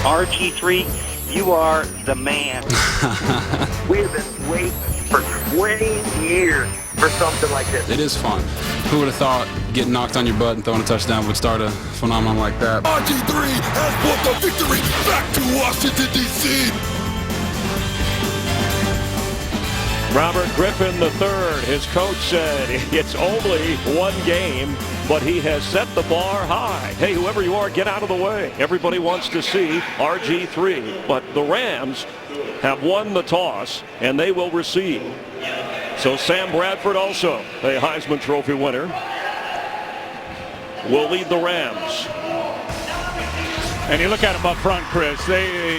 RG3, you are the man. We have been waiting for 20 years for something like this. It is fun. Who would have thought getting knocked on your butt and throwing a touchdown would start a phenomenon like that? RG3 has brought the victory back to Washington, D.C. Robert Griffin III, his coach said it's only one game, but he has set the bar high. Hey, whoever you are, get out of the way. Everybody wants to see RG3, but the Rams have won the toss, and they will receive. So Sam Bradford, also a Heisman Trophy winner, will lead the Rams. And you look at them up front, Chris, they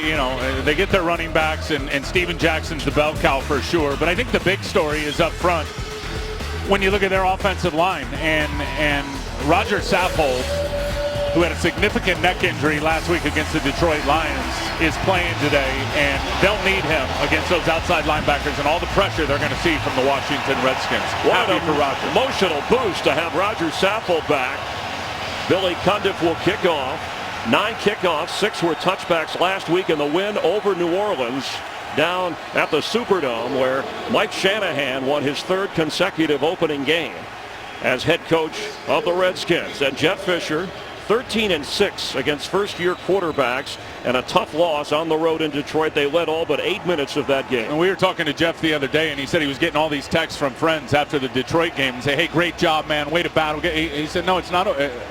get their running backs, and Steven Jackson's the bell cow for sure. But I think the big story is up front when you look at their offensive line. And Roger Saffold, who had a significant neck injury last week against the Detroit Lions, is playing today. And they'll need him against those outside linebackers and all the pressure they're going to see from the Washington Redskins. What Happy an for Roger. Emotional boost to have Roger Saffold back. Billy Cundiff will kick off. 9 kickoffs, 6 were touchbacks last week in the win over New Orleans down at the Superdome, where Mike Shanahan won his 3rd consecutive opening game as head coach of the Redskins. And Jeff Fisher, 13-6 against first-year quarterbacks, and a tough loss on the road in Detroit. They led all but 8 minutes of that game. And we were talking to Jeff the other day, and he said he was getting all these texts from friends after the Detroit game and say, "Hey, great job, man, way to battle." He said, "No, it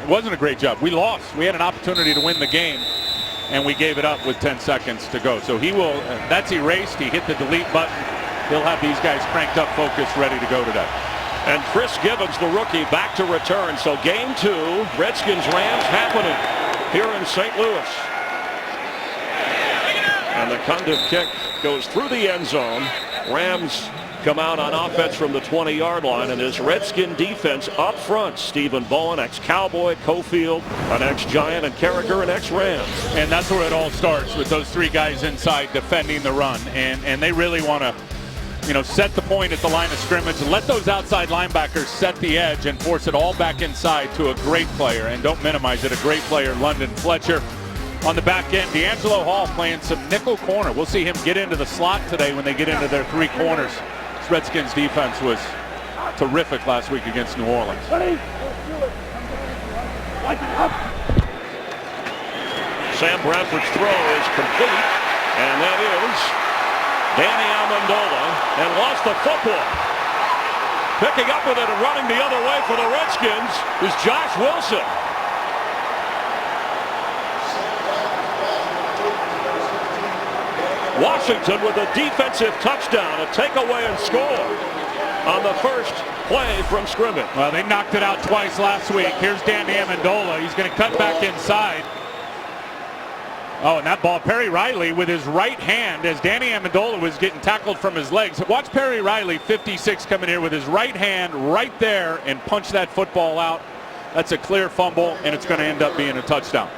wasn't a great job. We lost. We had an opportunity to win the game, and we gave it up with 10 seconds to go." So he will. That's erased. He hit the delete button. He'll have these guys cranked up, focused, ready to go today. And Chris Gibbons, the rookie, back to return. So game 2, Redskins-Rams happening here in St. Louis. And the Cundiff kick goes through the end zone. Rams come out on offense from the 20-yard line, and this Redskin defense up front. Stephen Bowen, ex-Cowboy, Cofield, an ex-Giant, and Carragher, an ex-Rams. And that's where it all starts, with those 3 guys inside defending the run. And they really want to, set the point at the line of scrimmage and let those outside linebackers set the edge and force it all back inside to a great player. And don't minimize it, a great player, London Fletcher. On the back end, D'Angelo Hall playing some nickel corner. We'll see him get into the slot today when they get into their 3 corners. This Redskins defense was terrific last week against New Orleans. Sam Bradford's throw is complete, and that is Danny Amendola, and lost the football. Picking up with it and running the other way for the Redskins is Josh Wilson. Washington with a defensive touchdown, a takeaway and score on the first play from scrimmage. Well, they knocked it out twice last week. Here's Danny Amendola. He's going to cut back inside. Oh, and that ball, Perry Riley with his right hand as Danny Amendola was getting tackled from his legs. Watch Perry Riley, 56, coming here with his right hand right there and punch that football out. That's a clear fumble, and it's going to end up being a touchdown.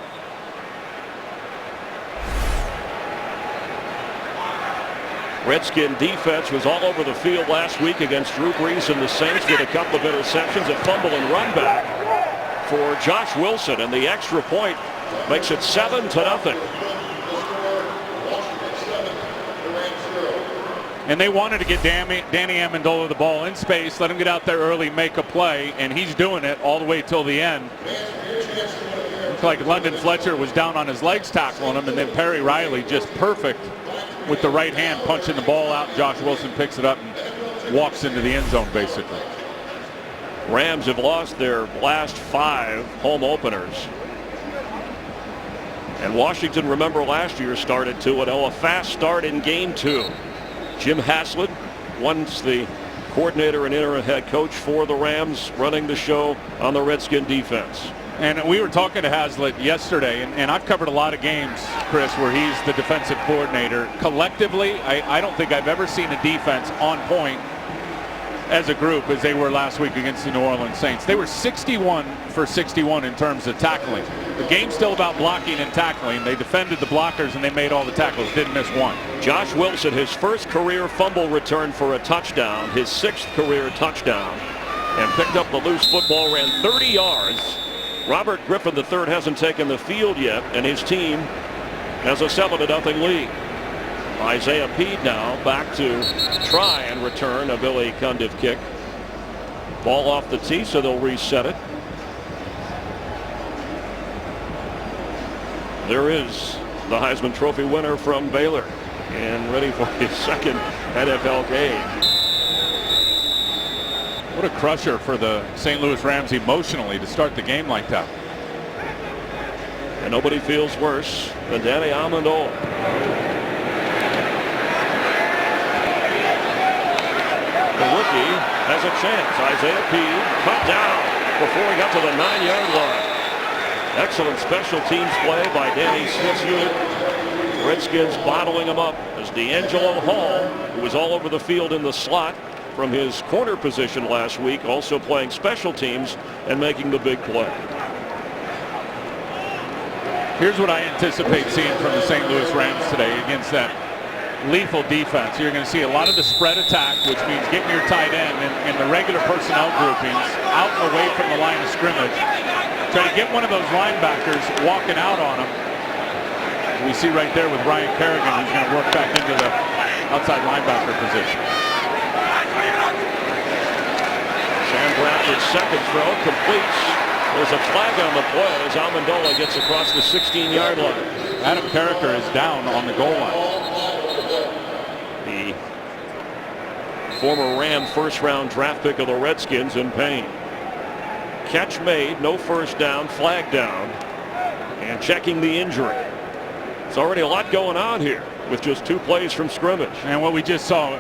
Redskin defense was all over the field last week against Drew Brees and the Saints with a couple of interceptions, a fumble and run back for Josh Wilson, and the extra point makes it 7-0. And they wanted to get Danny Amendola the ball in space, let him get out there early, make a play, and he's doing it all the way till the end. Looks like London Fletcher was down on his legs tackling him, and then Perry Riley just perfect with the right hand punching the ball out. Josh Wilson picks it up and walks into the end zone basically. Rams have lost their last 5 home openers. And Washington, remember, last year started 2-0, a fast start in game 2. Jim Haslett, once the coordinator and interim head coach for the Rams, running the show on the Redskin defense. And we were talking to Haslett yesterday, and I've covered a lot of games, Chris, where he's the defensive coordinator. Collectively, I don't think I've ever seen a defense on point as a group as they were last week against the New Orleans Saints. They were 61 for 61 in terms of tackling. The game's still about blocking and tackling. They defended the blockers and they made all the tackles, didn't miss one. Josh Wilson, his first career fumble return for a touchdown, his 6th career touchdown, and picked up the loose football, ran 30 yards. Robert Griffin III hasn't taken the field yet, and his team has a 7-0 lead. Isaiah Peed now back to try and return a Billy Cundiff kick. Ball off the tee, so they'll reset it. There is the Heisman Trophy winner from Baylor and ready for his second NFL game. What a crusher for the St. Louis Rams emotionally to start the game like that. And nobody feels worse than Danny Amendola. The rookie has a chance. Isaiah Peed cut down before he got to the 9-yard line. Excellent special teams play by Danny Smith's unit. Redskins bottling him up as D'Angelo Hall, who was all over the field in the slot from his corner position last week, also playing special teams and making the big play. Here's what I anticipate seeing from the St. Louis Rams today against that lethal defense. You're going to see a lot of the spread attack, which means getting your tight end and the regular personnel groupings out and away from the line of scrimmage. Try to get one of those linebackers walking out on him. We see right there with Ryan Kerrigan, who's going to work back into the outside linebacker position. Sam Bradford's second throw completes. There's a flag on the play as Amendola gets across the 16-yard line. Adam Carricker is down on the goal line. The former Ram first-round draft pick of the Redskins in pain. Catch made, no first down, flag down, and checking the injury. It's already a lot going on here with just 2 plays from scrimmage. And what we just saw,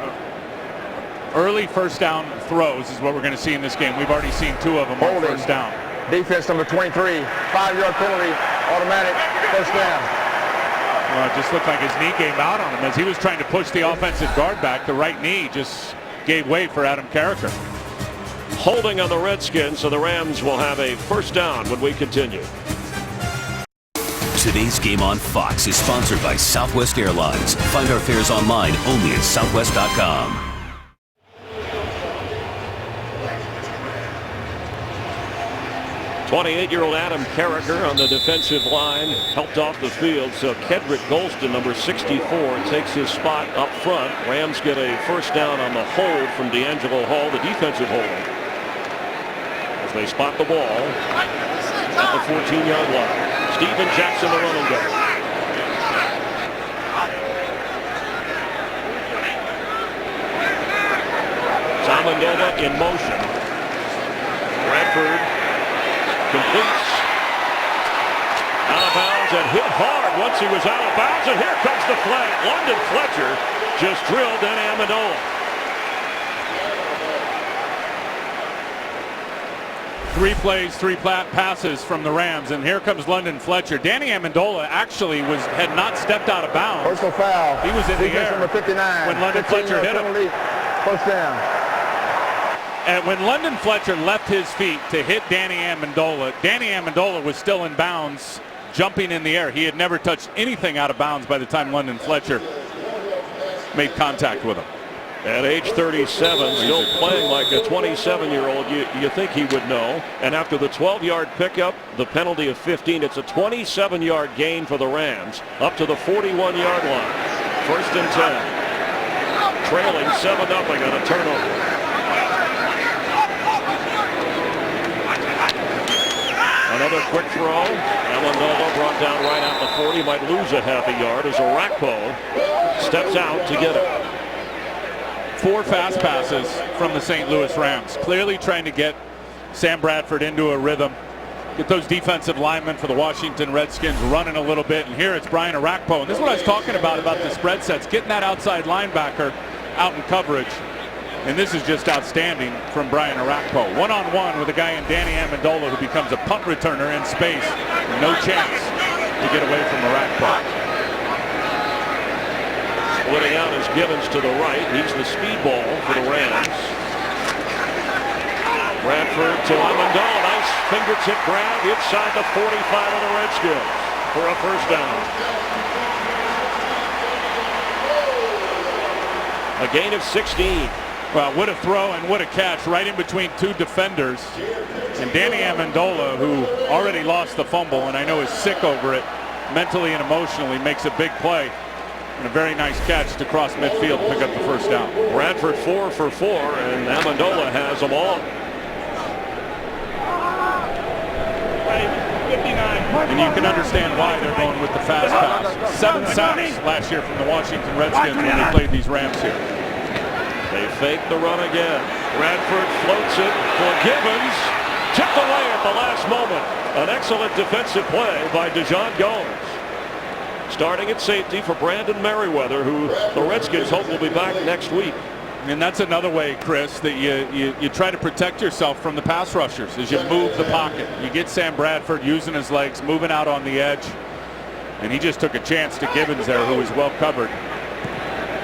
early first down throws is what we're going to see in this game. We've already seen 2 of them on first down. Defense number 23, 5-yard penalty, automatic, first down. Well, it just looked like his knee gave out on him as he was trying to push the offensive guard back. The right knee just gave way for Adam Carricker. Holding on the Redskins, so the Rams will have a first down when we continue. Today's game on Fox is sponsored by Southwest Airlines. Find our fares online only at southwest.com. 28-year-old Adam Carricker on the defensive line helped off the field, so Kedrick Golston, number 64, takes his spot up front. Rams get a first down on the hold from D'Angelo Hall, the defensive hold, as they spot the ball at the 14-yard line. Steven Jackson, the running back. Amendola in motion. Bradford completes. Out of bounds and hit hard once he was out of bounds, and here comes the flag. London Fletcher just drilled Danny Amendola. 3 plays, 3 passes from the Rams, and here comes London Fletcher. Danny Amendola actually had not stepped out of bounds. Personal foul. He was in the air number 59, when London Fletcher hit him. First down. And when London Fletcher left his feet to hit Danny Amendola was still in bounds, jumping in the air. He had never touched anything out of bounds by the time London Fletcher made contact with him. At age 37, still playing like a 27-year-old, you think he would know. And after the 12-yard pickup, the penalty of 15, it's a 27-yard gain for the Rams, up to the 41-yard line. First and 10. Trailing 7-0 on a turnover. Another quick throw. Amendola brought down right at the 40. Might lose a half a yard as Orakpo steps out to get it. 4 fast passes from the St. Louis Rams. Clearly trying to get Sam Bradford into a rhythm. Get those defensive linemen for the Washington Redskins running a little bit. And here it's Brian Orakpo. And this is what I was talking about the spread sets. Getting that outside linebacker out in coverage. And this is just outstanding from Brian Orakpo. One-on-one with a guy in Danny Amendola who becomes a punt returner in space. No chance to get away from Orakpo. Splitting out is Gibbons to the right. He's the speedball for the Rams. Bradford to Amendola. Nice fingertip grab inside the 45 of the Redskins for a first down. A gain of 16. Well, what a throw and what a catch right in between 2 defenders. And Danny Amendola, who already lost the fumble and I know is sick over it, mentally and emotionally makes a big play. And a very nice catch to cross midfield to pick up the first down. Bradford 4 for 4, and Amendola has them all. And you can understand why they're going with the fast pass. 7 sacks last year from the Washington Redskins when they played these Rams here. They fake the run again. Bradford floats it for Gibbons. Tipped away at the last moment. An excellent defensive play by Dijon Gomes. Starting at safety for Brandon Merriweather, who the Redskins hope will be back next week. And that's another way, Chris, that you try to protect yourself from the pass rushers as you move the pocket. You get Sam Bradford using his legs, moving out on the edge. And he just took a chance to Gibbons there, who was well covered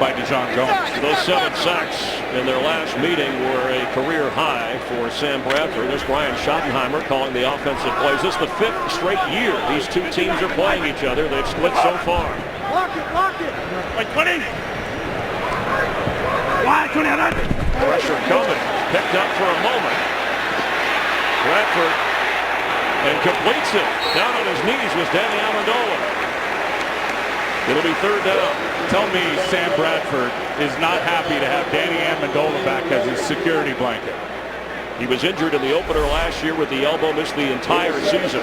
by Dijon Gomes. Those 7 sacks in their last meeting were a career high for Sam Bradford. This Brian Schottenheimer calling the offensive plays. This is the 5th straight year these two teams are playing each other. They've split so far. Lock it. Wait, 20. Pressure coming. Picked up for a moment. Bradford and completes it. Down on his knees was Danny Amendola. It'll be 3rd down. Tell me Sam Bradford is not happy to have Danny Amendola back as his security blanket. He was injured in the opener last year with the elbow, missed the entire season.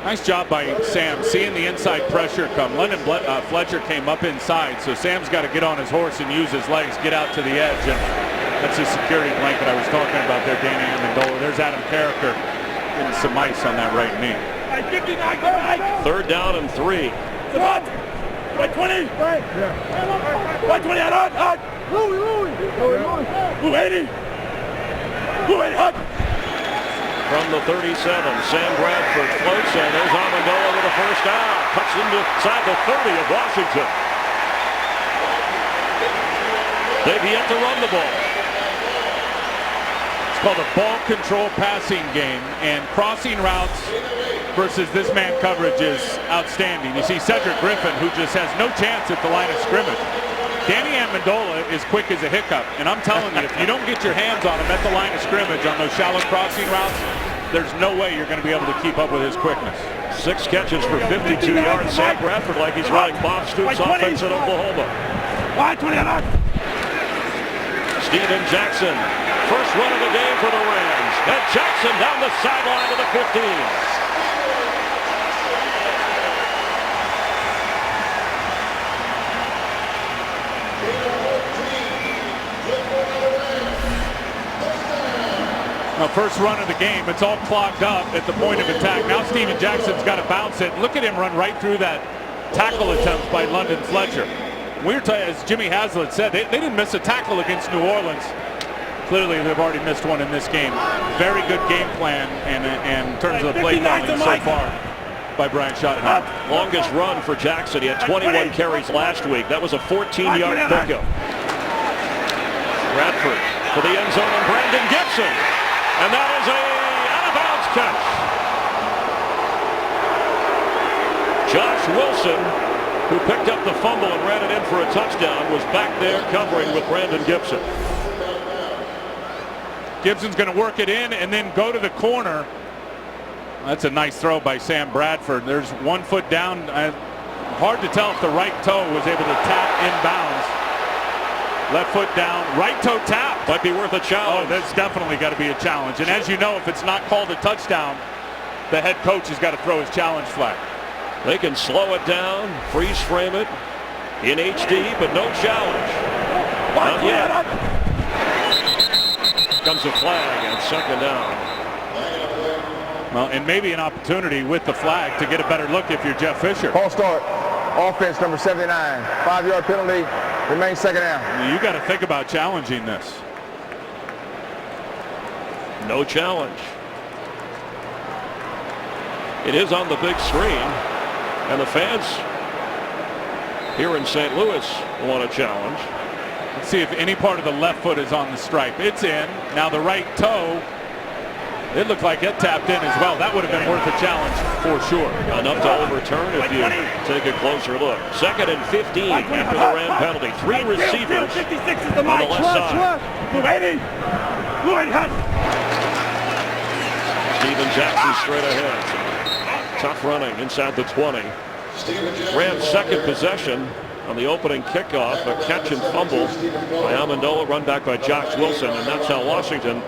Nice job by Sam seeing the inside pressure come. London Fletcher came up inside, so Sam's got to get on his horse and use his legs, get out to the edge, and that's his security blanket I was talking about there, Danny Amendola. There's Adam Carricker getting some ice on that right knee. 3rd down and 3. Wait, 20. Right. Yeah. Wait, 20. Out. Louie. Who 80? Who 80? Hut. From the 37, Sam Bradford floats, and there's Amendola with a first down. Cuts inside the 30 of Washington. They've yet to run the ball. It's called a ball control passing game, and crossing routes versus this man coverage is outstanding. You see Cedric Griffin, who just has no chance at the line of scrimmage. Danny Amendola is quick as a hiccup, and I'm telling you, if you don't get your hands on him at the line of scrimmage on those shallow crossing routes, there's no way you're going to be able to keep up with his quickness. 6 catches for 52 yards. Sam Bradford like he's running Bob Stoops' offense at Oklahoma. Steven Jackson, first run of the game for the Rams. And Jackson down the sideline to the 15. Now, first run of the game, it's all clogged up at the point of attack. Now Steven Jackson's got to bounce it. Look at him run right through that tackle attempt by London Fletcher. As Jimmy Haslett said, they didn't miss a tackle against New Orleans. Clearly, they've already missed one in this game. Very good game plan and in terms of the play calling so far by Brian Schottenheimer. Longest run for Jackson. He had 21 carries last week. That was a 14-yard pickup. Bradford for the end zone and Brandon Gibson. And that is a out-of-bounds catch. Josh Wilson, who picked up the fumble and ran it in for a touchdown, was back there covering with Brandon Gibson. Gibson's going to work it in and then go to the corner. That's a nice throw by Sam Bradford. There's 1 foot down. Hard to tell if the right toe was able to tap inbounds. Left foot down, right toe tap. Might be worth a challenge. Oh, that's definitely got to be a challenge. And as you know, if it's not called a touchdown, the head coach has got to throw his challenge flag. They can slow it down, freeze frame it in HD, but no challenge. Not yet. Comes a flag and 2nd down. Well, and maybe an opportunity with the flag to get a better look if you're Jeff Fisher. False start. Offense number 79. 5-yard penalty. Remains 2nd down. You got to think about challenging this. No challenge. It is on the big screen, and the fans here in St. Louis want a challenge. Let's see if any part of the left foot is on the stripe. It's in. Now the right toe, it looked like it tapped in as well. That would have been worth a challenge for sure. Enough to overturn if you take a closer look. 2nd and 15 after the Ram penalty. 3 receivers on the left side. Steven Jackson straight ahead. Tough running inside the 20. Rams' second possession on the opening kickoff, a catch and fumble by Amendola, run back by Josh Wilson, and that's how Washington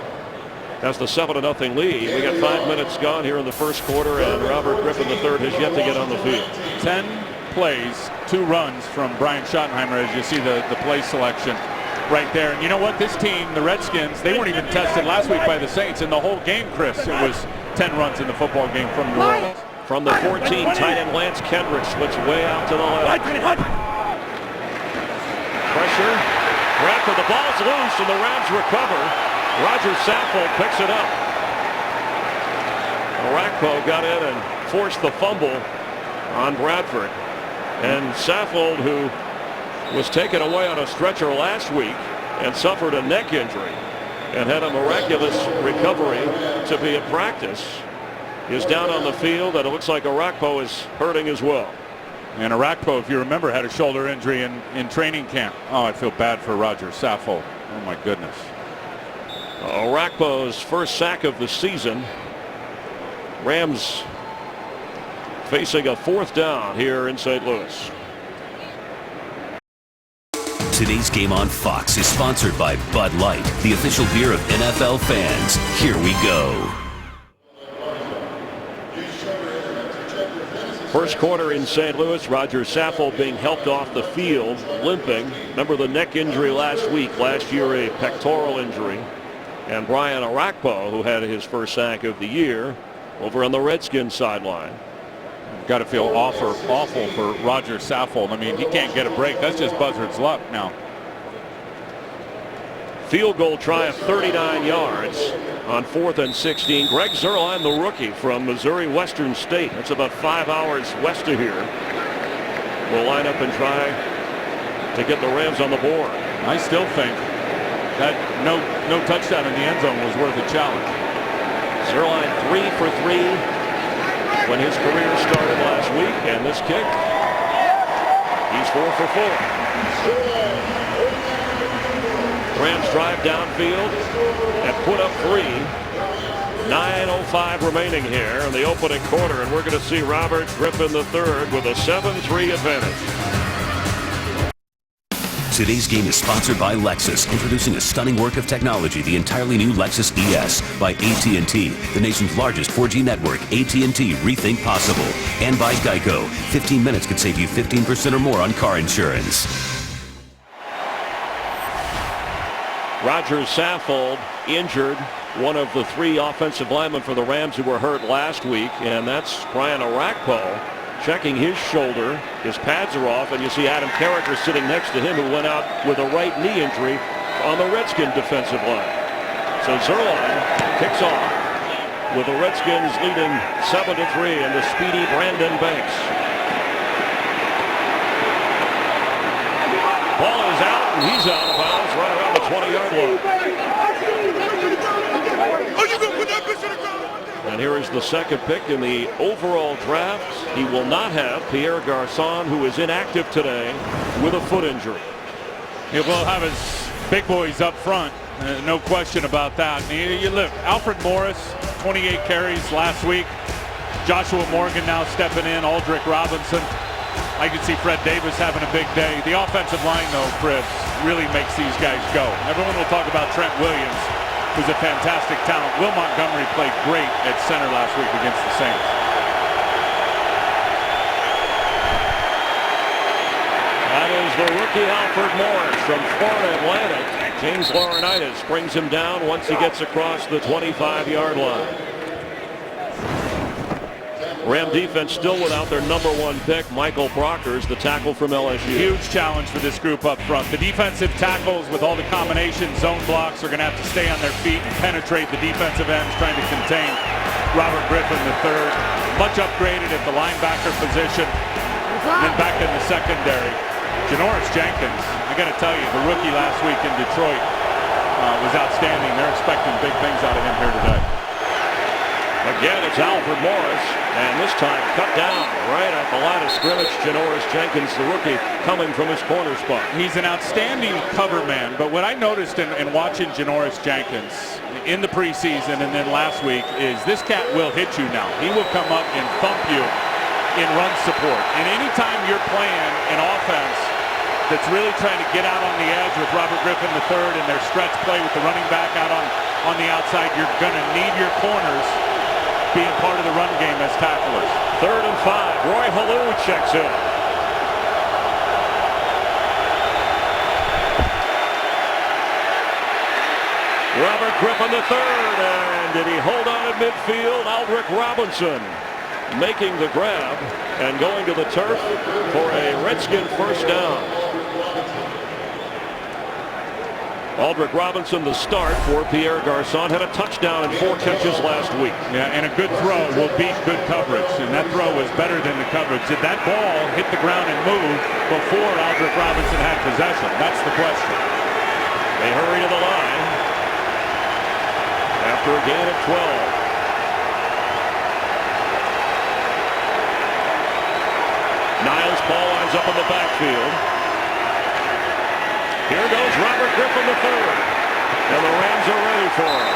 has the 7-0 lead. We got 5 minutes gone here in the first quarter, and Robert Griffin III has yet to get on the field. 10 plays, 2 runs from Brian Schottenheimer, as you see the play selection right there. And you know what? This team, the Redskins, they weren't even tested last week by the Saints. In the whole game, Chris, it was 10 runs in the football game from New Orleans. From the 14, tight end Lance Kendrick splits way out to the left. Pressure. Grab, the ball's loose, and the Rams recover. Roger Saffold picks it up. Arakpo got in and forced the fumble on Bradford. And Saffold, who was taken away on a stretcher last week and suffered a neck injury and had a miraculous recovery to be at practice, is down on the field, and it looks like Arakpo is hurting as well. And Arakpo, if you remember, had a shoulder injury in training camp. Oh, I feel bad for Roger Saffold. Oh, my goodness. Arakpo's first sack of the season. Rams facing a 4th down here in St. Louis. Today's game on Fox is sponsored by Bud Light, the official beer of NFL fans. Here we go. First quarter in St. Louis. Roger Saffold being helped off the field, limping. Remember the neck injury last week. Last year a pectoral injury. And Brian Arakpo, who had his first sack of the year, over on the Redskins sideline. Got to feel awful for Roger Saffold. I mean, he can't get a break. That's just Buzzard's luck now. Field goal try of 39 yards on 4th and 16. Greg Zuerlein, the rookie from Missouri Western State. That's about 5 hours west of here. Will line up and try to get the Rams on the board. I still think that no touchdown in the end zone was worth a challenge. Zuerlein 3 for 3 when his career started last week, and this kick, he's 4 for 4. Rams drive downfield and put up 3. 9:05 remaining here in the opening quarter, and we're going to see Robert Griffin III with a 7-3 advantage. Today's game is sponsored by Lexus, introducing a stunning work of technology, the entirely new Lexus ES by AT&T, the nation's largest 4G network. AT&T, rethink possible. And by Geico, 15 minutes could save you 15% or more on car insurance. Roger Saffold injured, one of the 3 offensive linemen for the Rams who were hurt last week, and that's Brian Arakpo. Checking his shoulder. His pads are off, and you see Adam Carricker sitting next to him, who went out with a right knee injury on the Redskins defensive line. So Zuerlein kicks off with the Redskins leading 7-3 and the speedy Brandon Banks. Ball is out, and he's out of bounds right around the 20-yard line. Are you going to put that bitch in the ground? And here is the second pick in the overall draft. He will not have Pierre Garçon, who is inactive today with a foot injury. He will have his big boys up front. No question about that. You look, Alfred Morris, 28 carries last week. Joshua Morgan now stepping in. Aldrick Robinson. I can see Fred Davis having a big day. The offensive line, though, Chris, really makes these guys go. Everyone will talk about Trent Williams, who's a fantastic talent. Will Montgomery played great at center last week against the Saints. That is the rookie Alfred Morris from Florida Atlantic. James Laurinaitis brings him down once he gets across the 25-yard line. Ram defense still without their #1 pick, Michael Brockers, the tackle from LSU. Huge challenge for this group up front. The defensive tackles with all the combination zone blocks are going to have to stay on their feet and penetrate the defensive ends, trying to contain Robert Griffin III. Much upgraded at the linebacker position. And then back in the secondary, Janoris Jenkins. I got to tell you, the rookie last week in Detroit was outstanding. They're expecting big things out of him here today. Again, it's Alfred Morris, and this time cut down right at the line of scrimmage. Janoris Jenkins, the rookie, coming from his corner spot. He's an outstanding cover man, but what I noticed in watching Janoris Jenkins in the preseason and then last week is this cat will hit you now. He will come up and thump you in run support. And anytime you're playing an offense that's really trying to get out on the edge with Robert Griffin III and their stretch play with the running back out on the outside, you're going to need your corners being part of the run game as tacklers. 3rd and 5. Roy Halou checks in. Robert Griffin III, and did he hold on at midfield? Aldrick Robinson making the grab and going to the turf for a Redskin first down. Aldrick Robinson, the start for Pierre Garçon, had a touchdown and 4 catches last week. Yeah, and a good throw will beat good coverage, and that throw was better than the coverage. Did that ball hit the ground and move before Aldrick Robinson had possession? That's the question. They hurry to the line after a gain of 12. Niles ball lines up in the backfield. Here goes Robert Griffin III, and the Rams are ready for him.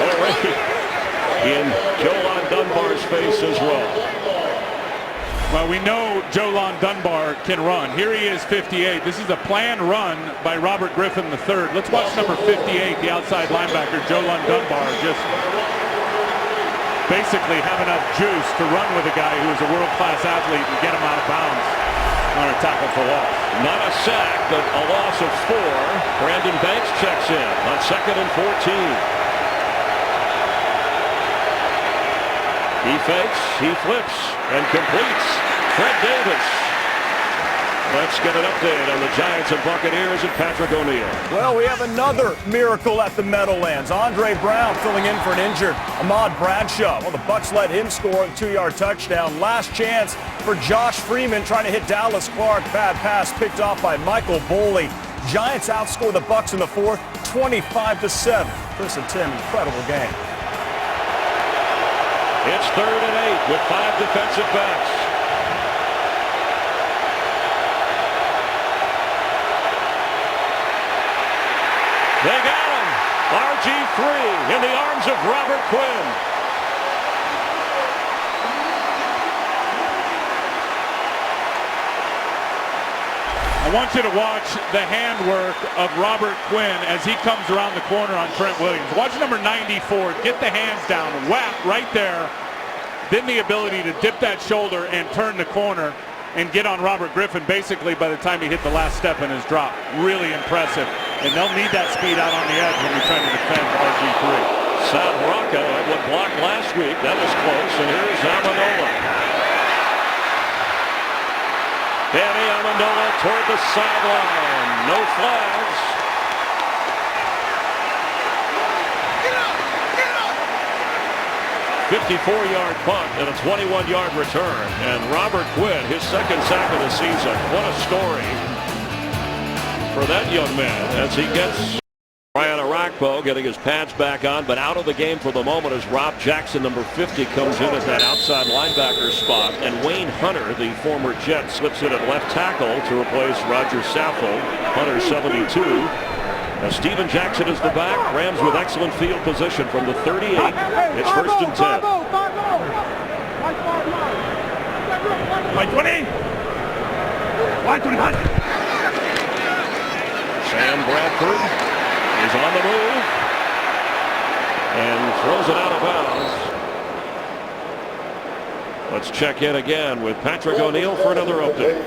Already in Jolon Dunbar's face as well. Well, we know Jolon Dunbar can run. Here he is, 58. This is a planned run by Robert Griffin III. Let's watch number 58, the outside linebacker, Jolon Dunbar, just basically have enough juice to run with a guy who is a world-class athlete and get him out of bounds on a tackle for loss. Not a sack, but a loss of 4. Brandon Banks checks in on 2nd and 14. He fakes, he flips, and completes. Fred Davis. Let's get an update on the Giants and Buccaneers and Patrick O'Neill. Well, we have another miracle at the Meadowlands. Andre Brown filling in for an injured Ahmad Bradshaw. Well, the Bucs let him score a 2-yard touchdown. Last chance for Josh Freeman trying to hit Dallas Clark. Bad pass picked off by Michael Boley. Giants outscore the Bucs in the 4th, 25-7. Chris and Tim, incredible game. It's 3rd and 8 with 5 defensive backs. They got him. RG3 in the arms of Robert Quinn. I want you to watch the handwork of Robert Quinn as he comes around the corner on Trent Williams. Watch number 94 get the hands down, whap right there. Then the ability to dip that shoulder and turn the corner and get on Robert Griffin basically by the time he hit the last step in his drop. Really impressive. And they'll need that speed out on the edge when you're trying to defend RG3. Sal Rocco had one blocked last week. That was close. And here's Amendola. Danny Amendola toward the sideline. No flags. Get up! 54-yard punt and a 21-yard return. And Robert Quinn, his 2nd sack of the season. What a story for that young man as he gets Brian Arakpo getting his pads back on, but out of the game for the moment as Rob Jackson, number 50, comes in at that outside linebacker spot. And Wayne Hunter, the former Jet, slips in at left tackle to replace Roger Saffold. Hunter 72. Now Steven Jackson is the back. Rams with excellent field position from the 38. It's 1st and 10. Sam Bradford is on the move and throws it out of bounds. Let's check in again with Patrick O'Neill for another update.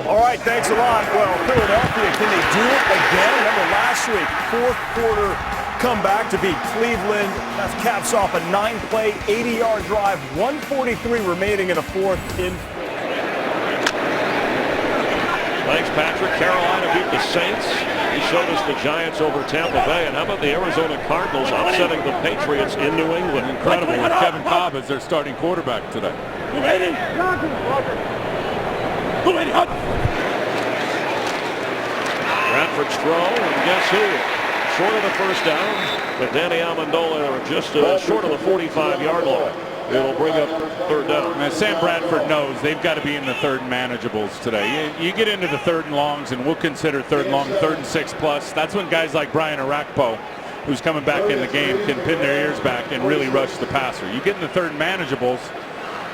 All right, thanks a lot. Well, Philadelphia, can they do it again? Remember last week, 4th quarter comeback to beat Cleveland. That caps off a 9-play, 80-yard drive, 1:43 remaining in the 4th. Thanks, Patrick. Carolina beat the Saints. He showed us the Giants over Tampa Bay. And how about the Arizona Cardinals upsetting the Patriots in New England? Incredible with Kevin Cobb as their starting quarterback today. Bradford's throw, and guess who? Short of the first down, but Danny Amendola just short of the 45-yard line. It'll bring up 3rd down. And Sam Bradford knows they've got to be in the 3rd and manageables today. You get into the 3rd and longs, and we'll consider 3rd and long, 3rd and 6 plus. That's when guys like Brian Arakpo who's coming back in the game can pin their ears back and really rush the passer. You get in the third and manageables,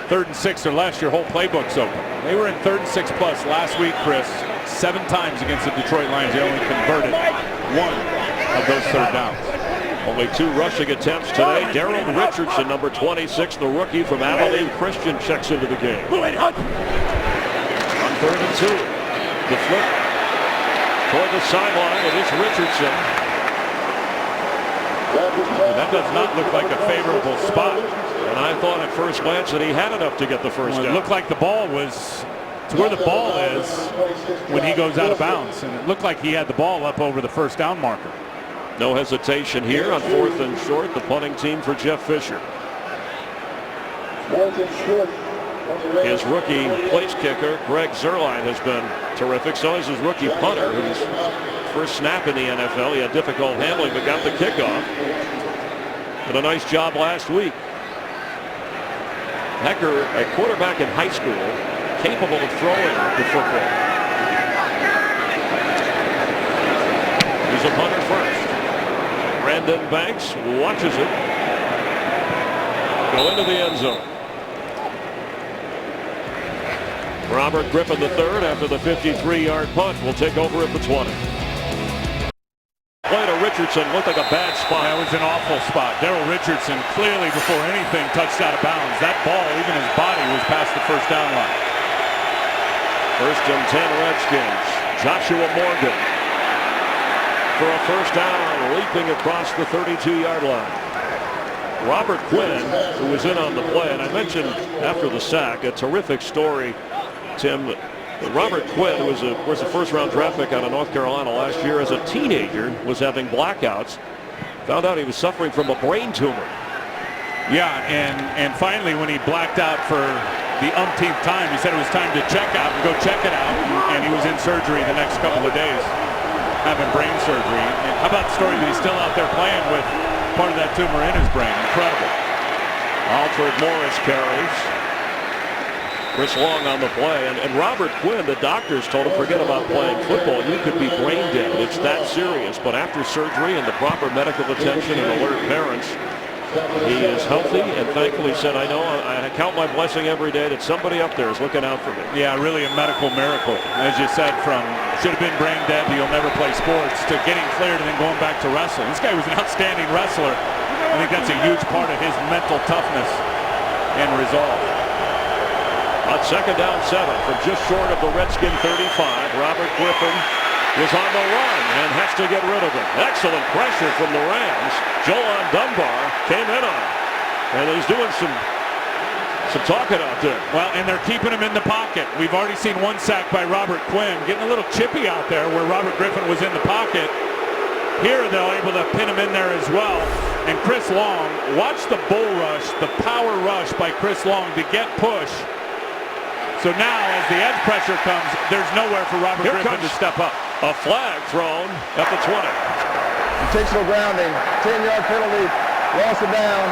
3rd and 6 or less, your whole playbook's open. They were in 3rd and 6 plus last week, Chris, 7 times against the Detroit Lions. They only converted 1 of those third downs. Only 2 rushing attempts today. Daryl Richardson, number 26, the rookie from Abilene Christian, checks into the game. On 3rd and 2, the flip toward the sideline. It is Richardson. That does not look like a favorable spot. And I thought at first glance that he had enough to get the first down. It looked like the ball was to where the ball is when he goes out of bounds. And it looked like he had the ball up over the first down marker. No hesitation here on 4th and short. The punting team for Jeff Fisher. His rookie place kicker, Greg Zerline, has been terrific. So is his rookie punter, whose first snap in the NFL. He had difficult handling, but got the kickoff. Did a nice job last week. Hecker, a quarterback in high school, capable of throwing the football. He's a punter first. Brandon Banks watches it go into the end zone. Robert Griffin III, after the 53-yard punt, will take over at the 20. Play to Richardson, looked like a bad spot. That was an awful spot. Daryl Richardson clearly before anything touched out of bounds. That ball, even his body, was past the first down line. 1st and 10 Redskins. Joshua Morgan for a first down, leaping across the 32-yard line. Robert Quinn, who was in on the play, and I mentioned after the sack, a terrific story, Tim. Robert Quinn, who was a first-round draft pick out of North Carolina last year, as a teenager, was having blackouts. Found out he was suffering from a brain tumor. Yeah, and finally, when he blacked out for the umpteenth time, he said it was time to check out and go check it out. And he was in surgery the next couple of days, having brain surgery. And how about the story that he's still out there playing with part of that tumor in his brain? Incredible. Alfred Morris carries. Chris Long on the play, and Robert Quinn, the doctors told him, forget about playing football. You could be brain dead. It's that serious. But after surgery and the proper medical attention and alert parents, he is healthy and thankfully said, I know, I count my blessing every day that somebody up there is looking out for me. Yeah, really a medical miracle. As you said, from should have been brain dead to you'll never play sports to getting cleared and then going back to wrestle. This guy was an outstanding wrestler. I think that's a huge part of his mental toughness and resolve. On 2nd down 7 from just short of the Redskin 35, Robert Griffin is on the run and has to get rid of it. Excellent pressure from the Rams. Jolan Dunbar came in on him, and he's doing some talking out there. Well, and they're keeping him in the pocket. We've already seen 1 sack by Robert Quinn, getting a little chippy out there where Robert Griffin was in the pocket. Here they're able to pin him in there as well. And Chris Long, watch the bull rush, the power rush by Chris Long to get push. So now, as the edge pressure comes, there's nowhere for Robert Griffin to step up. A flag thrown at the 20. Intentional grounding, 10-yard penalty, loss of down,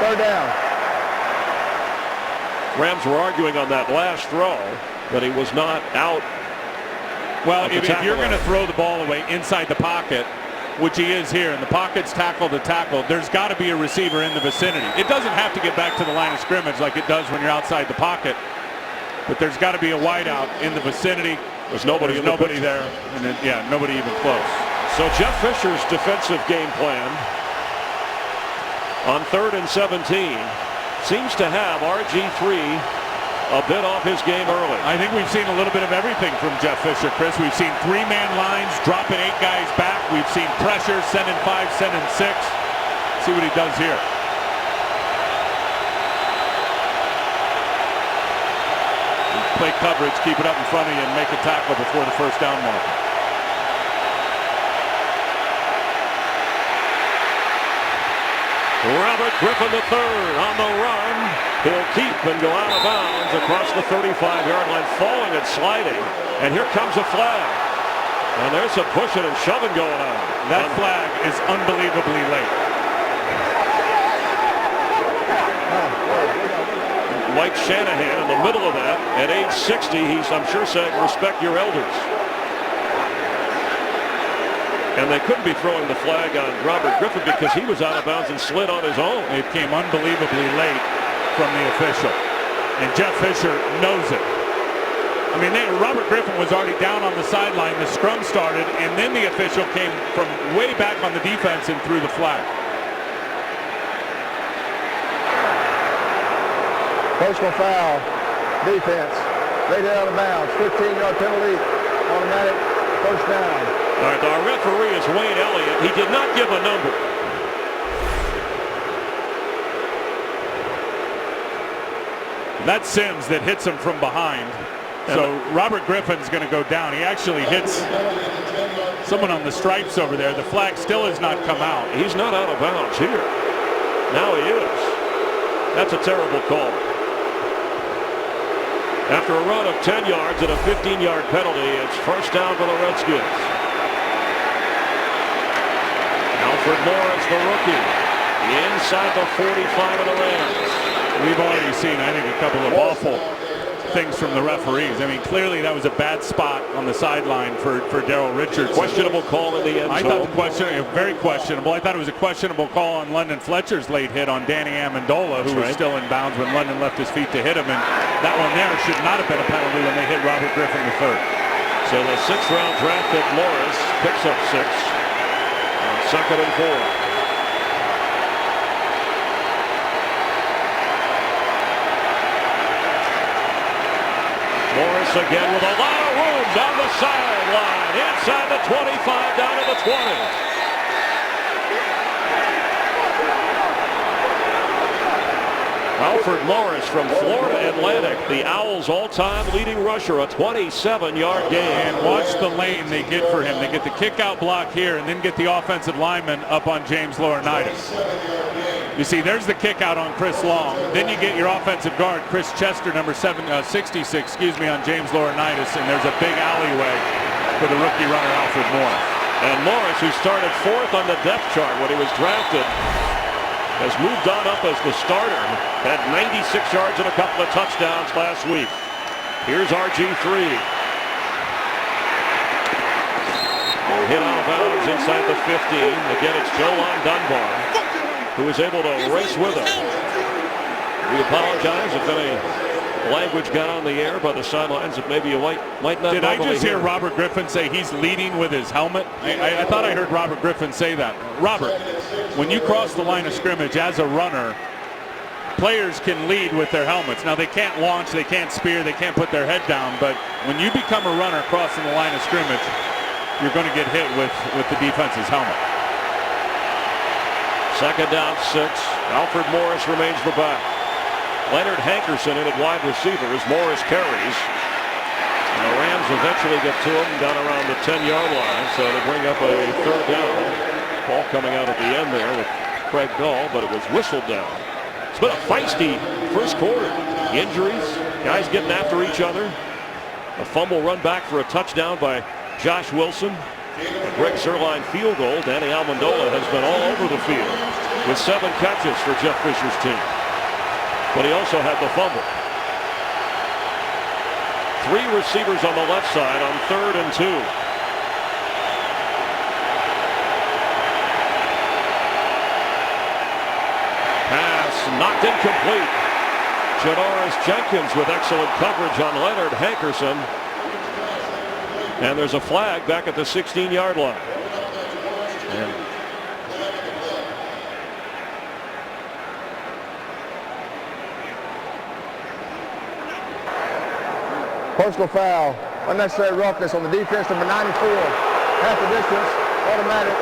3rd down. Rams were arguing on that last throw that he was not out. Well, if you're going to throw the ball away inside the pocket, which he is here, and the pocket's tackle to tackle, there's got to be a receiver in the vicinity. It doesn't have to get back to the line of scrimmage like it does when you're outside the pocket, but there's got to be a wideout in the vicinity. There's nobody there, and then, yeah, nobody even close. So Jeff Fisher's defensive game plan on 3rd and 17 seems to have RG3 a bit off his game early. I think we've seen a little bit of everything from Jeff Fisher, Chris. We've seen 3-man lines, dropping 8 guys back. We've seen pressure, sending 5, sending 6. See what he does here. Play coverage, keep it up in front of you, and make a tackle before the first down mark. Robert Griffin III on the run. He'll keep and go out of bounds across the 35-yard line, falling and sliding. And here comes a flag. And there's some pushing and shoving going on. That flag is unbelievably late. Mike Shanahan in the middle of that. At age 60, he's, I'm sure, saying, respect your elders. And they couldn't be throwing the flag on Robert Griffin because he was out of bounds and slid on his own. It came unbelievably late from the official. And Jeff Fisher knows it. I mean, Robert Griffin was already down on the sideline. The scrum started, and then the official came from way back on the defense and threw the flag. Personal foul. Defense. Laid it out of bounds. 15-yard penalty. Automatic. First down. All right, our referee is Wayne Elliott. He did not give a number. That's Sims that hits him from behind. So Robert Griffin's going to go down. He actually hits someone on the stripes over there. The flag still has not come out. He's not out of bounds here. Now he is. That's a terrible call. After a run of 10 yards and a 15-yard penalty, it's first down for the Redskins. Alfred Morris, the rookie, inside the 45 of the Rams. We've already seen, I think, a couple of awful things from the referees. I mean, clearly that was a bad spot on the sideline for Daryl Richards. Questionable call in the end zone. I thought very questionable. I thought it was a questionable call on London Fletcher's late hit on Danny Amendola, who was still in bounds when London left his feet to hit him. And that one there should not have been a penalty when they hit Robert Griffin III. So the 6th-round draft pick Morris picks up 6 on 2nd and 4. Morris again with a lot of room down the sideline, inside the 25, down to the 20. Alfred Morris from Florida Atlantic, the Owls' all-time leading rusher, a 27-yard gain. And watch the lane they get for him. They get the kick-out block here and then get the offensive lineman up on James Laurinaitis. You see, there's the kick-out on Chris Long. Then you get your offensive guard, Chris Chester, number 66, on James Laurinaitis, and there's a big alleyway for the rookie runner, Alfred Morris. And Morris, who started 4th on the depth chart when he was drafted, has moved on up as the starter. Had 96 yards and a couple of touchdowns last week. Here's RG3. Hit out of bounds inside the 15. Again, it's Joan Dunbar who is able to race with him. We apologize if any language got on the air by the sidelines that maybe you might not. Did I just hear Robert Griffin say he's leading with his helmet? I thought I heard Robert Griffin say that. Robert, when you cross the line of scrimmage as a runner, players can lead with their helmets. Now, they can't launch, they can't spear, they can't put their head down, but when you become a runner crossing the line of scrimmage, you're going to get hit with the defense's helmet. 2nd down, 6. Alfred Morris remains the back. Leonard Hankerson in at wide receiver as Morris carries. And the Rams eventually get to him down around the 10-yard line, so they bring up a 3rd down. Ball coming out at the end there with Craig Dahl, but it was whistled down. It's been a feisty first quarter. Injuries, guys getting after each other. A fumble run back for a touchdown by Josh Wilson. A Greg Zuerlein field goal. Danny Amendola has been all over the field with 7 catches for Jeff Fisher's team. But he also had the fumble. 3 receivers on the left side on 3rd and 2. Pass knocked incomplete. Janoris Jenkins with excellent coverage on Leonard Hankerson. And there's a flag back at the 16-yard line. And Personal foul. Unnecessary roughness on the defense, number 94. Half the distance. Automatic.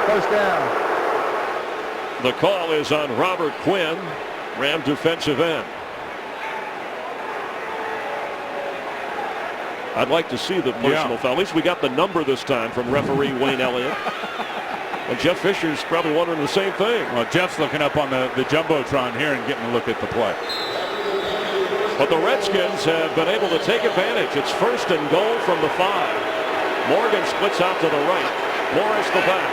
First down. The call is on Robert Quinn, Ram defensive end. I'd like to see the personal foul. At least we got the number this time from referee Wayne Elliott. And Jeff Fisher's probably wondering the same thing. Well, Jeff's looking up on the Jumbotron here and getting a look at the play. But the Redskins have been able to take advantage. It's 1st and goal from the 5. Morgan splits out to the right. Morris the back.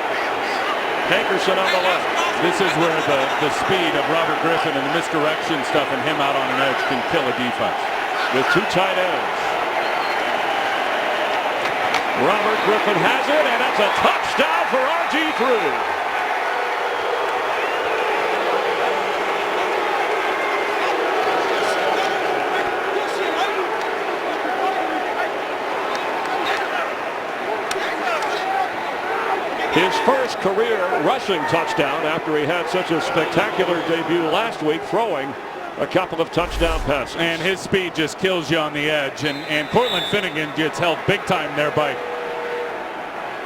Hankerson on the left. This is where the speed of Robert Griffin and the misdirection stuff and him out on an edge can kill a defense. With 2 tight ends. Robert Griffin has it, and that's a touchdown for RG3. His first career rushing touchdown after he had such a spectacular debut last week, throwing a couple of touchdown passes. And his speed just kills you on the edge. And Cortland Finnegan gets held big time there by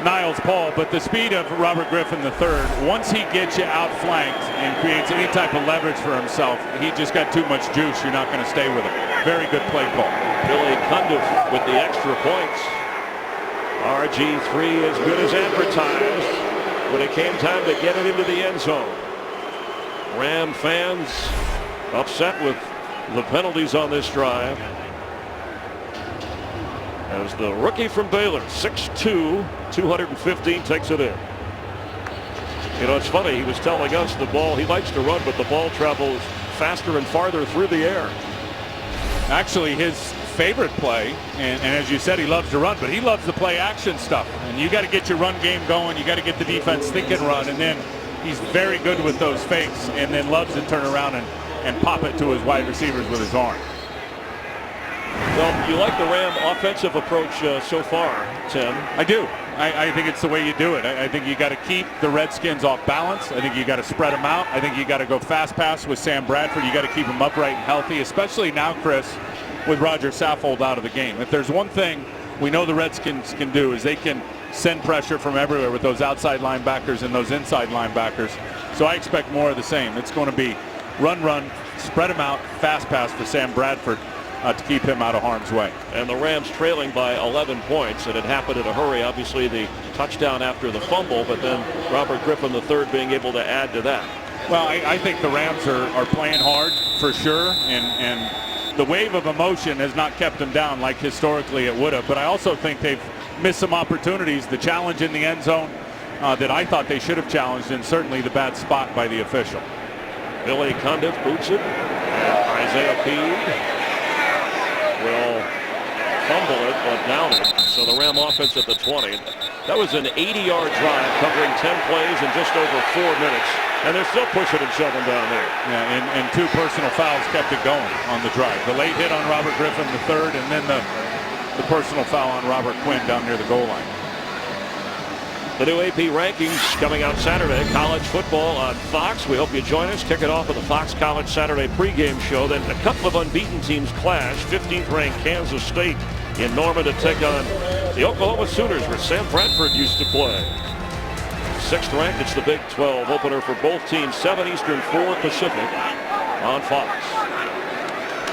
Niles Paul. But the speed of Robert Griffin III, once he gets you outflanked and creates any type of leverage for himself, he just got too much juice. You're not going to stay with him. Very good play call. Billy Cundiff with the extra points. RG3 as good as advertised when it came time to get it into the end zone. Ram fans upset with the penalties on this drive. As the rookie from Baylor, 6'2", 215, takes it in. You know, it's funny, he was telling us the ball, he likes to run, but the ball travels faster and farther through the air. Actually, his favorite play, and as you said, he loves to run, but he loves the play action stuff. And you got to get your run game going. You got to get the defense thinking run, and then he's very good with those fakes, and then loves to turn around and pop it to his wide receivers with his arm. Well, you like the Ram offensive approach so far, Tim? I do. I think it's the way you do it. I think you got to keep the Redskins off balance. I think you got to spread them out. I think you got to go fast pass with Sam Bradford. You got to keep him upright and healthy, especially now, Chris, with Roger Saffold out of the game. If there's one thing we know the Redskins can do is they can send pressure from everywhere with those outside linebackers and those inside linebackers. So I expect more of the same. It's going to be run, spread him out, fast pass for Sam Bradford to keep him out of harm's way. And the Rams trailing by 11 points, and it happened in a hurry. Obviously the touchdown after the fumble, but then Robert Griffin III being able to add to that. Well, I think the Rams are playing hard for sure, and the wave of emotion has not kept them down like historically it would have. But I also think they've missed some opportunities. The challenge in the end zone that I thought they should have challenged, and certainly the bad spot by the official. Billy Cundiff boots it. Isaiah Peed will fumble it, but down it. So the Ram offense at the 20. That was an 80-yard drive covering 10 plays in just over 4 minutes. And they're still pushing and shoving down there. Yeah, and 2 personal fouls kept it going on the drive. The late hit on Robert Griffin III, and then the personal foul on Robert Quinn down near the goal line. The new AP rankings coming out Saturday. College football on Fox. We hope you join us. Kick it off with the Fox College Saturday pregame show. Then a couple of unbeaten teams clash. 15th ranked Kansas State in Norman to take on the Oklahoma Sooners, where Sam Bradford used to play. 6th ranked, it's the Big 12 opener for both teams. 7 Eastern, 4 Pacific on Fox.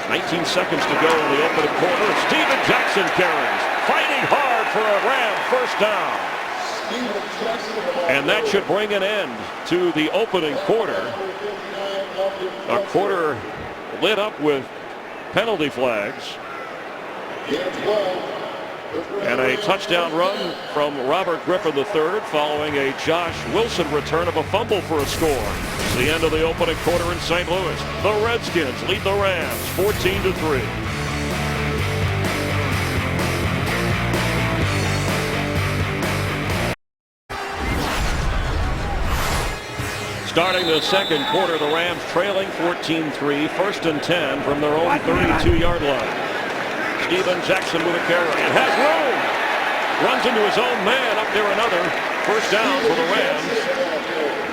19 seconds to go in the opening quarter. Steven Jackson carries, fighting hard for a Ram first down. And that should bring an end to the opening quarter. A quarter lit up with penalty flags. And a touchdown run from Robert Griffin III following a Josh Wilson return of a fumble for a score. It's the end of the opening quarter in St. Louis. The Redskins lead the Rams 14-3. Starting the second quarter, the Rams trailing 14-3, 1st and 10 from their own 32-yard line. Steven Jackson with a carry and has room. Runs into his own man up there, another first down for the Rams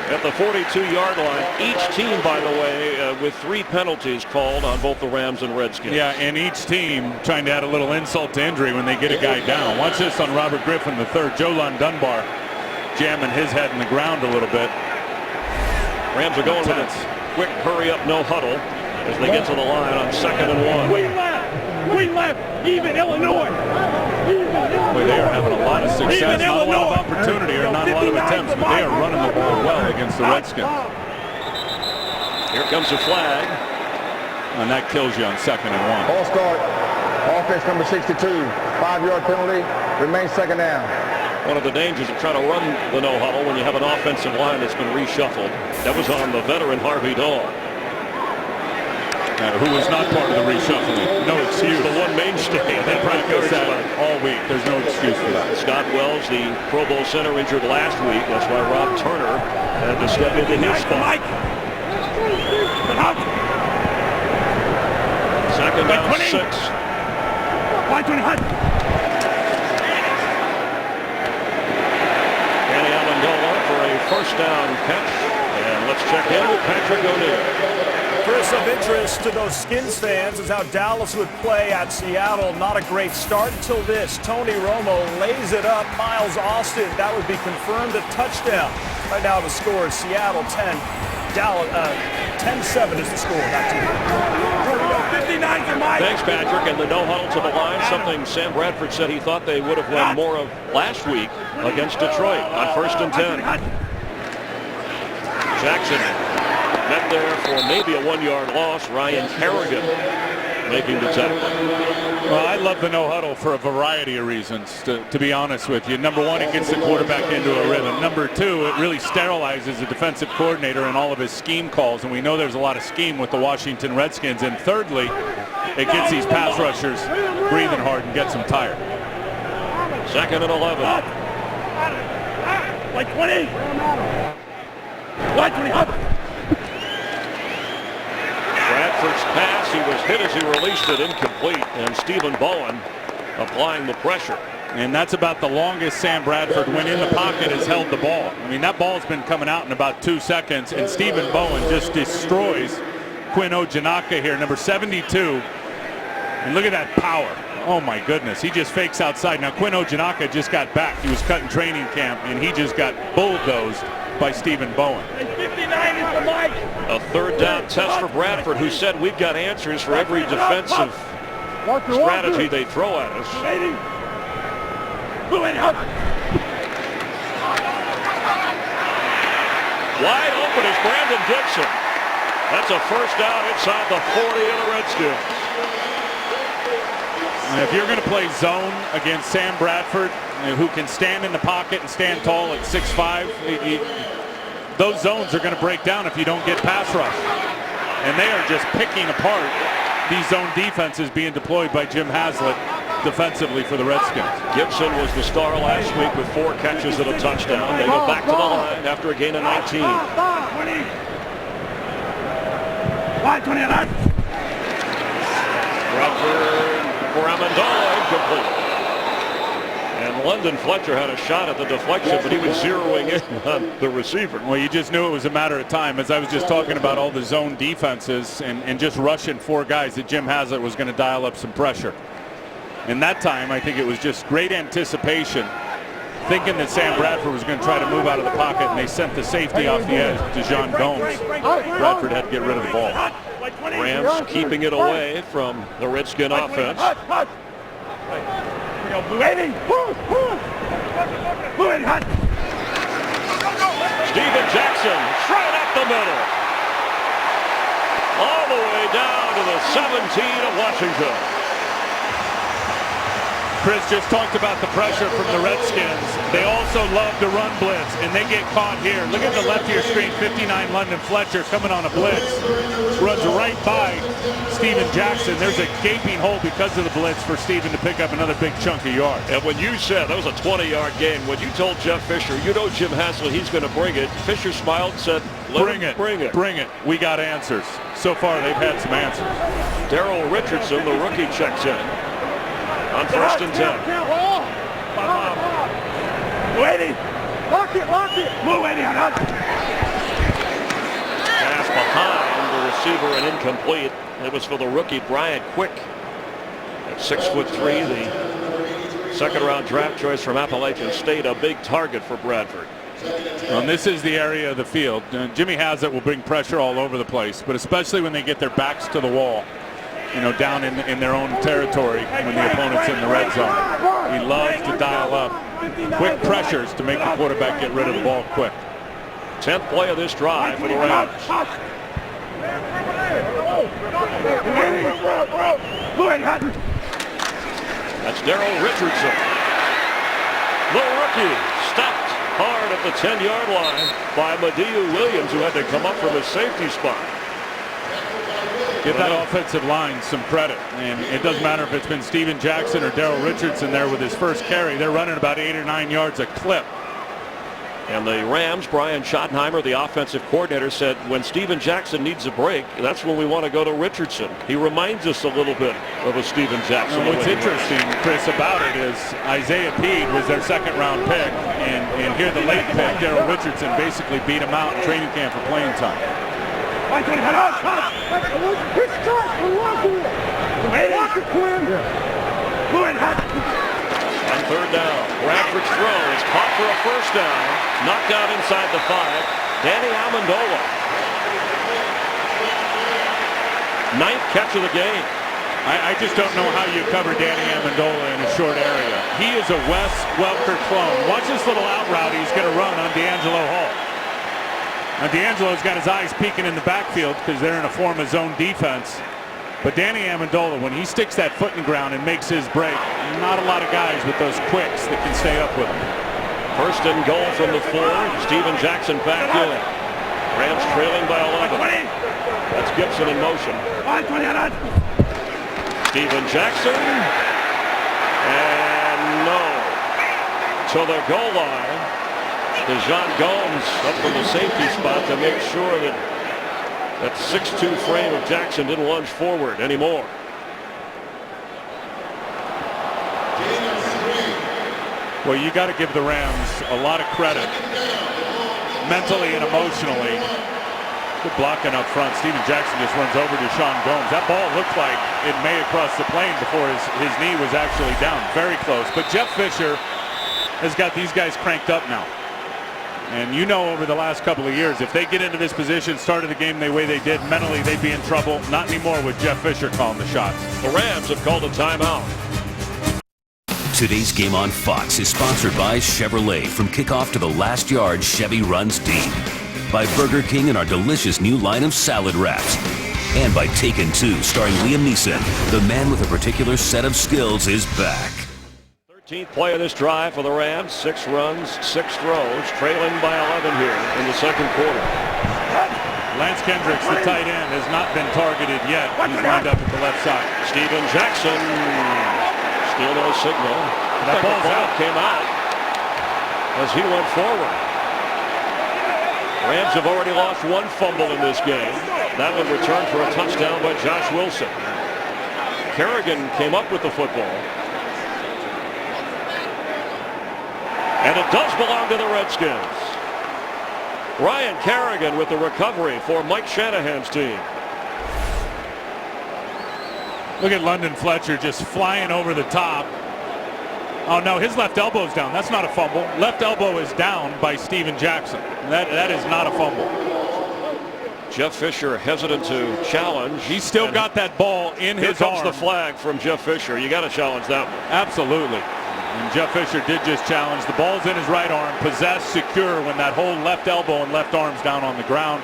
at the 42-yard line. Each team, by the way, with 3 penalties called on both the Rams and Redskins. Yeah, and each team trying to add a little insult to injury when they get a guy down. Watch this on Robert Griffin III. Jolon Dunbar jamming his head in the ground a little bit. Rams are going with a quick hurry-up, no huddle as they get to the line on 2nd and 1. We left, even Illinois. Boy, they are having a lot of success, not a lot of opportunity or not a lot of attempts, but they are running the ball well against the Redskins. Here comes a flag. And that kills you on 2nd and 1. Ball start. Offense number 62. 5-yard penalty. Remains 2nd down. One of the dangers of trying to run the no huddle when you have an offensive line that's been reshuffled. That was on the veteran Harvey Dahl. who was not part of the reshuffling. No excuse. The one mainstay. They practiced that all week. There's no excuse for that. Scott Wells, the Pro Bowl center, injured last week. That's why Rob Turner had to step into his spot. Second down, 6. Kenny Amendola for a first down catch. And let's check in with Patrick O'Neill. Chris, of interest to those Skins fans is how Dallas would play at Seattle. Not a great start until this. Tony Romo lays it up. Miles Austin, that would be confirmed a touchdown. Right now the score is Seattle 10. Dallas 10-7 is the score. Back to you. 59 for Mike. Thanks, Patrick. And the no huddle to the line, something Sam Bradford said he thought they would have run more of last week against Detroit on 1st and 10. Jackson met there for maybe a 1-yard loss. Ryan Kerrigan making the tackle. Well, I love the no huddle for a variety of reasons, to be honest with you. Number one, it gets the quarterback into a rhythm. Number two, it really sterilizes the defensive coordinator and all of his scheme calls, and we know there's a lot of scheme with the Washington Redskins. And thirdly, it gets these pass rushers breathing hard and gets them tired. 2nd and 11. Like 20. Like 20. Bradford's pass, he was hit as he released it, incomplete, and Stephen Bowen applying the pressure. And that's about the longest Sam Bradford, when in the pocket, has held the ball. I mean, that ball's been coming out in about 2 seconds, and Stephen Bowen just destroys Quinn Ojanaka here, number 72. And look at that power. Oh, my goodness. He just fakes outside. Now, Quinn Ojanaka just got back. He was cut in training camp, and he just got bulldozed by Stephen Bowen. 59 is the Mike. A 3rd down test for Bradford, who said we've got answers for every defensive strategy they throw at us. Wide open is Brandon Gibson. That's a 1st down inside the 40 of the Redskins. And if you're going to play zone against Sam Bradford, who can stand in the pocket and stand tall at 6'5", those zones are going to break down if you don't get pass rush. And they are just picking apart these zone defenses being deployed by Jim Haslett defensively for the Redskins. Gibson was the star last week with 4 catches and a touchdown. They go back to the line after a gain of 19. Bradford for Amendola, incomplete. And London Fletcher had a shot at the deflection, but he was zeroing in on the receiver. Well, you just knew it was a matter of time. As I was just talking about all the zone defenses and just rushing 4 guys, that Jim Haslett was going to dial up some pressure. And that time, I think it was just great anticipation, thinking that Sam Bradford was going to try to move out of the pocket, and they sent the safety off the edge to John Gomes. Bradford had to get rid of the ball. Rams keeping it away from the Redskin offense. Steven Jackson straight up the middle. All the way down to the 17 of Washington. Chris just talked about the pressure from the Redskins. They also love to run blitz, and they get caught here. Look at the left of your screen, 59 London Fletcher coming on a blitz. Runs right by Steven Jackson. There's a gaping hole because of the blitz for Steven to pick up another big chunk of yards. And when you said that was a 20-yard gain, when you told Jeff Fisher, you know Jim Haslett, he's going to bring it, Fisher smiled and said, bring it. Bring it. We got answers. So far, they've had some answers. Daryl Richardson, the rookie, checks in on 1st and 10. Lock it. Move it. Pass behind the receiver and incomplete. It was for the rookie, Brian Quick. At 6'3", the 2nd-round draft choice from Appalachian State, a big target for Bradford. And this is the area of the field. Jimmy Haslett will bring pressure all over the place, but especially when they get their backs to the wall. You know, down in their own territory when the opponent's in the red zone. He loves to dial up quick pressures to make the quarterback get rid of the ball quick. 10th play of this drive for the Rams. That's Daryl Richardson. The rookie stopped hard at the 10-yard line by Madieu Williams, who had to come up from his safety spot. Give that offensive line some credit. And it doesn't matter if it's been Steven Jackson or Daryl Richardson there with his first carry. They're running about 8 or 9 yards a clip. And the Rams, Brian Schottenheimer, the offensive coordinator, said when Steven Jackson needs a break, that's when we want to go to Richardson. He reminds us a little bit of a Steven Jackson. And what's interesting, Chris, about it is Isaiah Peed was their second-round pick, and here the late pick, Daryl Richardson, basically beat him out in training camp for playing time. On third down, Bradford's throw is caught for a first down, knocked out inside the 5. Danny Amendola. 9th catch of the game. I just don't know how you cover Danny Amendola in a short area. He is a Wes Welker clone. Watch this little out route he's going to run on D'Angelo Hall. Now D'Angelo's got his eyes peeking in the backfield because they're in a form of zone defense. But Danny Amendola, when he sticks that foot in the ground and makes his break, not a lot of guys with those quicks that can stay up with him. First and goal from the 4. Steven Jackson back in. Rams trailing by 11. That's Gibson in motion. Steven Jackson. And no. To the goal line. DeJon Gomes up from the safety spot to make sure that that 6'2" frame of Jackson didn't lunge forward anymore. Well, you got to give the Rams a lot of credit mentally and emotionally. Good blocking up front. Steven Jackson just runs over to Sean Gomes. That ball looked like it may have crossed the plane before his knee was actually down. Very close. But Jeff Fisher has got these guys cranked up now. And you know, over the last couple of years, if they get into this position, started the game the way they did, mentally they'd be in trouble. Not anymore with Jeff Fisher calling the shots. The Rams have called a timeout. Today's game on Fox is sponsored by Chevrolet. From kickoff to the last yard, Chevy runs deep. By Burger King and our delicious new line of salad wraps. And by Taken 2, starring Liam Neeson. The man with a particular set of skills is back. 13th play of this drive for the Rams. 6 runs, 6 throws, trailing by 11 here in the second quarter. Lance Kendricks, the tight end, has not been targeted yet. He's lined up at the left side. Steven Jackson, still no signal. That ball's out. Came out as he went forward. Rams have already lost 1 fumble in this game. That one returned for a touchdown by Josh Wilson. Kerrigan came up with the football. And it does belong to the Redskins. Ryan Kerrigan with the recovery for Mike Shanahan's team. Look at London Fletcher just flying over the top. Oh no, his left elbow's down. That's not a fumble. Left elbow is down by Steven Jackson. That is not a fumble. Jeff Fisher hesitant to challenge. He's still got that ball in his arm. Here comes the flag from Jeff Fisher. You got to challenge that one. Absolutely. And Jeff Fisher did just challenge. The ball's in his right arm, possessed, secure when that whole left elbow and left arm's down on the ground.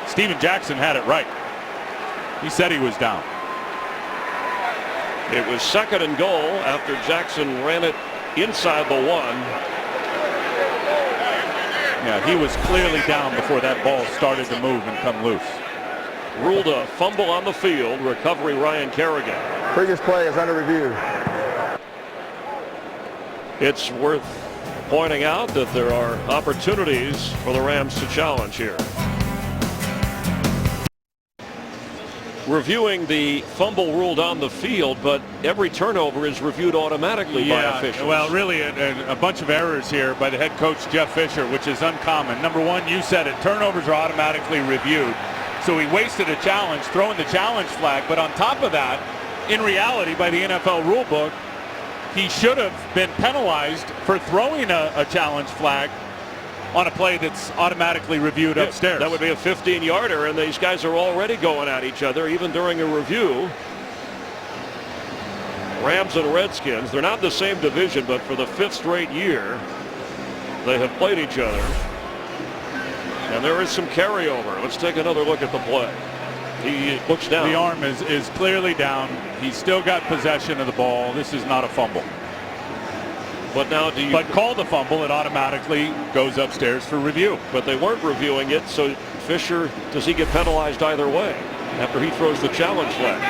Steven Jackson had it right. He said he was down. It was 2nd and goal after Jackson ran it inside the 1. Yeah, he was clearly down before that ball started to move and come loose. Ruled a fumble on the field. Recovery Ryan Kerrigan. Previous play is under review. It's worth pointing out that there are opportunities for the Rams to challenge here. Reviewing the fumble ruled on the field, but every turnover is reviewed automatically by officials. Well, really a bunch of errors here by the head coach Jeff Fisher, which is uncommon. Number one, you said it, turnovers are automatically reviewed. So he wasted a challenge, throwing the challenge flag. But on top of that, in reality, by the NFL rulebook, he should have been penalized for throwing a challenge flag on a play that's automatically reviewed upstairs. That would be a 15-yarder, and these guys are already going at each other, even during a review. Rams and Redskins, they're not in the same division, but for the 5th straight year, they have played each other. And there is some carryover. Let's take another look at the play. He looks down. The arm is clearly down. He's still got possession of the ball. This is not a fumble. But now do you... But call the fumble, it automatically goes upstairs for review. But they weren't reviewing it, so Fisher, does he get penalized either way? after he throws the challenge flag.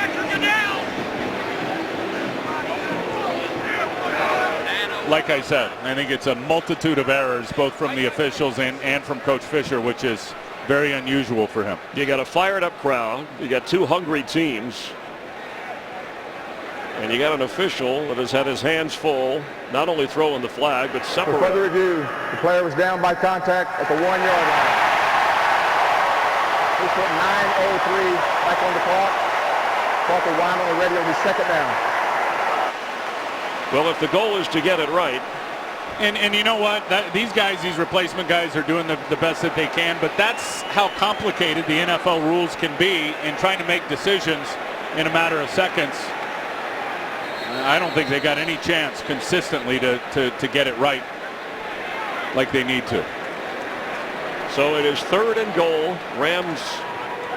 Like I said, I think it's a multitude of errors, both from the officials and from Coach Fisher, which is very unusual for him. You got a fired up crowd. You got two hungry teams. And you got an official that has had his hands full, not only throwing the flag, but For separating. further review, the player was down by contact at the 1 yard line. He put 9:03 back on the clock. Clock will wind on the radio. Be second down. Well, if the goal is to get it right. And you know what? These guys, these replacement guys, are doing the best that they can, but that's how complicated the NFL rules can be in trying to make decisions in a matter of seconds. I don't think they got any chance consistently to get it right like they need to. So it is 3rd and goal. Rams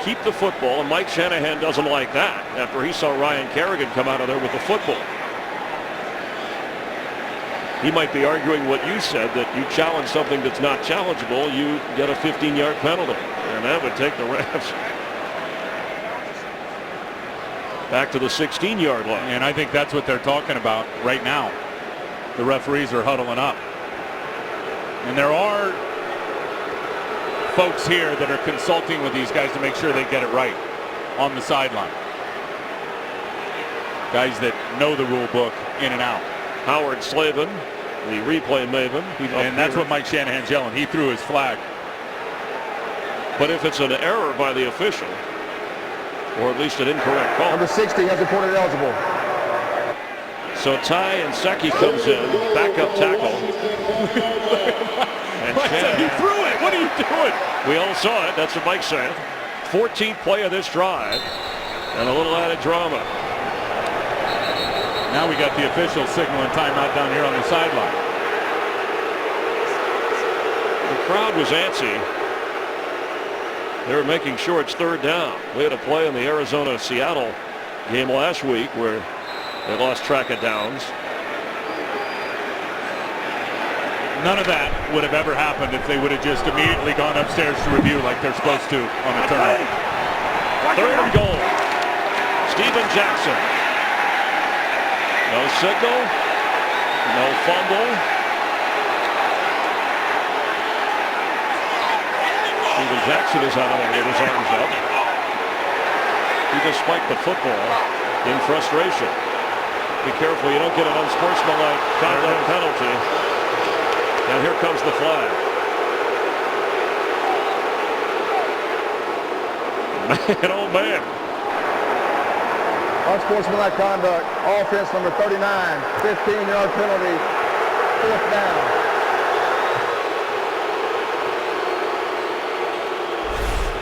keep the football, and Mike Shanahan doesn't like that after he saw Ryan Kerrigan come out of there with the football. He might be arguing what you said, that you challenge something that's not challengeable, you get a 15-yard penalty, and that would take the Rams back to the 16-yard line. And I think that's what they're talking about right now. The referees are huddling up. And there are folks here that are consulting with these guys to make sure they get it right on the sideline. Guys that know the rule book in and out. Howard Slavin, the replay maven. And that's what Mike Shanahan's yelling. He threw his flag. But if it's an error by the official, or at least an incorrect call. Number 60 has reported eligible. So Ty and Secchi comes in, backup tackle. And He threw it. What are you doing? We all saw it. That's what Mike said. 14th play of this drive, and a little added drama. Now we got the officials signaling timeout down here on the sideline. The crowd was antsy. They were making sure it's 3rd down. We had a play in the Arizona-Seattle game last week where they lost track of downs. None of that would have ever happened if they would have just immediately gone upstairs to review like they're supposed to on a turnover. 3rd and goal. Steven Jackson. No signal. No fumble. Steven Jackson is out of there with his arms up. He just spiked the football in frustration. Be careful you don't get an unsportsmanlike conduct penalty. And here comes the flag. Man, oh man. Unsportsmanlike conduct. Offense number 39. 15-yard penalty. 4th down.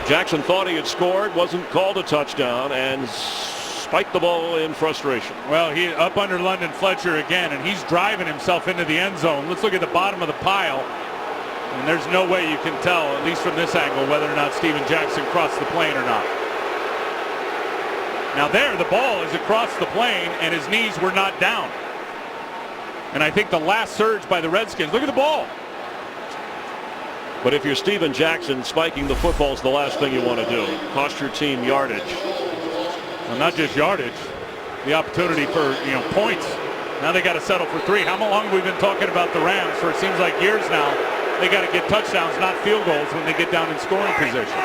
Jackson thought he had scored, wasn't called a touchdown, and spiked the ball in frustration. Well, he up under London Fletcher again, and he's driving himself into the end zone. Let's look at the bottom of the pile. And there's no way you can tell, at least from this angle, whether or not Steven Jackson crossed the plane or not. Now there, the ball is across the plane, and his knees were not down. And I think the last surge by the Redskins, look at the ball. But if you're Steven Jackson, spiking the football is the last thing you want to do. Cost your team yardage. Well, not just yardage, the opportunity for points. Now they got to settle for 3. How long have we been talking about the Rams for? It seems like years now. They got to get touchdowns, not field goals, when they get down in scoring position.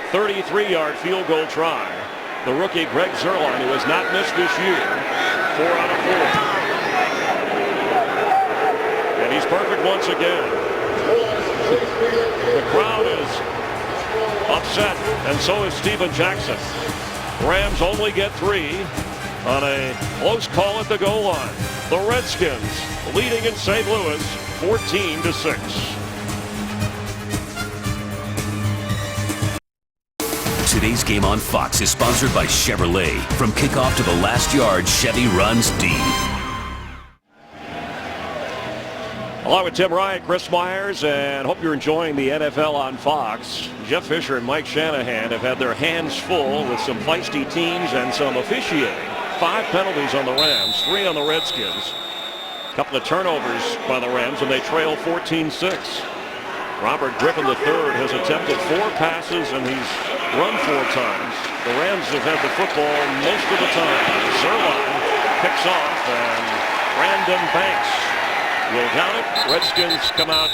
33-yard field goal try. The rookie Greg Zuerlein, who has not missed this year, 4 out of 4. And he's perfect once again. The crowd is upset, and so is Steven Jackson. Rams only get 3 on a close call at the goal line. The Redskins leading in St. Louis 14-6. Today's game on Fox is sponsored by Chevrolet. From kickoff to the last yard, Chevy runs deep. Along with Tim Ryan, Chris Myers, and hope you're enjoying the NFL on Fox. Jeff Fisher and Mike Shanahan have had their hands full with some feisty teams and some officiating. 5 penalties on the Rams, 3 on the Redskins. A couple of turnovers by the Rams, and they trail 14-6. Robert Griffin III has attempted 4 passes, and he's run 4 times. The Rams have had the football most of the time. Zerline picks off, and Brandon Banks will down it. Redskins come out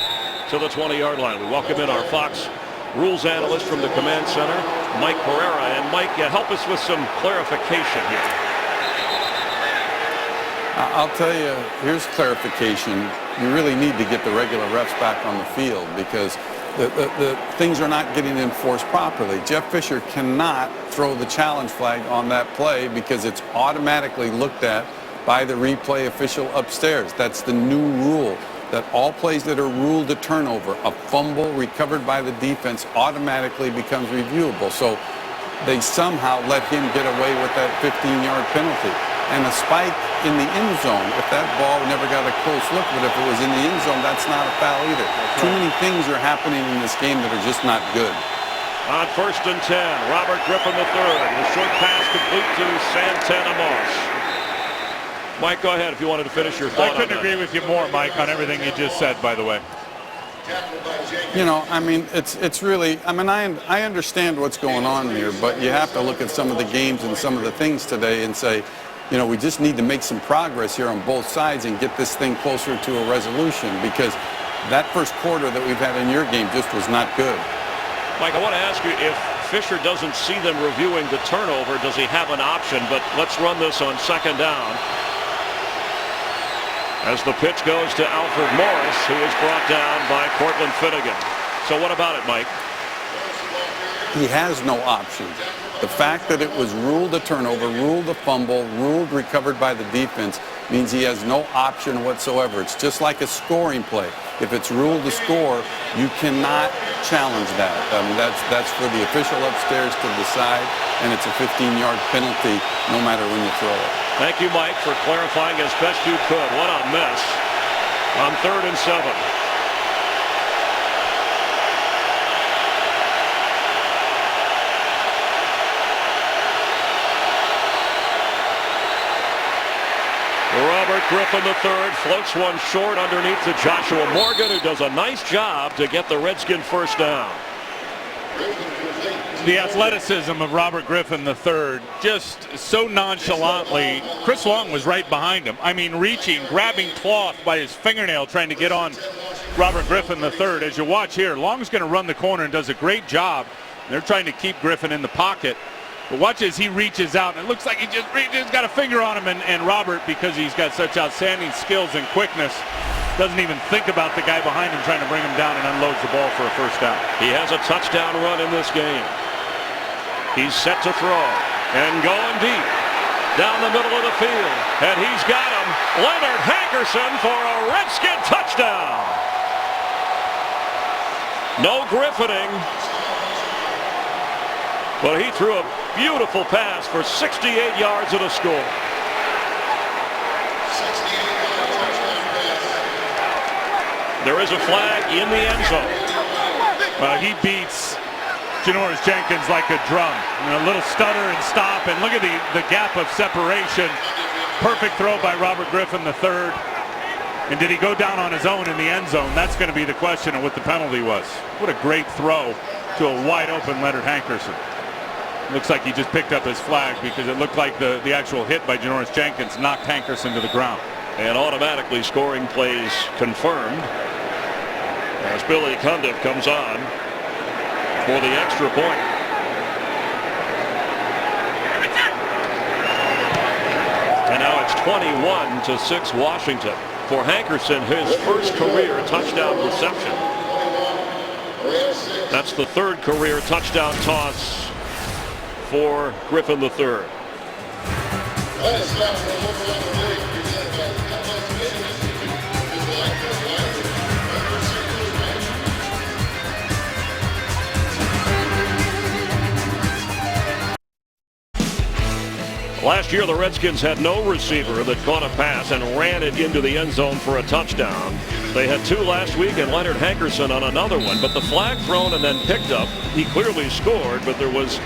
to the 20-yard line. We welcome in our Fox rules analyst from the command center, Mike Pereira. And Mike, help us with some clarification here. I'll tell you, here's clarification. You really need to get the regular refs back on the field because the things are not getting enforced properly. Jeff Fisher cannot throw the challenge flag on that play because it's automatically looked at by the replay official upstairs. That's the new rule, that all plays that are ruled a turnover, a fumble recovered by the defense automatically becomes reviewable. So they somehow let him get away with that 15-yard penalty. And a spike in the end zone, if that ball never got a close look, but if it was in the end zone, that's not a foul either. Too many things are happening in this game that are just not good. On 1st and 10, Robert Griffin III. The short pass complete to Santana Moss. Mike, go ahead if you wanted to finish your thought. I couldn't agree with you more, Mike, on everything you just said, by the way. You know, I mean, it's really, I mean, I understand what's going on here, but you have to look at some of the games and some of the things today and say, you know, we just need to make some progress here on both sides and get this thing closer to a resolution because that first quarter that we've had in your game just was not good. Mike, I want to ask you, if Fisher doesn't see them reviewing the turnover, does he have an option? But let's run this on 2nd down. As the pitch goes to Alfred Morris, who is brought down by Cortland Finnegan. So what about it, Mike? He has no option. The fact that it was ruled a turnover, ruled a fumble, ruled recovered by the defense means he has no option whatsoever. It's just like a scoring play. If it's ruled a score, you cannot challenge that. That's for the official upstairs to decide, and it's a 15-yard penalty no matter when you throw it. Thank you, Mike, for clarifying as best you could. What a mess on 3rd and 7. Robert Griffin III floats one short underneath to Joshua Morgan, who does a nice job to get the Redskin first down. The athleticism of Robert Griffin III, just so nonchalantly. Chris Long was right behind him. I mean, reaching, grabbing cloth by his fingernail, trying to get on Robert Griffin III. As you watch here, Long's going to run the corner and does a great job. They're trying to keep Griffin in the pocket. But watch as he reaches out, and it looks like he just got a finger on him, and Robert, because he's got such outstanding skills and quickness, doesn't even think about the guy behind him trying to bring him down and unloads the ball for a first down. He has a touchdown run in this game. He's set to throw and going deep down the middle of the field, and he's got him. Leonard Hankerson for a Redskin touchdown. No Griffining, but he threw a beautiful pass for 68 yards and a score. There is a flag in the end zone. Well, he beats Janoris Jenkins like a drum. A little stutter and stop, and look at the gap of separation. Perfect throw by Robert Griffin III. And did he go down on his own in the end zone? That's going to be the question of what the penalty was. What a great throw to a wide open Leonard Hankerson. Looks like he just picked up his flag because it looked like the actual hit by Janoris Jenkins knocked Hankerson to the ground. And automatically scoring plays confirmed as Billy Cundiff comes on for the extra point. And now it's 21-6 Washington. For Hankerson, his first career touchdown reception. That's the 3rd career touchdown toss for Griffin III. Last year, the Redskins had no receiver that caught a pass and ran it into the end zone for a touchdown. They had 2 last week, and Leonard Hankerson on another one. But the flag thrown and then picked up, he clearly scored, but there was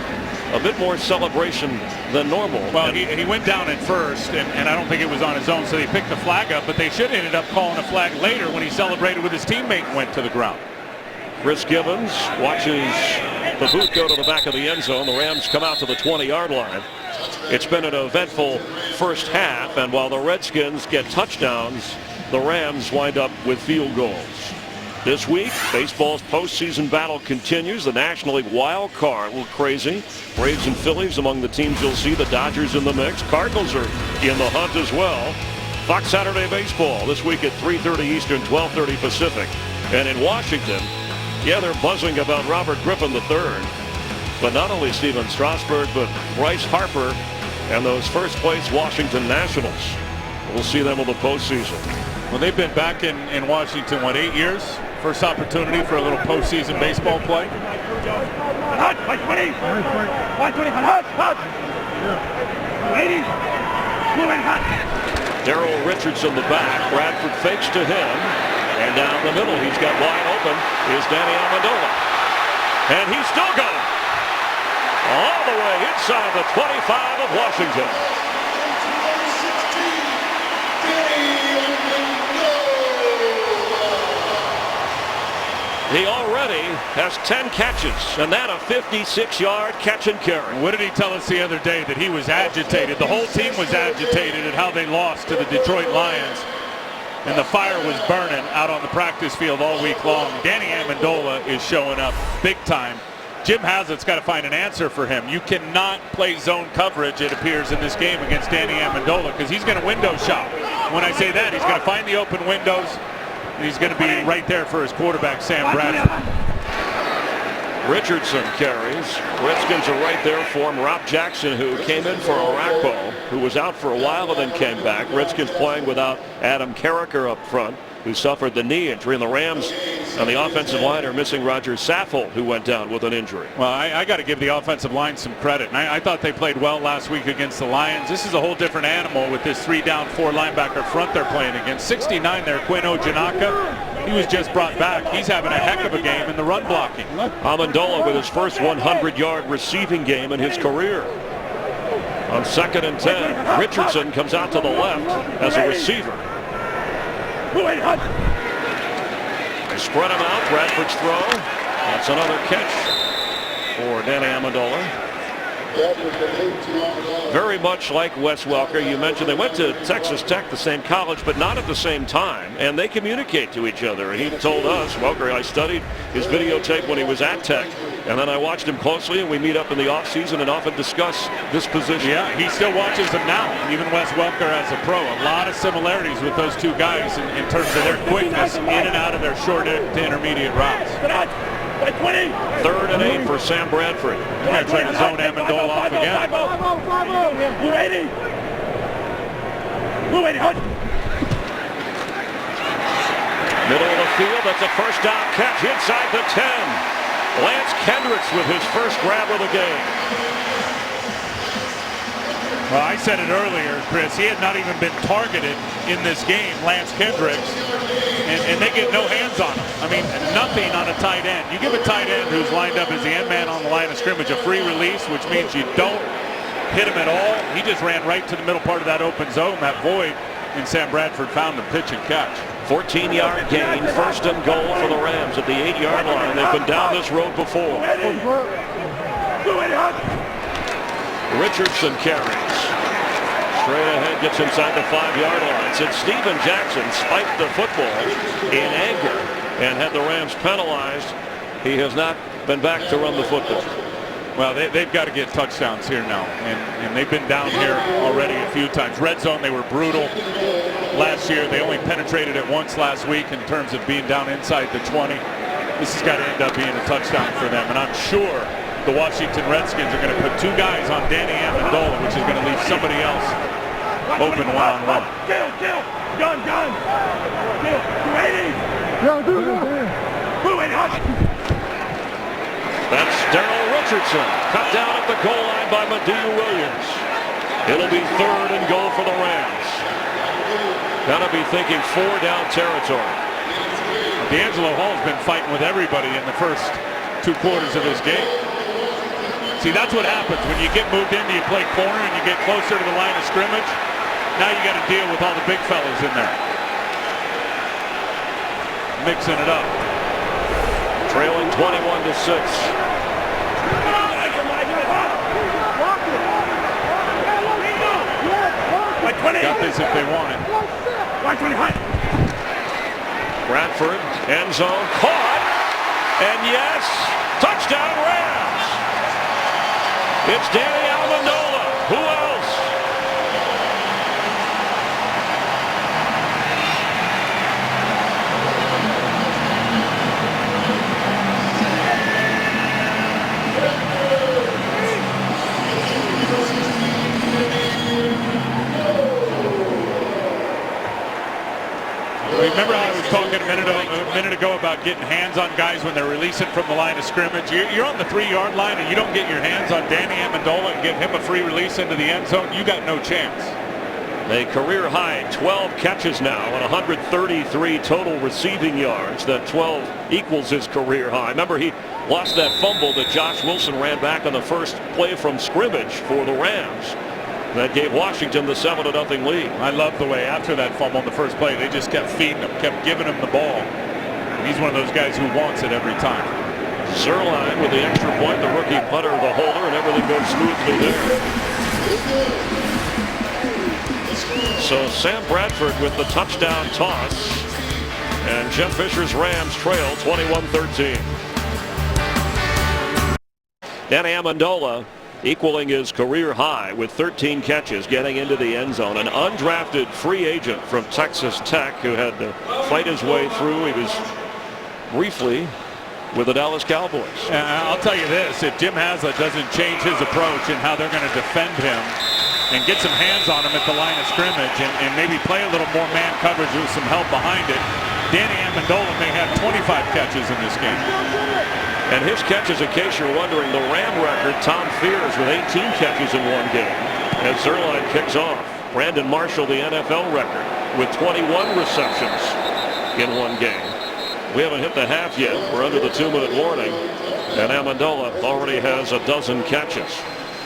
a bit more celebration than normal. Well, he went down at first, and I don't think it was on his own, so they picked the flag up, but they should have ended up calling a flag later when he celebrated with his teammate and went to the ground. Chris Gibbons watches The boot go to the back of the end zone. The Rams come out to the 20-yard line. It's been an eventful first half, and while the Redskins get touchdowns, the Rams wind up with field goals. This week, baseball's postseason battle continues. The National League wild card, a little crazy. Braves and Phillies among the teams you'll see. The Dodgers in the mix. Cardinals are in the hunt as well. Fox Saturday Baseball this week at 3:30 Eastern, 12:30 Pacific. And in Washington, yeah, they're buzzing about Robert Griffin III. But not only Steven Strasburg, but Bryce Harper and those first-place Washington Nationals. We'll see them in the postseason. Well, they've been back in Washington, what, 8 years? First opportunity for a little postseason baseball play. Darrell Richardson the back. Bradford fakes to him. And down the middle, he's got wide open, is Danny Amendola. And he's still going. All the way inside the 25 of Washington. He already has 10 catches, and that a 56-yard catch and carry. What did he tell us the other day? That he was agitated. The whole team was agitated at how they lost to the Detroit Lions. And the fire was burning out on the practice field all week long. Danny Amendola is showing up big time. Jim Haslett's got to find an answer for him. You cannot play zone coverage, it appears, in this game against Danny Amendola, because he's going to window shop. When I say that, he's going to find the open windows. And he's going to be right there for his quarterback, Sam Bradford. Richardson carries. Redskins are right there for him. Rob Jackson, who came in for Arakpo, who was out for a while and then came back. Redskins playing without Adam Carricker up front, who suffered the knee injury. And the Rams on the offensive line are missing Roger Saffold, who went down with an injury. Well, I got to give the offensive line some credit. And I thought they played well last week against the Lions. This is a whole different animal with this 3-down, 4 linebacker front they're playing against. 69 there, Quinn Ojanaka. He was just brought back. He's having a heck of a game in the run blocking. Amendola with his first 100-yard receiving game in his career. On 2nd and 10, Richardson comes out to the left as a receiver. They spread him out. Bradford's throw. That's another catch for Danny Amendola. Very much like Wes Welker. You mentioned they went to Texas Tech, the same college, but not at the same time. And they communicate to each other. And he told us, Welker, I studied his videotape when he was at Tech. And then I watched him closely, and we meet up in the offseason and often discuss this position. Yeah, he still watches them now, even Wes Welker as a pro. A lot of similarities with those two guys in terms of their quickness in and out of their short to intermediate routes. 3rd and 8 for Sam Bradford. They're going to try to zone Amendola off again. Middle of the field, that's a first down catch inside the 10. Lance Kendricks with his first grab of the game. Well, I said it earlier, Chris. He had not even been targeted in this game, Lance Kendricks, and they get no hands on him. I mean, nothing on a tight end. You give a tight end who's lined up as the end man on the line of scrimmage a free release, which means you don't hit him at all. He just ran right to the middle part of that open zone, that void, and Sam Bradford found him pitch and catch. 14-yard gain, 1st and goal for the Rams at the 8-yard line. They've been down this road before. Richardson carries. Straight ahead, gets inside the 5-yard line. Since Steven Jackson spiked the football in anger and had the Rams penalized, he has not been back to run the football. Well, they've got to get touchdowns here now, and they've been down here already a few times. Red zone, they were brutal last year. They only penetrated it once last week in terms of being down inside the 20. This has got to end up being a touchdown for them, and I'm sure the Washington Redskins are going to put 2 guys on Danny Amendola, which is going to leave somebody else open one-on-one. Gun! 280! That's Darrell Richardson, cut down at the goal line by Madieu Williams. It'll be 3rd and goal for the Rams. Gotta be thinking 4-down territory. D'Angelo Hall's been fighting with everybody in the first 2 quarters of this game. See, that's what happens when you get moved into, you play corner and you get closer to the line of scrimmage. Now you got to deal with all the big fellas in there. Mixing it up. Trailing 21-6. Got this if they want it. Bradford, end zone, caught, and yes, touchdown Rams. It's Danny Amendola. Who else? Remember how I was talking a minute ago about getting hands on guys when they're releasing from the line of scrimmage? You're on the 3-yard line and you don't get your hands on Danny Amendola and give him a free release into the end zone, you got no chance. A career high 12 catches now and 133 total receiving yards. That 12 equals his career high. Remember, he lost that fumble that Josh Wilson ran back on the first play from scrimmage for the Rams. That gave Washington the 7-0 lead. I love the way after that fumble on the first play, they just kept feeding him, kept giving him the ball. He's one of those guys who wants it every time. Zerline with the extra point, the rookie punter, the holder, and everything goes smoothly there. So Sam Bradford with the touchdown toss, and Jeff Fisher's Rams trail 21-13. Danny Amendola equaling his career high with 13 catches, getting into the end zone. An undrafted free agent from Texas Tech who had to fight his way through. He was briefly with the Dallas Cowboys. I'll tell you this, if Jim Haslett doesn't change his approach and how they're going to defend him and get some hands on him at the line of scrimmage and maybe play a little more man coverage with some help behind it, Danny Amendola may have 25 catches in this game. And his catches, in case you're wondering, the Ram record, Tom Fears with 18 catches in one game. As Zerline kicks off, Brandon Marshall, the NFL record, with 21 receptions in one game. We haven't hit the half yet. We're under the 2-minute warning. And Amendola already has a dozen catches.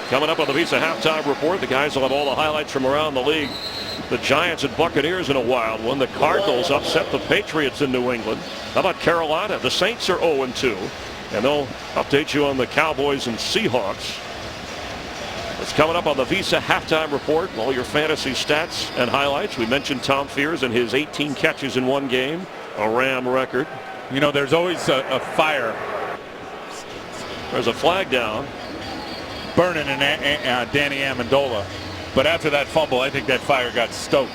Coming up on the Visa halftime report, the guys will have all the highlights from around the league. The Giants and Buccaneers in a wild one. The Cardinals upset the Patriots in New England. How about Carolina? The Saints are 0-2. And they'll update you on the Cowboys and Seahawks. It's coming up on the Visa halftime report. All your fantasy stats and highlights. We mentioned Tom Fears and his 18 catches in one game, a Ram record. You know, there's always a fire. There's a flag down. Burning in Danny Amendola. But after that fumble, I think that fire got stoked.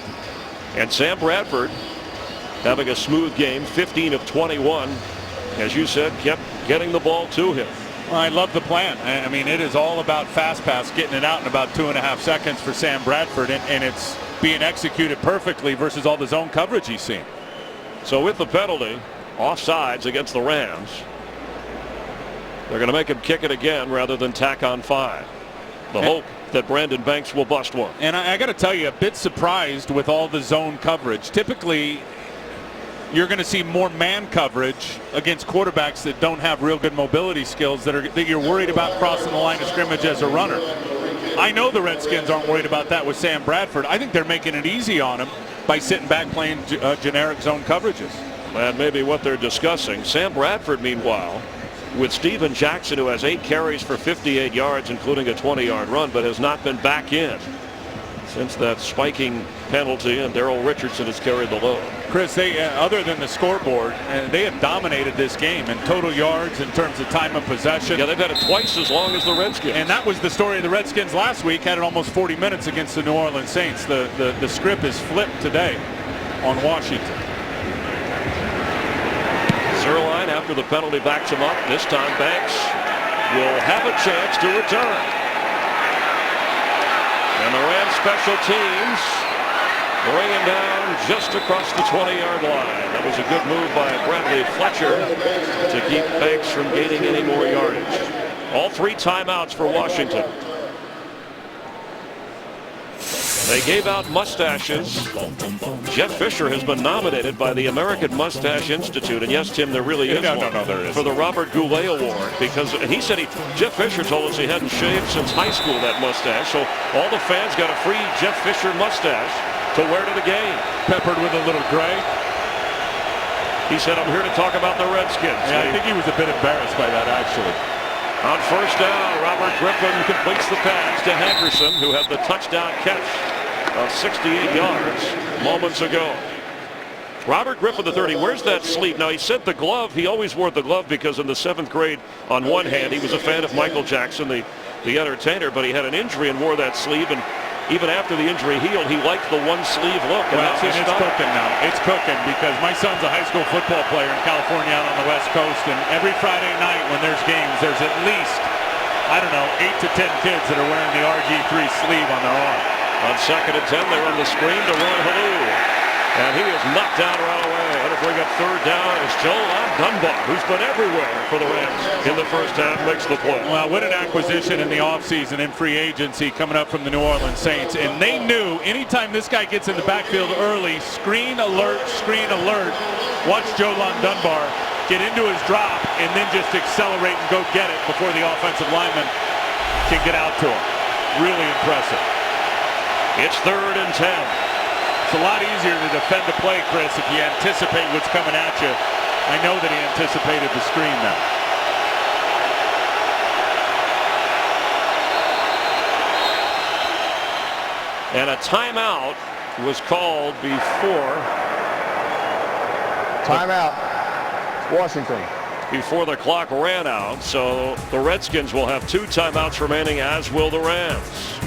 And Sam Bradford having a smooth game, 15 of 21. As you said, kept getting the ball to him. Well, I love the plan. I mean, it is all about fast pass, getting it out in about 2.5 seconds for Sam Bradford, and it's being executed perfectly versus all the zone coverage he's seen. So with the penalty, offsides against the Rams, they're going to make him kick it again rather than tack on 5. The hope that Brandon Banks will bust one. And I got to tell you, a bit surprised with all the zone coverage. Typically, you're going to see more man coverage against quarterbacks that don't have real good mobility skills that you're worried about crossing the line of scrimmage as a runner. I know the Redskins aren't worried about that with Sam Bradford. I think they're making it easy on him by sitting back playing generic zone coverages. And maybe what they're discussing. Sam Bradford, meanwhile, with Steven Jackson, who has 8 carries for 58 yards, including a 20-yard run, but has not been back in since that spiking penalty, and Darrell Richardson has carried the load. Chris, they other than the scoreboard, they have dominated this game in total yards in terms of time of possession. Yeah, they've had it twice as long as the Redskins. And that was the story of the Redskins last week. Had it almost 40 minutes against the New Orleans Saints. The script is flipped today on Washington. Zerline, after the penalty, backs him up. This time Banks will have a chance to return. And the Rams special teams bring him down just across the 20-yard line. That was a good move by Bradley Fletcher to keep Banks from gaining any more yardage. All 3 timeouts for Washington. They gave out mustaches. Jeff Fisher has been nominated by the American Mustache Institute. And yes, Tim, there really is one there is. For the Robert Goulet Award. Because he said Jeff Fisher told us he hadn't shaved since high school, that mustache. So all the fans got a free Jeff Fisher mustache to wear to the game. Peppered with a little gray. He said, I'm here to talk about the Redskins. Yeah, I think he was a bit embarrassed by that, actually. On first down, Robert Griffin completes the pass to Henderson, who had the touchdown catch of 68 yards moments ago. Robert Griffin III, he wears that sleeve. Now, he said the glove, he always wore the glove because in the 7th grade, on one hand, he was a fan of Michael Jackson, the entertainer, but he had an injury and wore that sleeve. And even after the injury healed, he liked the one sleeve look. And well, it's cooking now. It's cooking because my son's a high school football player in California out on the West Coast. And every Friday night when there's games, there's at least, I don't know, 8 to 10 kids that are wearing the RG3 sleeve on their arm. On 2nd and 10, they run the screen to Ron Halou. And he is knocked down right away. And to bring up 3rd down is Jolan Dunbar, who's been everywhere for the Rams in the first half, makes the play. Well, what an acquisition in the offseason in free agency coming up from the New Orleans Saints. And they knew anytime this guy gets in the backfield early, screen alert, watch Jolan Dunbar get into his drop and then just accelerate and go get it before the offensive lineman can get out to him. Really impressive. It's 3rd and 10. It's a lot easier to defend a play, Chris, if you anticipate what's coming at you. I know that he anticipated the screen now. And a timeout was called before. Timeout. Washington. Before the clock ran out. So the Redskins will have 2 timeouts remaining, as will the Rams.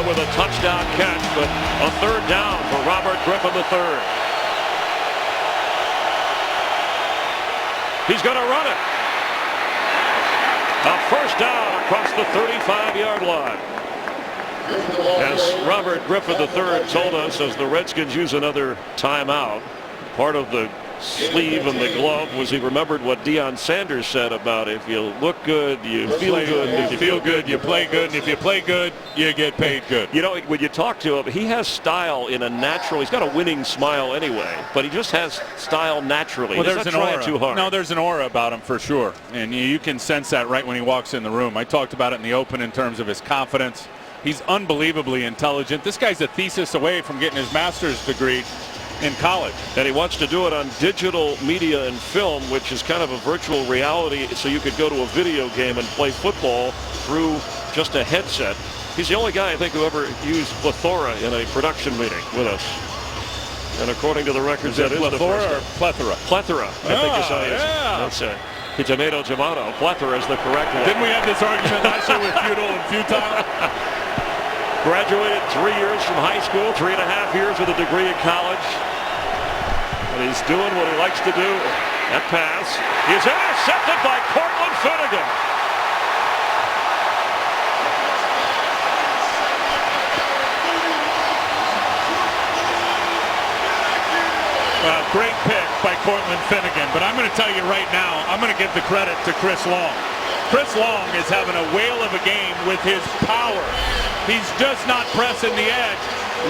With a touchdown catch, but a 3rd down for Robert Griffin III. He's going to run it. A 1st down across the 35-yard line. As Robert Griffin III told us, as the Redskins use another timeout, part of the sleeve and the glove was he remembered what Deion Sanders said about if you look good, you feel good, and if you feel good, you play good, and if you play good, you get paid good. You know, when you talk to him, he has style in a natural, he's got a winning smile anyway, but he just has style naturally. Well, there's an aura. Too hard. No, there's an aura about him for sure, and you can sense that right when he walks in the room. I talked about it in the open in terms of his confidence. He's unbelievably intelligent. This guy's a thesis away from getting his master's degree in college. And he wants to do it on digital media and film, which is kind of a virtual reality, so you could go to a video game and play football through just a headset. He's the only guy, I think, who ever used plethora in a production meeting with us. And according to the records, that is the first or plethora? Plethora, I think is how he is. That's it. Tomato. Plethora is the correct one. Didn't we have this argument last year with futile and futile? Graduated 3 years from high school, 3.5 years with a degree in college. And he's doing what he likes to do. That pass is intercepted by Cortland Finnegan. Great pick by Cortland Finnegan, but I'm going to tell you right now, I'm going to give the credit to Chris Long. Chris Long is having a whale of a game with his power. He's just not pressing the edge.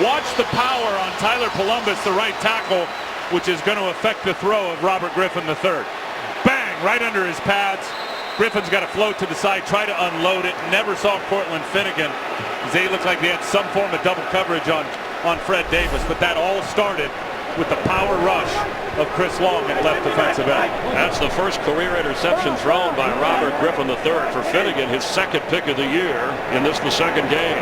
Watch the power on Tyler Columbus, the right tackle, which is going to affect the throw of Robert Griffin III. Bang, right under his pads. Griffin's got to float to the side, try to unload it. Never saw Cortland Finnegan. They looked like they had some form of double coverage on Fred Davis, but that all started with the power rush of Chris Long at left defensive end. That's the first career interception thrown by Robert Griffin III for Finnegan, his 2nd pick of the year in the 2nd game.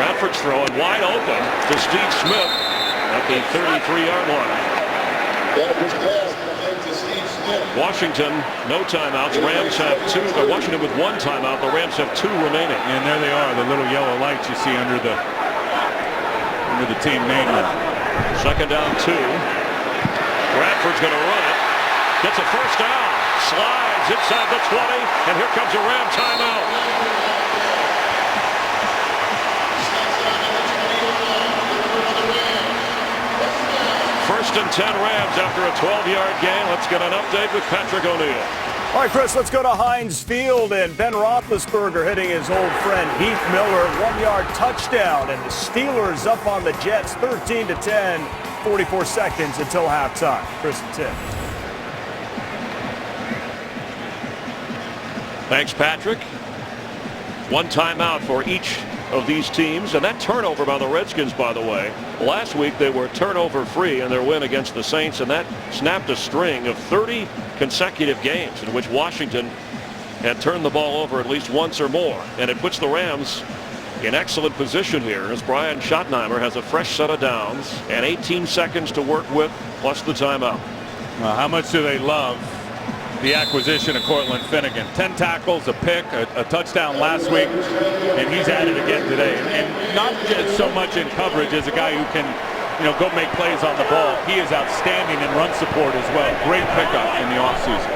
Radford's throwing wide open to Steve Smith at the 33-yard line. Washington, no timeouts. Rams have 2. Washington with 1 timeout. The Rams have 2 remaining. And there they are, the little yellow lights you see under the team main line. 2nd down 2. Radford's going to run it. Gets a 1st down. Slides inside the 20. And here comes a Ram timeout. First and 10 Rams after a 12-yard gain. Let's get an update with Patrick O'Neill. All right, Chris, let's go to Heinz Field, and Ben Roethlisberger hitting his old friend Heath Miller, 1-yard touchdown, and the Steelers up on the Jets 13-10, 44 seconds until halftime. Chris and Tim. Thanks, Patrick. One timeout for each of these teams, and that turnover by the Redskins, by the way, last week they were turnover free in their win against the Saints, and that snapped a string of 30 consecutive games in which Washington had turned the ball over at least once or more, and it puts the Rams in excellent position here as Brian Schottenheimer has a fresh set of downs and 18 seconds to work with plus the timeout. Well, how much do they love the acquisition of Cortland Finnegan? 10 tackles, a pick, a touchdown last week, and he's at it again today. And not just so much in coverage as a guy who can, go make plays on the ball. He is outstanding in run support as well. Great pickup in the offseason.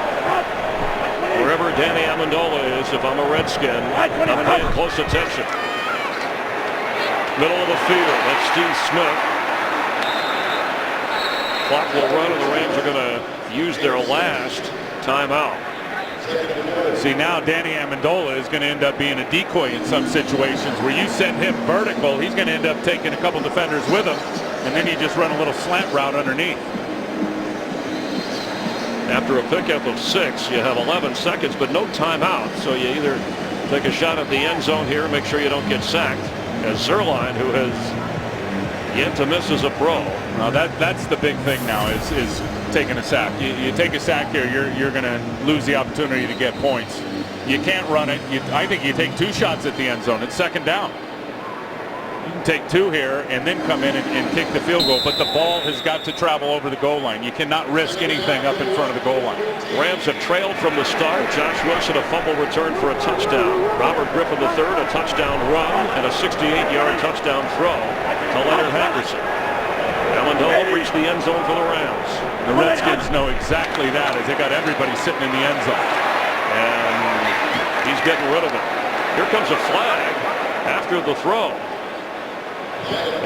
Wherever Danny Amendola is, if I'm a Redskin, I'm paying close attention. Middle of the field, that's Steve Smith. Clock will run, and the Rams are going to use their last timeout. See, now Danny Amendola is going to end up being a decoy in some situations where you send him vertical, he's going to end up taking a couple defenders with him, and then you just run a little slant route underneath. After a pickup of 6, you have 11 seconds, but no timeout. So you either take a shot at the end zone here, make sure you don't get sacked, as Zerline, who has yet to miss as a pro. Well, that's the big thing now is taking a sack. You take a sack here, you're going to lose the opportunity to get points. You can't run it. I think you take 2 shots at the end zone. It's second down. You can take 2 here and then come in and kick the field goal, but the ball has got to travel over the goal line. You cannot risk anything up in front of the goal line. Rams have trailed from the start. Josh Wilson a fumble return for a touchdown. Robert Griffin III a touchdown run and a 68-yard touchdown throw to Leonard Henderson. Amendola reached the end zone for the Rams. The Redskins know exactly that as they got everybody sitting in the end zone. And he's getting rid of it. Here comes a flag after the throw.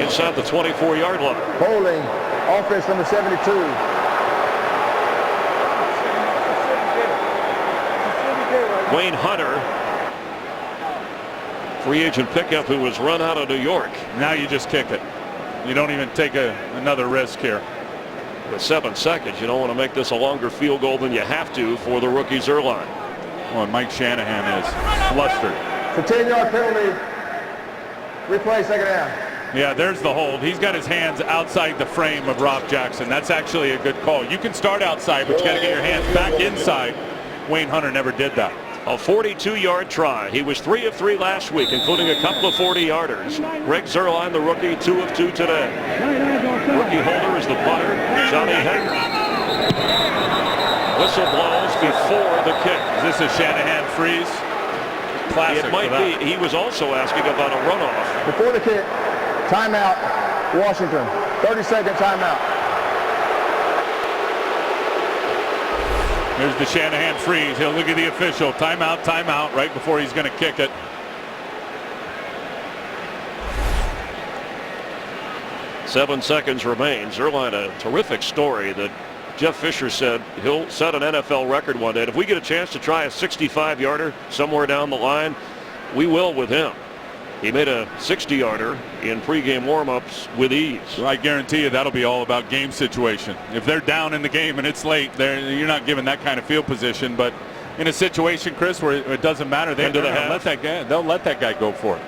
Inside the 24-yard line. Holding, offense number 72. Wayne Hunter, free agent pickup who was run out of New York. Now you just kick it. You don't even take another risk here. With 7 seconds, you don't want to make this a longer field goal than you have to for the rookie Zerline. Well, and Mike Shanahan is flustered. It's a 10-yard penalty. Replay, second down. Yeah, there's the hold. He's got his hands outside the frame of Rob Jackson. That's actually a good call. You can start outside, but you got to get your hands back inside. Wayne Hunter never did that. A 42-yard try. He was 3 of 3 last week, including a couple of 40-yarders. Greg Zerline, the rookie, 2 of 2 today. Rookie holder is the punter, Johnny Hager. Whistle blows before the kick. Is this a Shanahan freeze? Classic. It might be. He was also asking about a runoff. Before the kick, timeout, Washington. 30-second timeout. There's the Shanahan freeze. He'll look at the official. Timeout, timeout, right before he's going to kick it. Seven seconds remain. Zerline, a terrific story that Jeff Fisher said he'll set an NFL record one day. And if we get a chance to try a 65-yarder somewhere down the line, we will with him. He made a 60-yarder in pregame warm-ups with ease. Well, I guarantee you that'll be all about game situation. If they're down in the game and it's late, you're not given that kind of field position. But in a situation, Chris, where it doesn't matter, they'll let that guy go for it.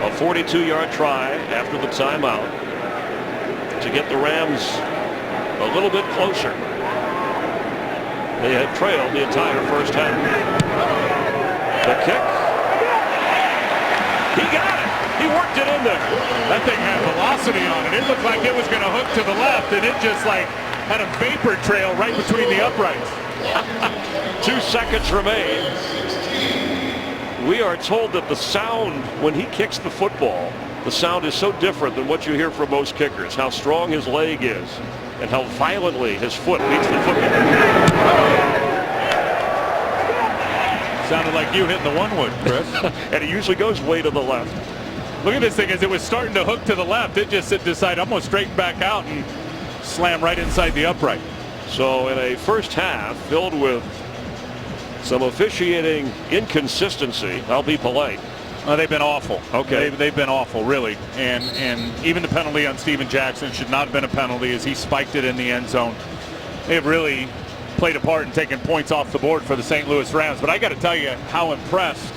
A 42-yard try after the timeout to get the Rams a little bit closer. They had trailed the entire first half. The kick. He got it. He worked it in there. That thing had velocity on it. It looked like it was going to hook to the left, and it just like had a vapor trail right between the uprights. 2 seconds remain. We are told that the sound when he kicks the football, the sound is so different than what you hear from most kickers. How strong his leg is and how violently his foot beats the football. Sounded like you hitting the one wood, Chris. And he usually goes way to the left. Look at this thing. As it was starting to hook to the left, it just decided, I'm going to straighten back out and slam right inside the upright. So in a first half filled with some officiating inconsistency, I'll be polite. They've been awful. Okay. They've been awful, really. And even the penalty on Steven Jackson should not have been a penalty as he spiked it in the end zone. They've really played a part in taking points off the board for the St. Louis Rams. But I got to tell you how impressed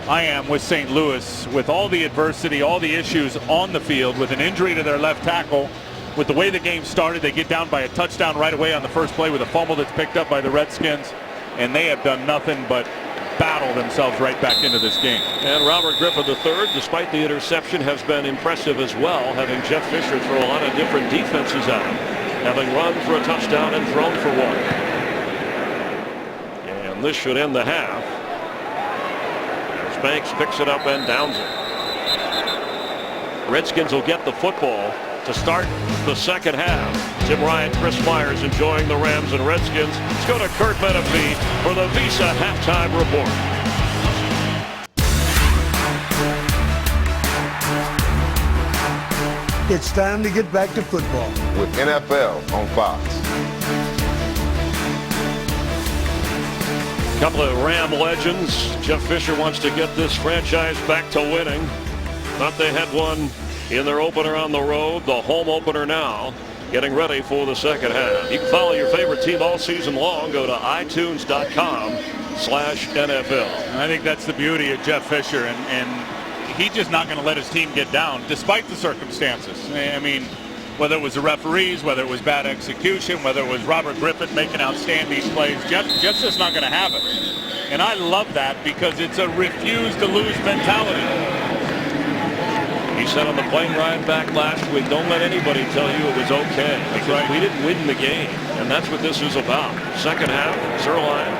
I am with St. Louis, with all the adversity, all the issues on the field, with an injury to their left tackle, with the way the game started. They get down by a touchdown right away on the first play with a fumble that's picked up by the Redskins. And they have done nothing but battle themselves right back into this game. And Robert Griffin III, despite the interception, has been impressive as well, having Jeff Fisher throw a lot of different defenses at him, having run for a touchdown and thrown for one. And this should end the half. As Banks picks it up and downs it. Redskins will get the football to start the second half. Tim Ryan, Chris Myers enjoying the Rams and Redskins. Let's go to Kurt Menefee for the Visa halftime report. It's time to get back to football With NFL on Fox. Couple of Ram legends. Jeff Fisher wants to get this franchise back to winning. Thought they had one in their opener on the road, the home opener now, getting ready for the second half. You can follow your favorite team all season long. Go to itunes.com/NFL. And I think that's the beauty of Jeff Fisher, and he's just not going to let his team get down despite the circumstances. I mean, whether it was the referees, whether it was bad execution, whether it was Robert Griffin making outstanding plays, Jeff's just not going to have it. And I love that because it's a refuse to lose mentality. He said on the plane ride back last week, don't let anybody tell you it was okay. Because we didn't win the game. And that's what this is about. Second half, Zerline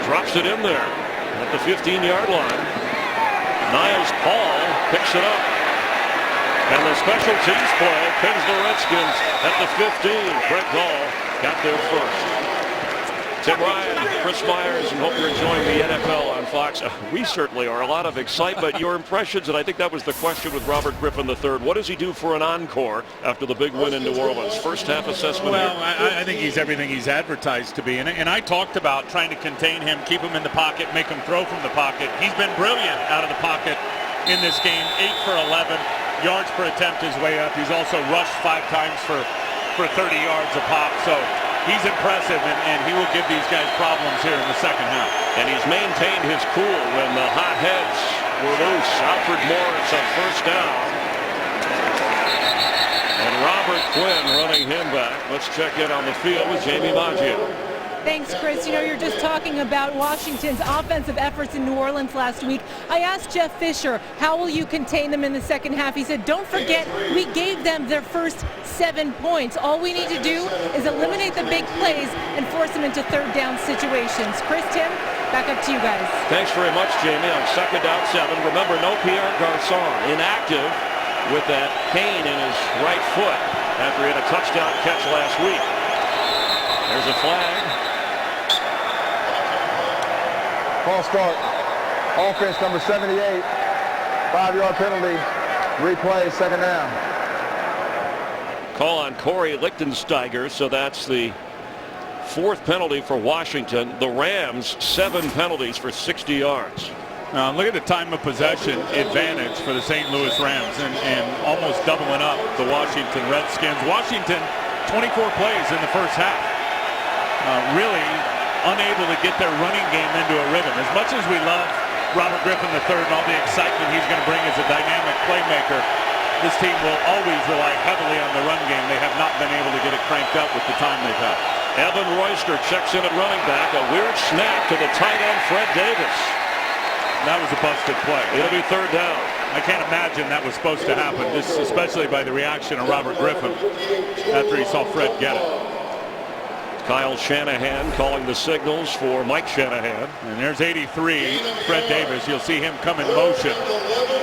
drops it in there at the 15-yard line. Niles Paul picks it up. And the special teams play pins the Redskins at the 15. Greg Gall got there first. Tim Ryan, Chris Myers, and hope you're enjoying the NFL on Fox. We certainly are. A lot of excitement. Your impressions, and I think that was the question with Robert Griffin III. What does he do for an encore after the big win in New Orleans? First half assessment. Well, I think he's everything he's advertised to be. And I talked about trying to contain him, keep him in the pocket, make him throw from the pocket. He's been brilliant out of the pocket in this game. 8 for 11. Yards per attempt is way up. He's also rushed 5 times for 30 yards a pop. So he's impressive, and he will give these guys problems here in the second half. And he's maintained his cool when the hot heads were loose. Alfred Morris on first down. And Robert Quinn running him back. Let's check in on the field with Jamie Maggio. Thanks, Chris. You know, you're just talking about Washington's offensive efforts in New Orleans last week. I asked Jeff Fisher, how will you contain them in the second half? He said, don't forget, we gave them their first 7 points. All we need to do is eliminate the big plays and force them into third down situations. Chris, Tim, back up to you guys. Thanks very much, Jamie. On second down 7. Remember, no Pierre Garçon, inactive with that pain in his right foot after he had a touchdown catch last week. There's a flag. False start. Offense number 78. 5-yard penalty. Replay, second down. Call on Corey Lichtensteiger, so that's the 4th penalty for Washington. The Rams, 7 penalties for 60 yards. Now look at the time of possession advantage for the St. Louis Rams and almost doubling up the Washington Redskins. Washington, 24 plays in the first half. Really unable to get their running game into a rhythm. As much as we love Robert Griffin III and all the excitement he's going to bring as a dynamic playmaker, this team will always rely heavily on the run game. They have not been able to get it cranked up with the time they've had. Evan Royster checks in at running back. A weird snap to the tight end, Fred Davis. That was a busted play. It'll be third down. I can't imagine that was supposed to happen, especially by the reaction of Robert Griffin after he saw Fred get it. Kyle Shanahan calling the signals for Mike Shanahan. And there's 83, Fred Davis. You'll see him come in motion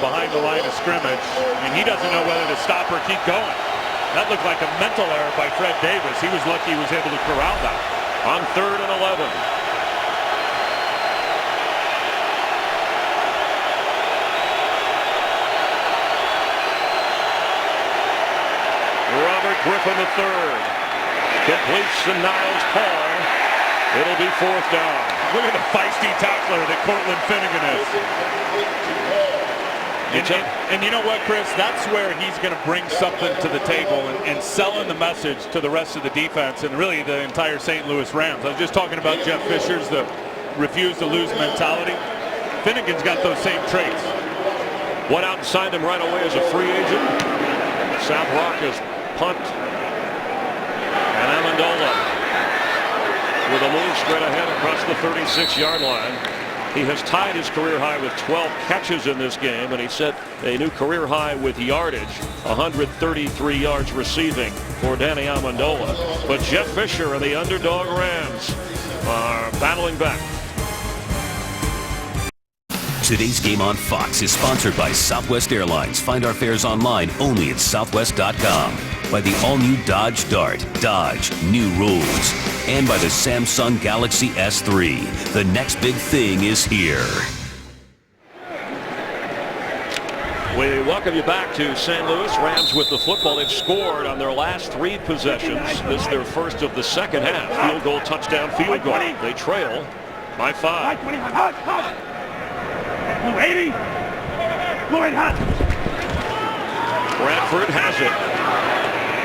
behind the line of scrimmage, and he doesn't know whether to stop or keep going. That looked like a mental error by Fred Davis. He was lucky he was able to corral that. On 3rd and 11. in the third. Completes to Niles Paul. It'll be 4th down. Look at the feisty tackler that Cortland Finnegan is. And you know what, Chris? That's where he's going to bring something to the table and selling the message to the rest of the defense and really the entire St. Louis Rams. I was just talking about Jeff Fisher's the refuse to lose mentality. Finnegan's got those same traits. Went out and signed him right away as a free agent. South Rockers punt. And Amendola with a move straight ahead across the 36-yard line. He has tied his career high with 12 catches in this game, and he set a new career high with yardage, 133 yards receiving for Danny Amendola. But Jeff Fisher and the underdog Rams are battling back. Today's game on Fox is sponsored by Southwest Airlines. Find our fares online only at southwest.com. By the all-new Dodge Dart. Dodge. New rules. And by the Samsung Galaxy S3. The next big thing is here. We welcome you back to St. Louis. Rams with the football. They've scored on their last 3 possessions. This is their first of the second half. Field goal, touchdown, field goal. They trail by 5. Bradford has it.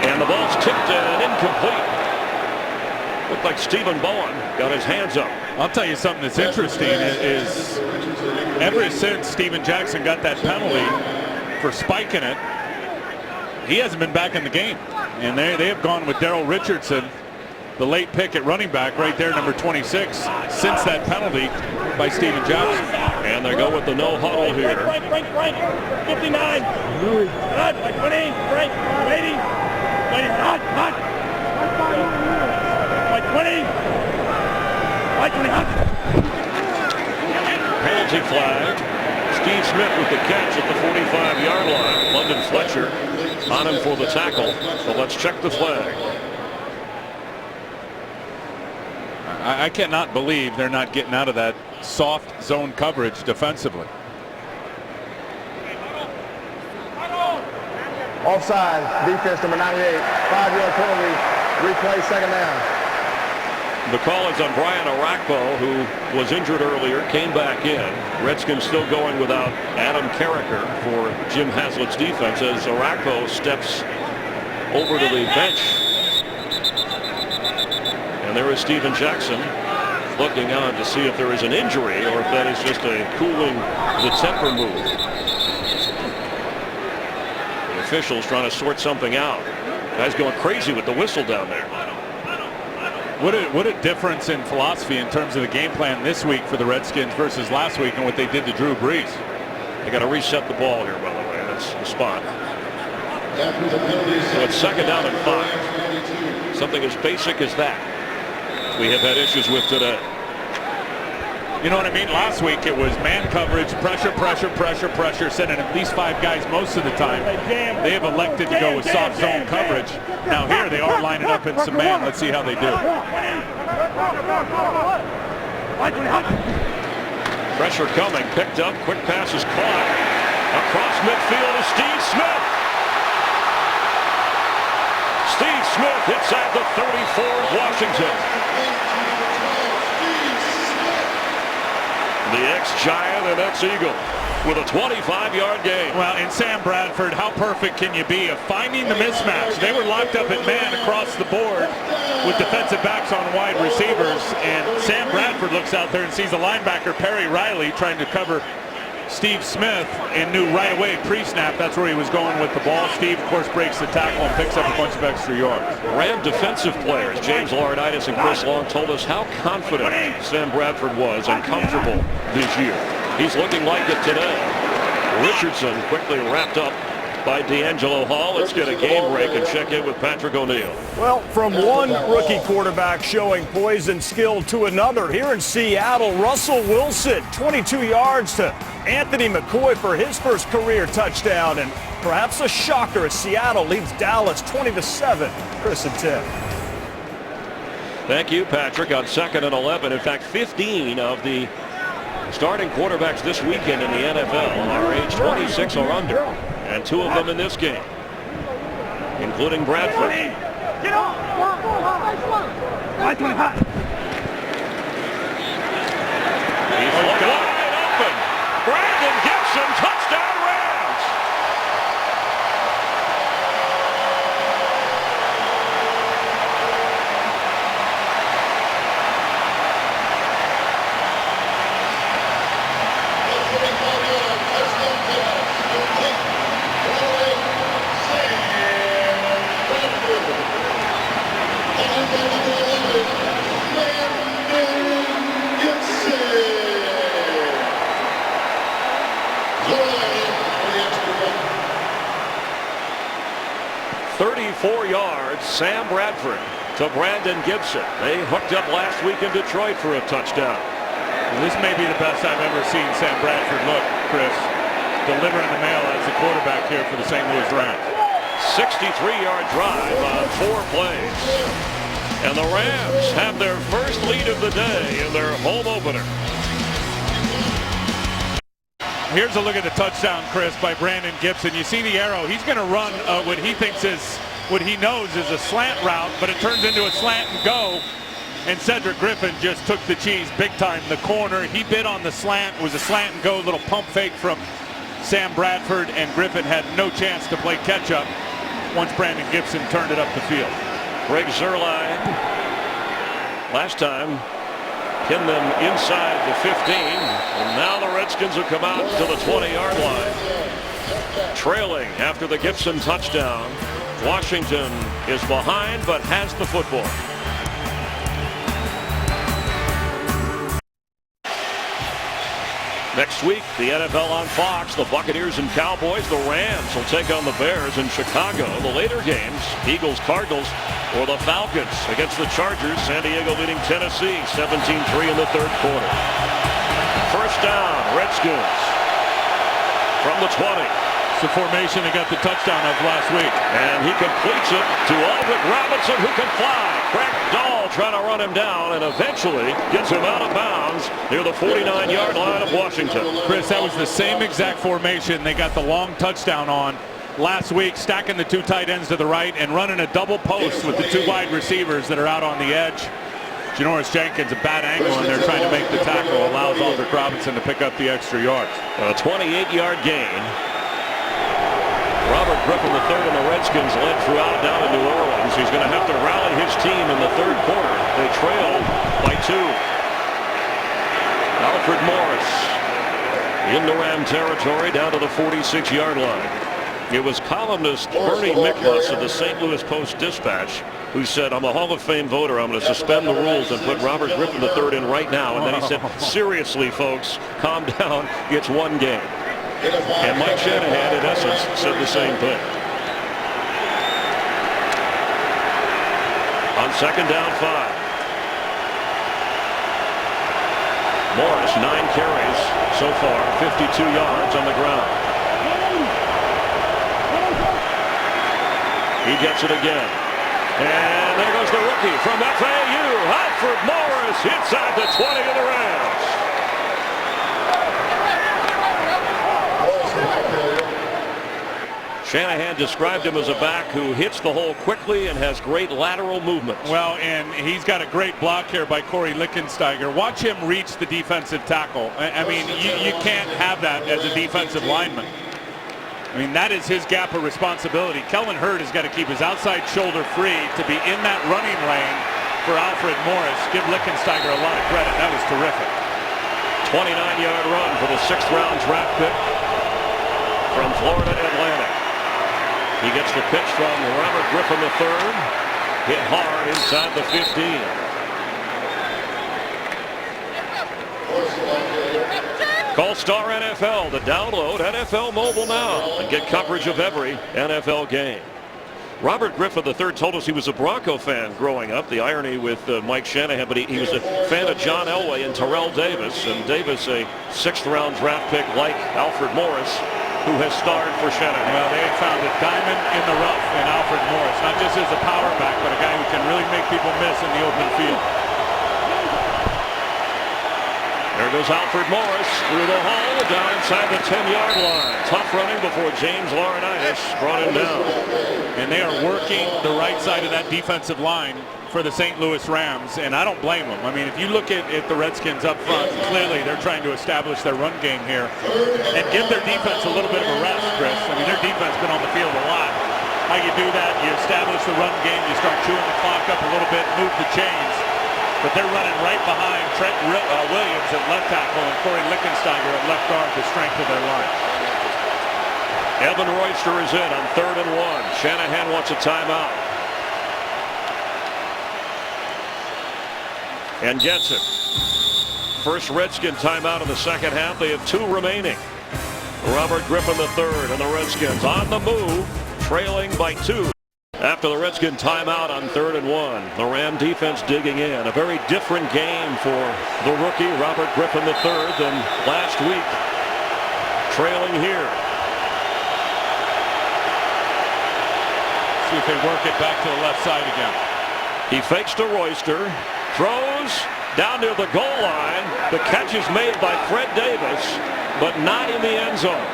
And the ball's tipped and incomplete. Looked like Stephen Bowen got his hands up. I'll tell you something that's interesting is ever since Steven Jackson got that penalty for spiking it, he hasn't been back in the game. And they have gone with Daryl Richardson, the late pick at running back right there, number 26, since that penalty by Steven Jackson. And they go with the no huddle here. Frank, 59. Hot, like 20, Frank, 80. 20, hot. Like 20. Like 20, hot. Penalty flag. Steve Smith with the catch at the 45-yard line. London Fletcher on him for the tackle. So let's check the flag. I cannot believe they're not getting out of that soft zone coverage defensively. Offside, defense number 98, 5-yard penalty, replay, second down. The call is on Brian Arakpo, who was injured earlier, came back in. Redskins still going without Adam Carricker for Jim Haslett's defense as Arakpo steps over to the bench. And there is Steven Jackson looking on to see if there is an injury or if that is just a cooling the temper move. The officials trying to sort something out. Guys going crazy with the whistle down there. What a difference in philosophy in terms of the game plan this week for the Redskins versus last week and what they did to Drew Brees. They got to reset the ball here, by the way. That's the spot. So it's second down and 5. Something as basic as that we have had issues with today. You know what I mean? Last week it was man coverage, pressure, sending at least 5 guys most of the time. They have elected to go with soft zone coverage. Now here they are lining up in some man. Let's see how they do. Pressure coming, picked up, quick pass is caught. Across midfield is Steve Smith. Steve Smith hits at the 34 of Washington. The ex-Giant and ex-Eagle with a 25-yard gain. Well, and Sam Bradford, how perfect can you be of finding the mismatch? They were locked up at man across the board with defensive backs on wide receivers, and Sam Bradford looks out there and sees a linebacker, Perry Riley, trying to cover Steve Smith and knew right away pre-snap that's where he was going with the ball. Steve, of course, breaks the tackle and picks up a bunch of extra yards. Ram defensive players, James Laurinaitis and Chris Long, told us how confident Sam Bradford was and comfortable this year. He's looking like it today. Richardson quickly wrapped up by D'Angelo Hall. Let's get a game break and check in with Patrick O'Neill. Well, from one rookie quarterback showing poise and skill to another, here in Seattle, Russell Wilson, 22 yards to Anthony McCoy for his first career touchdown, and perhaps a shocker as Seattle leads Dallas 20-7. Chris and Tim. Thank you, Patrick. On 2nd and 11, in fact, 15 of the starting quarterbacks this weekend in the NFL are age 26 or under, and 2 of them in this game, including Bradford. He's wide open. Brandon Gibson, touchdown Rams. Sam Bradford to Brandon Gibson. They hooked up last week in Detroit for a touchdown. This may be the best I've ever seen Sam Bradford look, Chris, delivering the mail as the quarterback here for the St. Louis Rams. 63-yard drive on 4 plays. And the Rams have their first lead of the day in their home opener. Here's a look at the touchdown, Chris, by Brandon Gibson. You see the arrow. He's going to run what he thinks is, what he knows is a slant route, but it turns into a slant and go. And Cedric Griffin just took the cheese big time. The corner, he bid on the slant, was a slant and go, little pump fake from Sam Bradford, and Griffin had no chance to play catch up once Brandon Gibson turned it up the field. Greg Zuerlein, last time, pinned them inside the 15, and now the Redskins have come out to the 20-yard line. Trailing after the Gibson touchdown. Washington is behind but has the football. Next week, the NFL on Fox, the Buccaneers and Cowboys, the Rams will take on the Bears in Chicago. The later games, Eagles, Cardinals, or the Falcons against the Chargers. San Diego leading Tennessee 17-3 in the third quarter. First down, Redskins from the 20. The formation they got the touchdown of last week. And he completes it to Aldrick Robinson, who can fly. Craig Dahl trying to run him down and eventually gets him out of bounds near the 49-yard line of Washington. Chris, that was the same exact formation they got the long touchdown on last week, stacking the 2 tight ends to the right and running a double post with the 2 wide receivers that are out on the edge. Janoris Jenkins, a bad angle, and they're trying to make the tackle, allows Aldrick Robinson to pick up the extra yards. A 28-yard gain. Robert Griffin III and the Redskins led throughout down in New Orleans. He's going to have to rally his team in the third quarter. They trail by 2. Alfred Morris into Ram territory down to the 46-yard line. It was columnist Bernie Miklas of the St. Louis Post-Dispatch who said, I'm a Hall of Fame voter. I'm going to suspend the rules and put Robert Griffin III in right now. And then he said, seriously, folks, calm down. It's one game. And Mike Shanahan, in essence, said the same thing. On second down 5. Morris, 9 carries so far, 52 yards on the ground. He gets it again. And there goes the rookie from FAU, Alfred Morris, inside the 20 of the Rams. Shanahan described him as a back who hits the hole quickly and has great lateral movement. Well, and he's got a great block here by Corey Lickensteiger. Watch him reach the defensive tackle. I mean, you can't have that as a defensive lineman. I mean, that is his gap of responsibility. Kellen Hurd has got to keep his outside shoulder free to be in that running lane for Alfred Morris. Give Lickensteiger a lot of credit. That was terrific. 29-yard run for the 6th-round draft pick from Florida Atlantic. He gets the pitch from Robert Griffin III. Hit hard inside the 15. Call Star NFL to download NFL Mobile now and get coverage of every NFL game. Robert Griffin III told us he was a Bronco fan growing up. The irony with Mike Shanahan, but he was a fan of John Elway and Terrell Davis. And Davis, a 6th-round draft pick like Alfred Morris, who has starred for Shanahan. Well, they had found a diamond in the rough in Alfred Morris, not just as a power back, but a guy who can really make people miss in the open field. There goes Alfred Morris through the hole, down inside the 10-yard line. Tough running before James Laurinaitis brought him down. And they are working the right side of that defensive line for the St. Louis Rams, and I don't blame them. I mean, if you look at the Redskins up front, clearly they're trying to establish their run game here and give their defense a little bit of a rest, Chris. I mean, their defense has been on the field a lot. How you do that, you establish the run game, you start chewing the clock up a little bit, move the chains. But they're running right behind Trent Williams at left tackle and Corey Lickensteiger at left guard, the strength of their line. Evan Royster is in on 3rd and 1. Shanahan wants a timeout. And gets it. First Redskin timeout in the second half. They have 2 remaining. Robert Griffin III and the Redskins on the move, trailing by 2. After the Redskin timeout on 3rd and 1, the Ram defense digging in. A very different game for the rookie Robert Griffin III than last week. Trailing here. See if they work it back to the left side again. He fakes to Royster, throws down near the goal line. The catch is made by Fred Davis, but not in the end zone.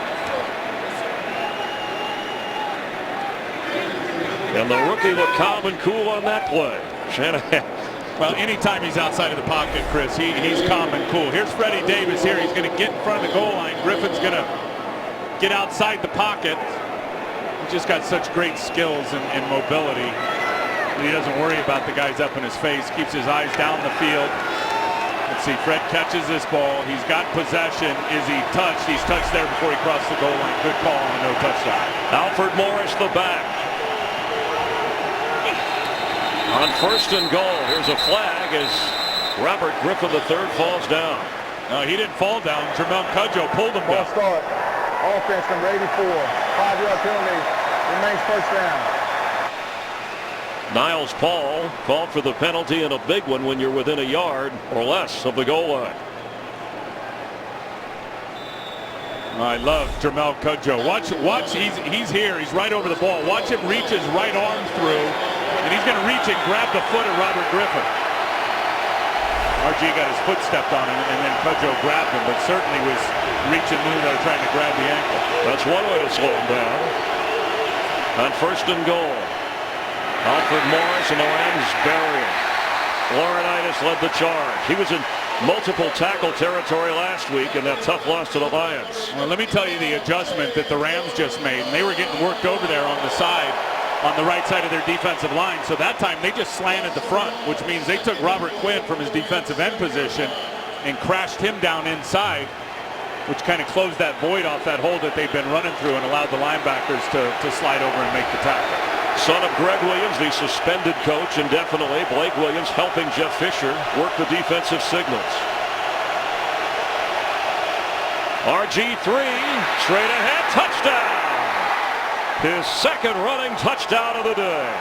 And the rookie looked calm and cool on that play. Shanahan. Well, anytime he's outside of the pocket, Chris, he's calm and cool. Here's Freddie Davis here. He's going to get in front of the goal line. Griffin's going to get outside the pocket. He's just got such great skills and mobility. He doesn't worry about the guys up in his face. Keeps his eyes down the field. Let's see. Fred catches this ball. He's got possession. Is he touched? He's touched there before he crossed the goal line. Good call on a no touchdown. Alfred Morris, the back. On 1st and goal, here's a flag as Robert Griffin III falls down. No, he didn't fall down. Jermel Cudjoe pulled him down. Ball start. Offense number 84. 5-yard penalty. Remains first down. Niles Paul called for the penalty, and a big one when you're within a yard or less of the goal line. I love Jermel Cudjoe. Watch, he's here. He's right over the ball. Watch him reach his right arm through, and he's going to reach and grab the foot of Robert Griffin. RG got his foot stepped on him, and then Cudjoe grabbed him, but certainly was reaching through there trying to grab the ankle. That's one way to slow him down. On 1st and goal, Alfred Morris and the Rams bury him. Laurinaitis led the charge. He was in multiple tackle territory last week in that tough loss to the Lions. Well, let me tell you the adjustment that the Rams just made. And they were getting worked over there on the side, on the right side of their defensive line. So that time they just slanted the front, which means they took Robert Quinn from his defensive end position and crashed him down inside, which kind of closed that void off that hole that they've been running through and allowed the linebackers to slide over and make the tackle. Son of Greg Williams, the suspended coach indefinitely. Blake Williams helping Jeff Fisher work the defensive signals. RG3 straight ahead, touchdown. His 2nd running touchdown of the day.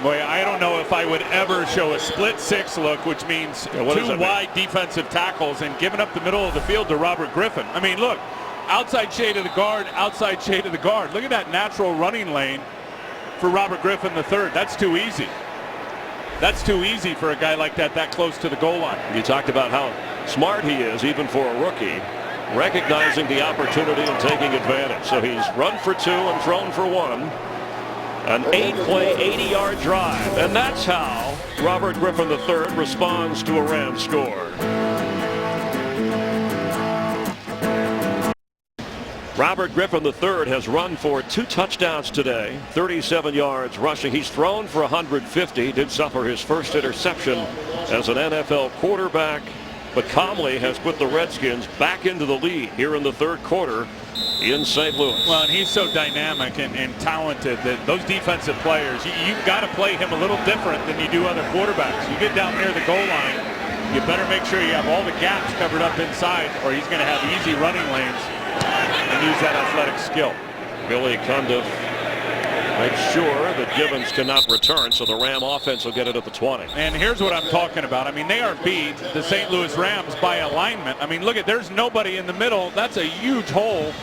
Boy, I don't know if I would ever show a split 6 look, which means 2 wide defensive tackles and giving up the middle of the field to Robert Griffin. I mean, look, outside shade of the guard, outside shade of the guard. Look at that natural running lane for Robert Griffin III. That's too easy. That's too easy for a guy like that close to the goal line. You talked about how smart he is, even for a rookie, recognizing the opportunity and taking advantage. So he's run for 2 and thrown for 1. An 8-play, 80-yard drive. And that's how Robert Griffin III responds to a Rams score. Robert Griffin III has run for 2 touchdowns today, 37 yards rushing. He's thrown for 150, did suffer his first interception as an NFL quarterback, but calmly has put the Redskins back into the lead here in the 3rd quarter in St. Louis. Well, and he's so dynamic and talented that those defensive players, you've got to play him a little different than you do other quarterbacks. You get down near the goal line, you better make sure you have all the gaps covered up inside, or he's going to have easy running lanes and use that athletic skill. Billy Cundiff makes sure that Gibbons cannot return, so the Ram offense will get it at the 20. And here's what I'm talking about. I mean, they are beat, the St. Louis Rams, by alignment. I mean, look at, there's nobody in the middle. That's a huge hole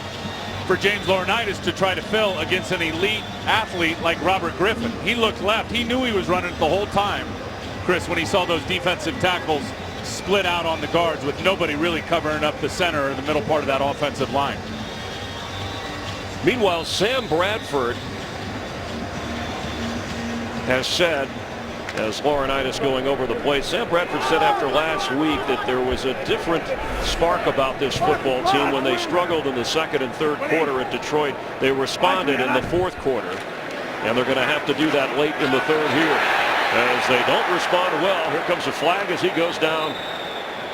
for James Laurinaitis to try to fill against an elite athlete like Robert Griffin. He looked left. He knew he was running it the whole time, Chris, when he saw those defensive tackles split out on the guards with nobody really covering up the center or the middle part of that offensive line. Meanwhile, Sam Bradford has said, as Laurinaitis going over the play, Sam Bradford said after last week that there was a different spark about this football team. When they struggled in the second and third quarter at Detroit, they responded in the fourth quarter, and they're going to have to do that late in the third here. As they don't respond well, here comes a flag as he goes down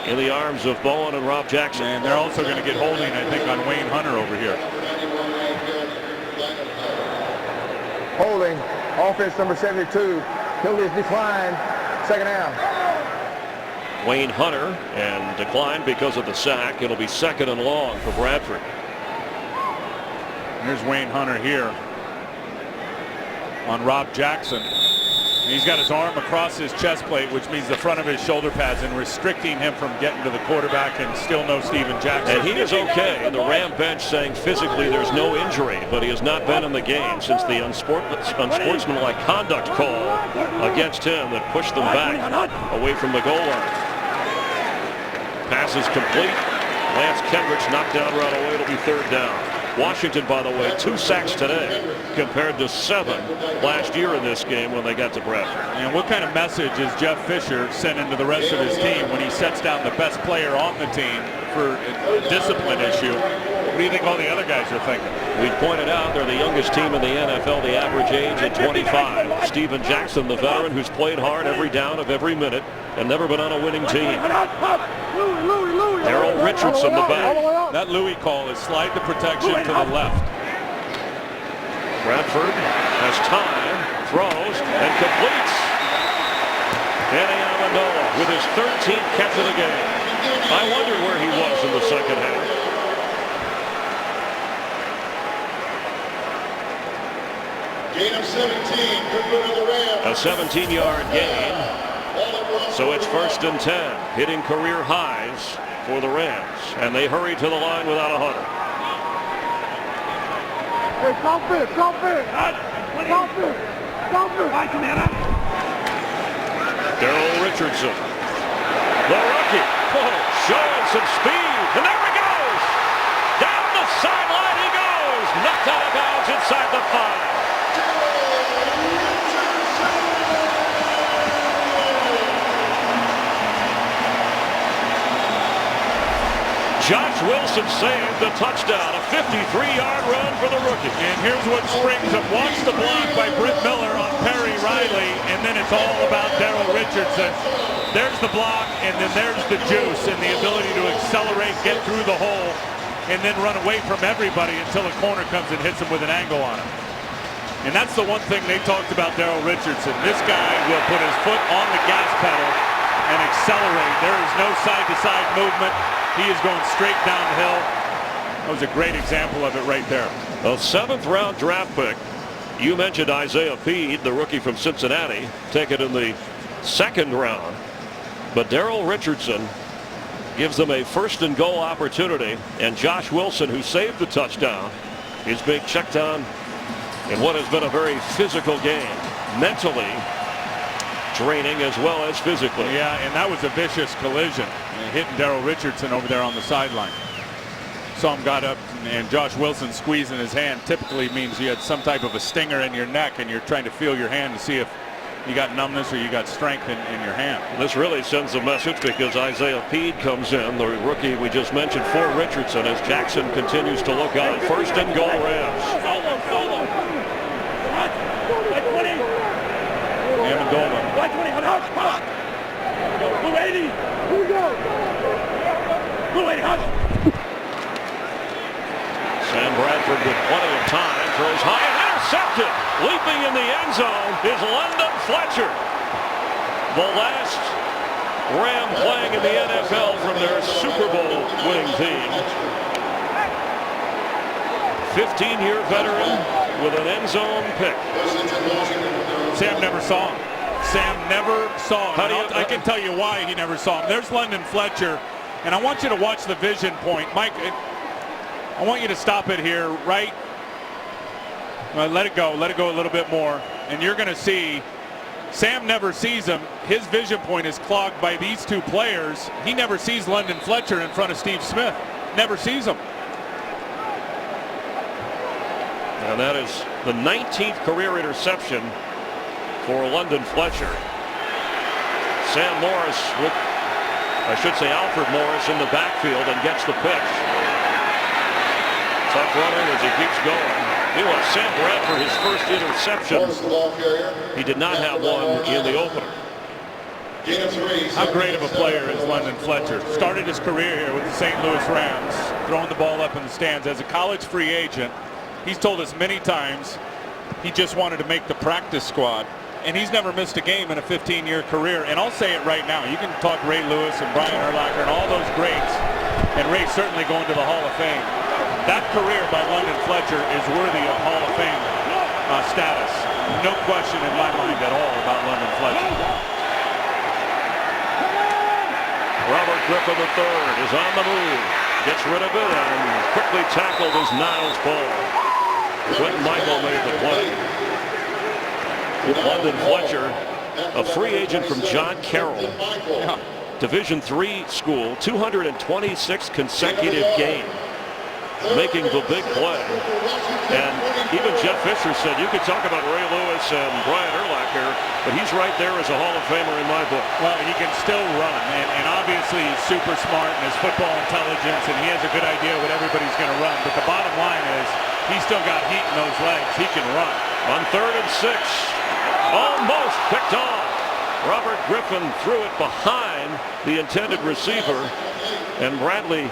in the arms of Bowen and Rob Jackson. And they're also going to get holding, I think, on Wayne Hunter over here. Holding, offense number 72. Penalties declined, second down. Wayne Hunter, and declined because of the sack. It'll be second and long for Bradford. Here's Wayne Hunter here on Rob Jackson. He's got his arm across his chest plate, which means the front of his shoulder pads, and restricting him from getting to the quarterback, and still no Steven Jackson. And he is okay. The Ram bench saying physically there's no injury, but he has not been in the game since the unsportsmanlike conduct call against him that pushed them back away from the goal line. Pass is complete. Lance Kendricks knocked down right away. It'll be third down. Washington, by the way, 2 sacks today compared to 7 last year in this game when they got to Bradford. And what kind of message is Jeff Fisher sending to the rest of his team when he sets down the best player on the team for a discipline issue? What do you think all the other guys are thinking? We pointed out they're the youngest team in the NFL, the average age at 25. Steven Jackson, the veteran who's played hard every down of every minute and never been on a winning team. Daryl Richardson, the back. That Louis call is slide the protection to the left. Bradford has time, throws, and completes. Danny Amendola with his 13th catch of the game. I wonder where he was in the second half. Gain of 17. Good for the Rams. A 17-yard gain. So it's 1st and 10. Hitting career highs for the Rams. And they hurry to the line without a huddle. Hey, come fit. Daryl Richardson, the rookie, showing some speed, and there he goes! Down the sideline he goes! Knocked out of bounds inside the 5. Josh Wilson saved the touchdown, a 53-yard run for the rookie. And here's what springs him. Watch the block by Britt Miller on Perry Riley, and then it's all about Daryl Richardson. There's the block, and then there's the juice and the ability to accelerate, get through the hole, and then run away from everybody until a corner comes and hits him with an angle on him. And that's the one thing they talked about Daryl Richardson. This guy will put his foot on the gas pedal and accelerate. There is no side-to-side movement. He is going straight downhill. That was a great example of it right there. A 7th-round draft pick. You mentioned Isaiah Peed, the rookie from Cincinnati, taken in the 2nd round. But Daryl Richardson gives them a 1st and goal opportunity. And Josh Wilson, who saved the touchdown, is being checked on in what has been a very physical game. Mentally draining as well as physically. Yeah, and that was a vicious collision. Hitting Daryl Richardson over there on the sideline. Saw him got up, and Josh Wilson squeezing his hand typically means you had some type of a stinger in your neck and you're trying to feel your hand to see if you got numbness or you got strength in your hand. This really sends a message because Isaiah Peed comes in, the rookie we just mentioned, for Richardson, as Jackson continues to look on. 1st and goal Rams. Amendola. Sam Bradford with plenty of time, throws high and intercepted. Leaping in the end zone is London Fletcher, the last Ram playing in the NFL from their Super Bowl winning team. 15-year veteran with an end zone pick. Sam never saw him. Sam never saw him. I can tell you why he never saw him. There's London Fletcher, and I want you to watch the vision point. Mike, I want you to stop it here, right? Let it go a little bit more. And you're going to see Sam never sees him. His vision point is clogged by these two players. He never sees London Fletcher in front of Steve Smith. Never sees him. And that is the 19th career interception for London Fletcher. Sam Morris with, Alfred Morris in the backfield and gets the pitch. Tough running as he keeps going. Meanwhile, Sam Bradford, his first interception. He did not have one in the opener. How great of a player is London Fletcher? Started his career here with the St. Louis Rams, throwing the ball up in the stands. As a college free agent, he's told us many times he just wanted to make the practice squad. And he's never missed a game in a 15-year career. And I'll say it right now. You can talk Ray Lewis and Brian Urlacher and all those greats. And Ray's certainly going to the Hall of Fame. That career by London Fletcher is worthy of Hall of Fame status. No question in my mind at all about London Fletcher. Robert Griffin III is on the move. Gets rid of it and quickly tackled as Niles Ball. Quentin Michael made the play. London Fletcher, a free agent from John Carroll. Division III school, 226 consecutive games, making the big play. And even Jeff Fisher said, you could talk about Ray Lewis and Brian Urlacher, but he's right there as a Hall of Famer in my book. Well, he can still run, and obviously he's super smart in his football intelligence, and he has a good idea what everybody's going to run. But the bottom line is, he's still got heat in those legs. He can run. On 3rd and 6, almost picked off. Robert Griffin threw it behind the intended receiver, and Bradley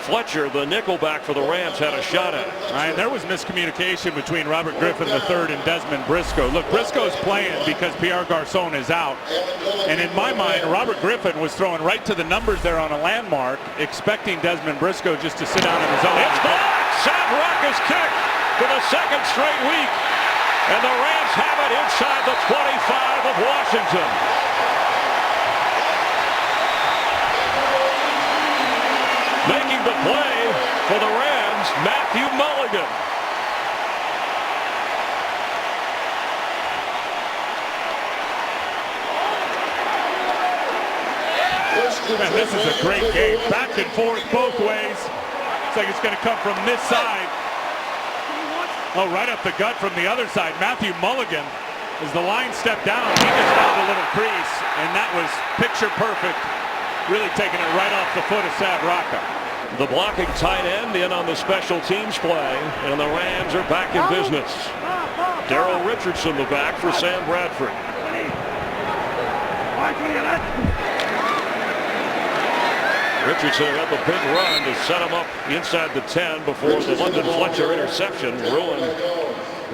Fletcher, the nickelback for the Rams, had a shot at it. And there was miscommunication between Robert Griffin III and Desmond Briscoe. Look, Briscoe's playing because Pierre Garçon is out. And in my mind, Robert Griffin was throwing right to the numbers there on a landmark, expecting Desmond Briscoe just to sit down in his own. It's back! Sam Rocca's kick for the second straight week. And the Rams have it inside the 25 of Washington. Making the play for the Rams, Matthew Mulligan. Man, this is a great game. Back and forth both ways. Looks like it's going to come from this side. Oh, right up the gut from the other side. Matthew Mulligan, as the line stepped down, he just found a little crease, and that was picture perfect. Really taking it right off the foot of Sam Rocca. The blocking tight end in on the special teams play, and the Rams are back in business. Darrell Richardson, the back for Sam Bradford. Richardson got the big run to set him up inside the 10 before the London Fletcher interception ruined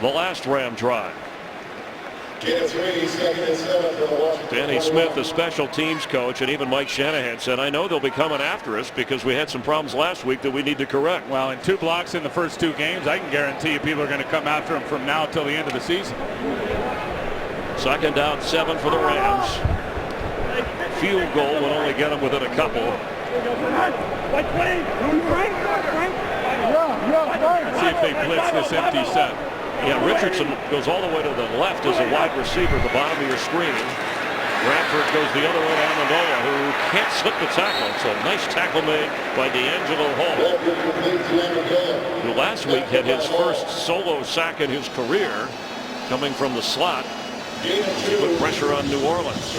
the last Ram drive. Danny Smith, the special teams coach, and even Mike Shanahan said, I know they'll be coming after us because we had some problems last week that we need to correct. Well, in 2 blocks in the first 2 games, I can guarantee you people are going to come after him from now till the end of the season. 2nd down 7 for the Rams. Field goal will only get them within a couple. Let's see if they blitz this empty set. Yeah, Richardson goes all the way to the left as a wide receiver at the bottom of your screen. Bradford goes the other way to Amendola, who can't slip the tackle. So nice tackle made by D'Angelo Hall, who last week had his first solo sack in his career, coming from the slot. He put pressure on New Orleans.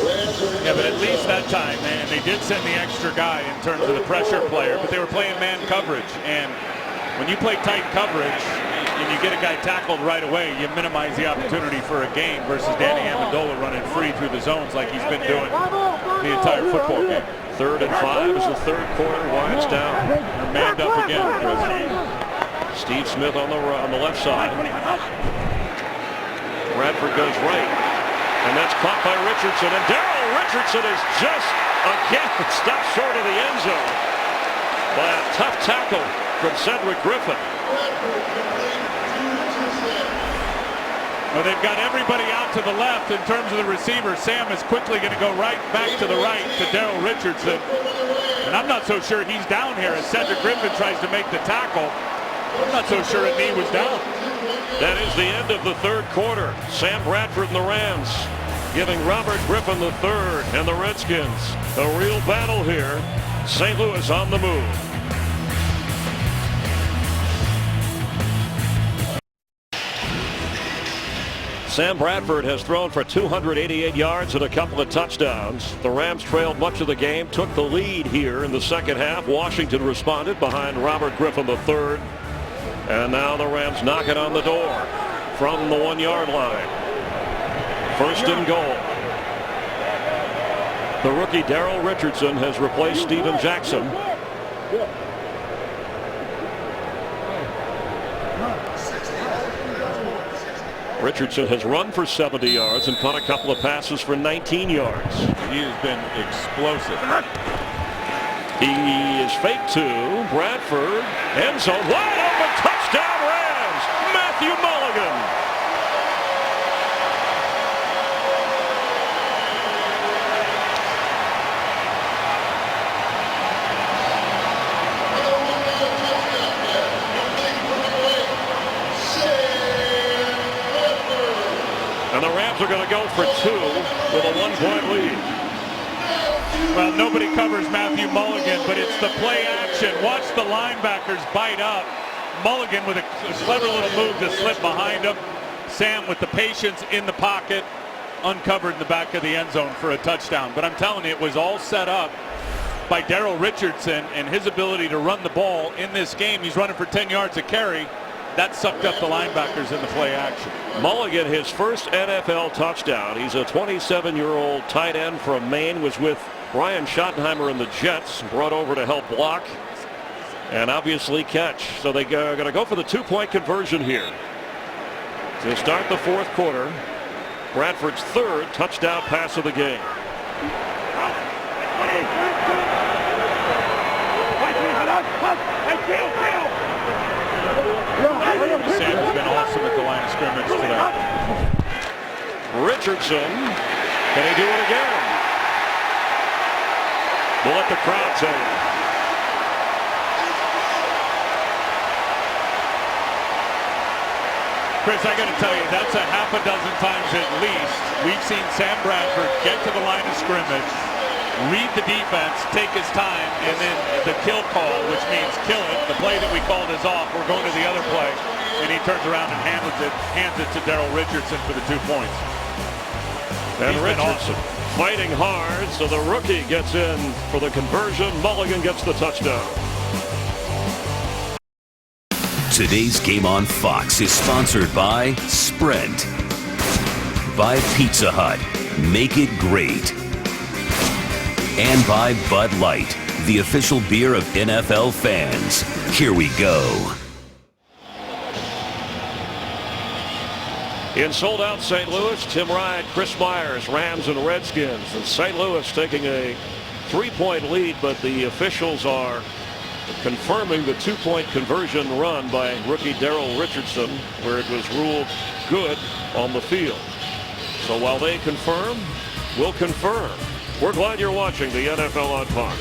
Yeah, but at least that time, man, they did send the extra guy in terms of the pressure player, but they were playing man coverage. And when you play tight coverage and you get a guy tackled right away, you minimize the opportunity for a gain versus Danny Amendola running free through the zones like he's been doing the entire football game. 3rd and 5 is the 3rd quarter. Wyatt's down. They're manned up again. Steve Smith on the left side. Bradford goes right. And that's caught by Richardson. And Darrell Richardson is just, again, stopped short of the end zone by a tough tackle from Cedric Griffin. Well, they've got everybody out to the left in terms of the receiver. Sam is quickly going to go right back to the right to Darrell Richardson. And I'm not so sure he's down here as Cedric Griffin tries to make the tackle. I'm not so sure a knee was down. That is the end of the third quarter. Sam Bradford and the Rams giving Robert Griffin III and the Redskins a real battle here. St. Louis on the move. Sam Bradford has thrown for 288 yards and a couple of touchdowns. The Rams trailed much of the game, took the lead here in the second half. Washington responded behind Robert Griffin III. And now the Rams knock it on the door from the 1-yard line. First and goal. The rookie Daryl Richardson has replaced Steven Jackson. Richardson has run for 70 yards and caught a couple of passes for 19 yards. He has been explosive. He is fake to Bradford. End zone wide open. Touchdown Rams. Matthew Mulligan. And the Rams are going to go for 2 with a 1-point lead. Well, nobody covers Matthew Mulligan, but it's the play action. Watch the linebackers bite up. Mulligan with a clever little move to slip behind him. Sam with the patience in the pocket, uncovered in the back of the end zone for a touchdown. But I'm telling you, it was all set up by Daryl Richardson and his ability to run the ball in this game. He's running for 10 yards a carry. That sucked up the linebackers in the play action. Mulligan, his first NFL touchdown. He's a 27-year-old tight end from Maine, was with Brian Schottenheimer and the Jets, brought over to help block and obviously catch. So they're going to go for the 2-point conversion here to start the fourth quarter. Bradford's third touchdown pass of the game. Sam's been awesome at the line of scrimmage today. Richardson, can he do it again? We'll let the crowd tell you. Chris, I got to tell you, that's a half a dozen times at least we've seen Sam Bradford get to the line of scrimmage, read the defense, take his time, and then the kill call, which means kill it. The play that we called is off. We're going to the other play, and he turns around and hands it to Daryl Richardson for the 2 points. And Richardson fighting hard, so the rookie gets in for the conversion. Mulligan gets the touchdown. Today's game on Fox is sponsored by Sprint, by Pizza Hut, make it great, and by Bud Light, the official beer of NFL fans. Here we go. In sold-out St. Louis, Tim Ryan, Chris Myers, Rams and Redskins. And St. Louis taking a 3-point lead, but the officials are confirming the 2-point conversion run by rookie Daryl Richardson, where it was ruled good on the field. So while they confirm, we'll confirm. We're glad you're watching the NFL on Fox.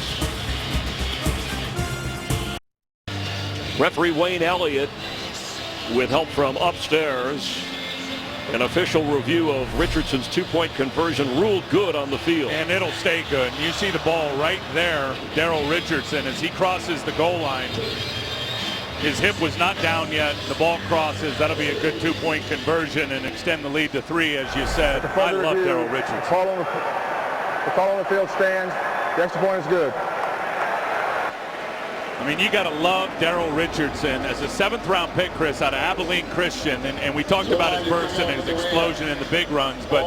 Referee Wayne Elliott, with help from upstairs, an official review of Richardson's 2-point conversion, ruled good on the field. And it'll stay good. You see the ball right there, Daryl Richardson, as he crosses the goal line. His hip was not down yet. The ball crosses. That'll be a good 2-point conversion and extend the lead to 3, as you said. I love Daryl Richardson. The call on the field stands. The extra point is good. I mean, you got to love Daryl Richardson as a 7th-round pick, Chris, out of Abilene Christian. And we talked about his burst and his explosion in the big runs. But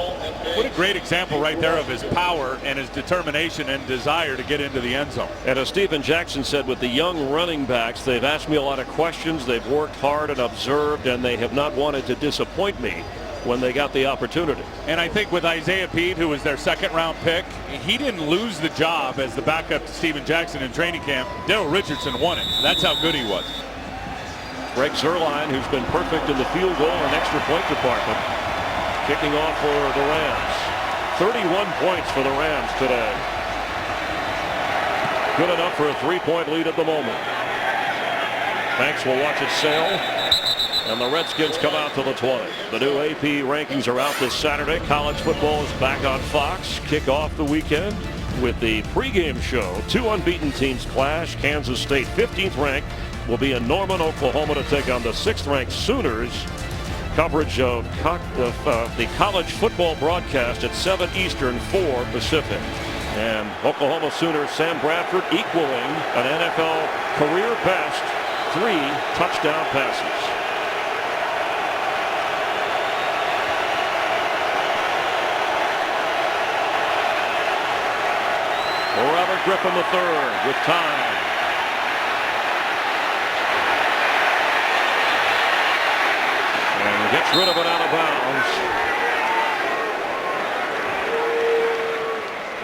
what a great example right there of his power and his determination and desire to get into the end zone. And as Steven Jackson said, with the young running backs, they've asked me a lot of questions. They've worked hard and observed, and they have not wanted to disappoint me when they got the opportunity. And I think with Isaiah Pete, who was their 2nd-round pick, he didn't lose the job as the backup to Steven Jackson in training camp. Daryl Richardson won it. That's how good he was. Greg Zuerlein, who's been perfect in the field goal and extra point department, kicking off for the Rams. 31 points for the Rams today. Good enough for a 3-point lead at the moment. Banks will watch it sail. And the Redskins come out to the 20. The new AP rankings are out this Saturday. College football is back on Fox. Kick off the weekend with the pregame show. Two unbeaten teams clash. Kansas State, 15th ranked, will be in Norman, Oklahoma to take on the 6th ranked Sooners. Coverage of the college football broadcast at 7 Eastern, 4 Pacific. And Oklahoma Sooners Sam Bradford equaling an NFL career best 3 touchdown passes. Robert Griffin III with time. And gets rid of it out of bounds.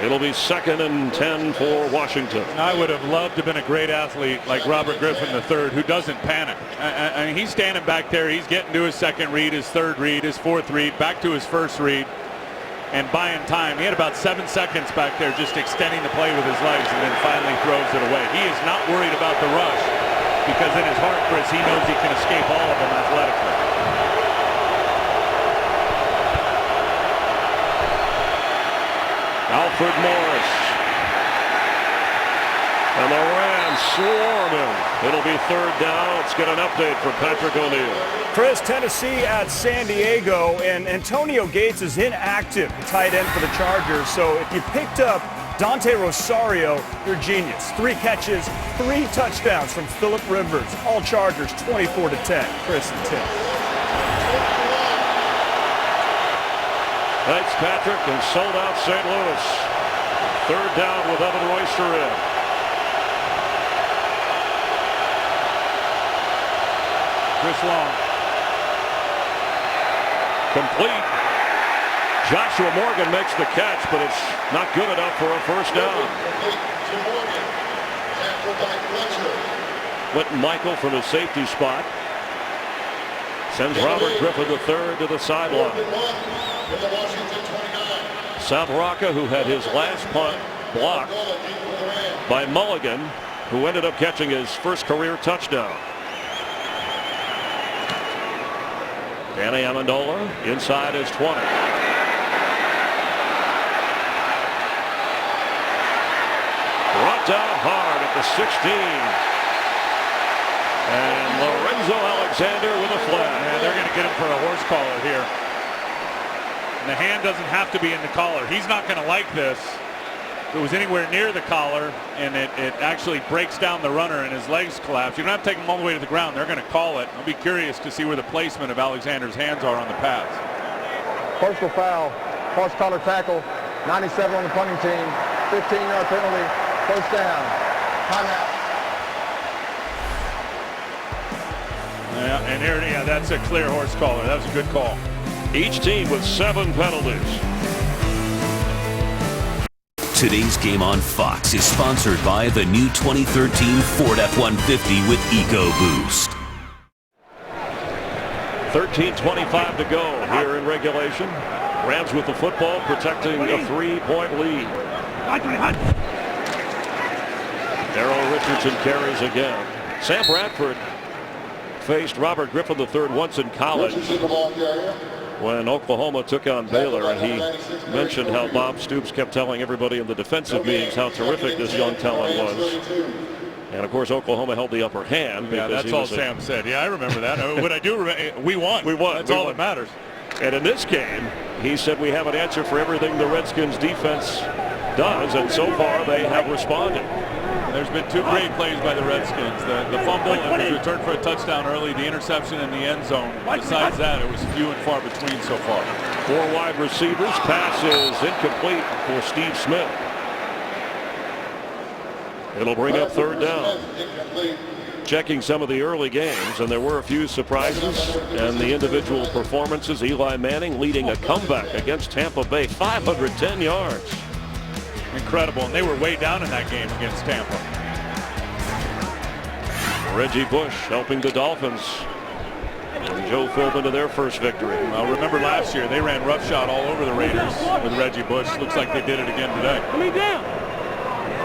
It'll be 2nd and 10 for Washington. I would have loved to have been a great athlete like Robert Griffin III who doesn't panic. I mean, he's standing back there. He's getting to his 2nd read, his 3rd read, his 4th read, back to his 1st read. And buying time. He had about 7 seconds back there just extending the play with his legs and then finally throws it away. He is not worried about the rush because in his heart, Chris, he knows he can escape all of them athletically. Alfred Morris. And the Rams swarm him. It'll be 3rd down. Let's get an update from Patrick O'Neill. Chris, Tennessee at San Diego, and Antonio Gates is inactive, the tight end for the Chargers. So if you picked up Dante Rosario, you're a genius. 3 catches, 3 touchdowns from Phillip Rivers. All Chargers 24-10. Chris and Tim. Thanks, Patrick, and sold out St. Louis. 3rd down with Evan Royster in. Chris Long. Complete. Joshua Morgan makes the catch, but it's not good enough for a 1st down. Clinton Michael from his safety spot sends Robert Griffin III to the sideline. Salvaraka, who had his last punt blocked by Mulligan, who ended up catching his 1st career touchdown. Danny Amendola inside his 20. Brought down hard at the 16. And Lorenzo Alexander with a flag. Yeah, they're going to get him for a horse collar here. And the hand doesn't have to be in the collar. He's not going to like this. If it was anywhere near the collar and it actually breaks down the runner and his legs collapse, you don't have to take him all the way to the ground. They're going to call it. I'll be curious to see where the placement of Alexander's hands are on the pass. Personal foul, horse collar tackle, 97 on the punting team, 15-yard penalty, 1st down. Timeout. Yeah, and here, yeah, that's a clear horse collar. That was a good call. Each team with 7 penalties. Today's game on Fox is sponsored by the new 2013 Ford F-150 with EcoBoost. 13:25 to go here in regulation. Rams with the football, protecting a 3-point lead. Darrell Richardson carries again. Sam Bradford faced Robert Griffin III once in college when Oklahoma took on Baylor, and he mentioned how Bob Stoops kept telling everybody in the defensive meetings how terrific this young talent was. And of course, Oklahoma held the upper hand. Yeah, that's all Sam said. Yeah, I remember that. What I do, we won. We won. That's all that matters. And in this game, he said we have an answer for everything the Redskins defense does, and so far they have responded. There's been 2 great plays by the Redskins. The fumble and the return for a touchdown early, the interception in the end zone. Besides that, it was few and far between so far. 4 wide receivers. Pass is incomplete for Steve Smith. It'll bring up 3rd down. Checking some of the early games, and there were a few surprises and the individual performances. Eli Manning leading a comeback against Tampa Bay, 510 yards. Incredible, and they were way down in that game against Tampa. Reggie Bush helping the Dolphins. And Joe Philbin to their first victory. Well, remember last year they ran roughshod all over the Raiders with Reggie Bush. Looks like they did it again today.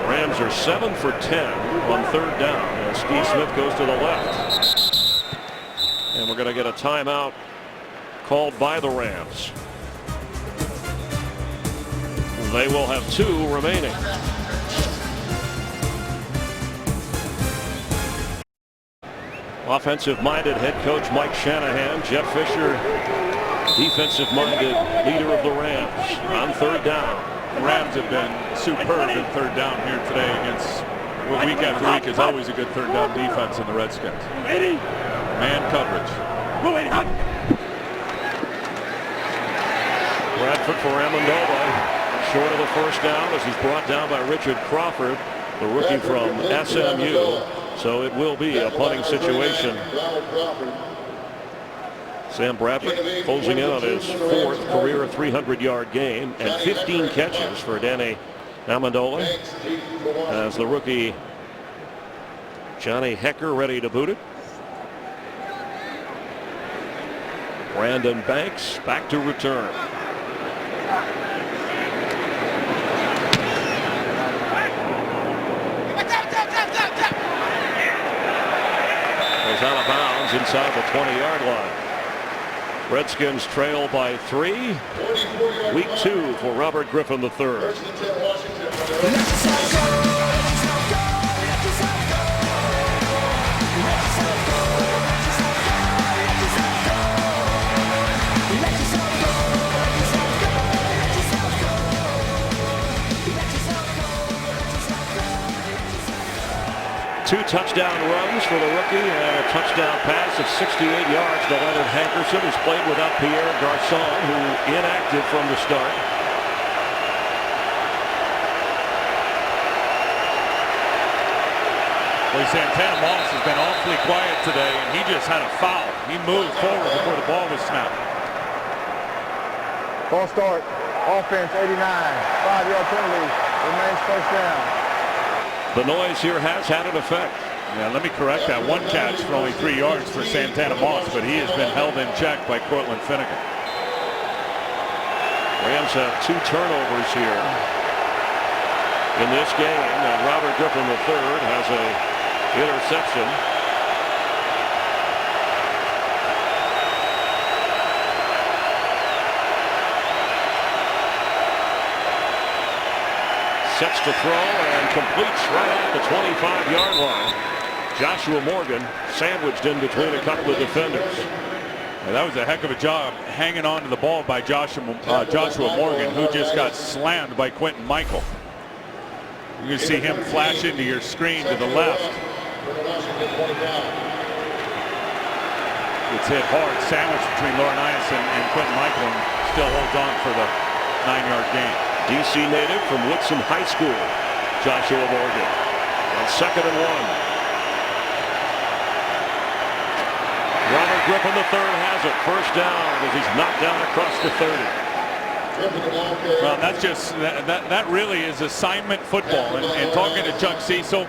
Rams are 7 for 10 on third down as Steve Smith goes to the left. And we're going to get a timeout called by the Rams. They will have 2 remaining. Offensive-minded head coach Mike Shanahan, Jeff Fisher, defensive-minded leader of the Rams on third down. The Rams have been superb in third down here today against what week after week is always a good third down defense in the Redskins. Man coverage. Bradford for Amendola, short of the first down as he's brought down by Richard Crawford, the rookie from SMU. So it will be a punting situation. Sam Bradford closing in on his 4th career 300-yard game and 15 catches for Danny Amendola as the rookie Johnny Hecker ready to boot it. Brandon Banks back to return. Goes out of bounds inside the 20-yard line. Redskins trail by 3. Week 2 for Robert Griffin III. Two touchdown runs for the rookie and a touchdown pass of 68 yards to Leonard Hankerson, who's played without Pierre Garçon, who inactive from the start. Well, Santana Moss has been awfully quiet today, and he just had a foul. He moved forward before the ball was snapped. Ball start. Offense 89. 5-yard penalty. Remains first down. The noise here has had an effect. Yeah, let me correct that. 1 catch for only 3 yards for Santana Moss, but he has been held in check by Cortland Finnegan. Rams have 2 turnovers here in this game, and Robert Griffin III has a interception. Sets to throw and completes right at the 25-yard line. Joshua Morgan sandwiched in between a couple of defenders. Yeah, that was a heck of a job hanging on to the ball by Joshua Morgan, who just got slammed by Quentin Michael. You can see him flash into your screen to the left. It's hit hard, sandwiched between Laurinaitis and Quentin Michael, and still holds on for the 9-yard gain. DC native from Whitson High School, Joshua Morgan. On 2nd and 1. Robert Griffin III has it. First down as he's knocked down across the 30. Well, that's just that really is assignment football. And talking to Chuck Cecil,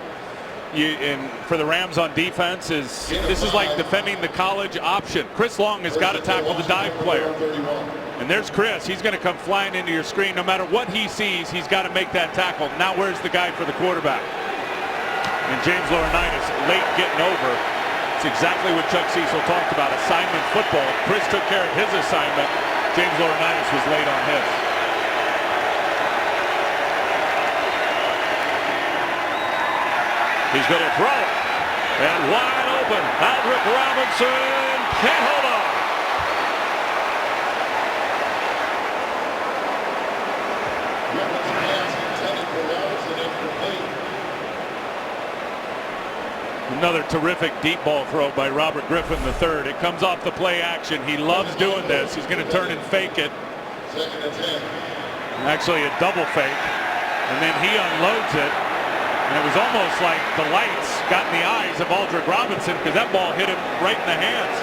and for the Rams on defense, this is like defending the college option. Chris Long has got to tackle the dive player. And there's Chris. He's going to come flying into your screen. No matter what he sees, he's got to make that tackle. Now where's the guy for the quarterback? And James Laurinaitis late getting over. It's exactly what Chuck Cecil talked about, assignment football. Chris took care of his assignment. James Laurinaitis was late on his. He's going to throw. And wide open. Aldrick Robinson can't hold on. Another terrific deep ball throw by Robert Griffin III. It comes off the play action. He loves doing this. He's going to turn and fake it. Actually a double fake. And then he unloads it. And it was almost like the lights got in the eyes of Aldrick Robinson because that ball hit him right in the hands.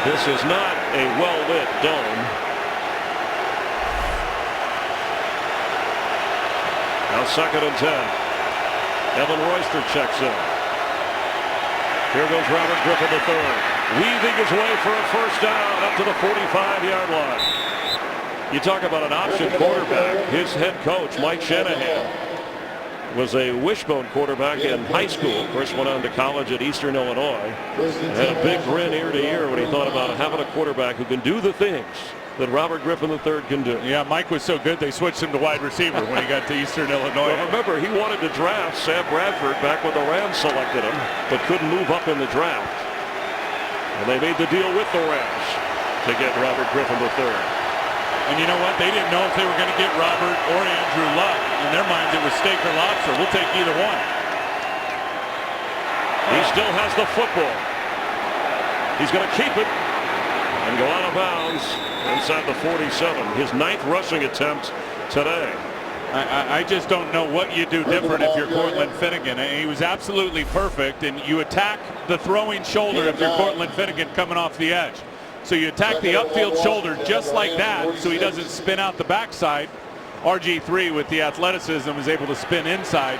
This is not a well-lit dome. Now 2nd and 10. Evan Royster checks in. Here goes Robert Griffin III. Weaving his way for a first down up to the 45-yard line. You talk about an option quarterback. His head coach, Mike Shanahan, was a wishbone quarterback in high school. First went on to college at Eastern Illinois. And had a big grin ear to ear when he thought about having a quarterback who can do the things that Robert Griffin III can do. Yeah, Mike was so good they switched him to wide receiver when he got to Eastern Illinois. Well, remember, he wanted to draft Sam Bradford back when the Rams selected him, but couldn't move up in the draft. And they made the deal with the Rams to get Robert Griffin III. And you know what? They didn't know if they were going to get Robert or Andrew Luck. In their minds, it was steak or lobster. We'll take either one. He still has the football. He's going to keep it and go out of bounds inside the 47. His 9th rushing attempt today. I just don't know what you do different if you're Cortland Finnegan. He was absolutely perfect, and you attack the throwing shoulder if you're Cortland Finnegan coming off the edge. So you attack the upfield shoulder just like that so he doesn't spin out the backside. RG3 with the athleticism is able to spin inside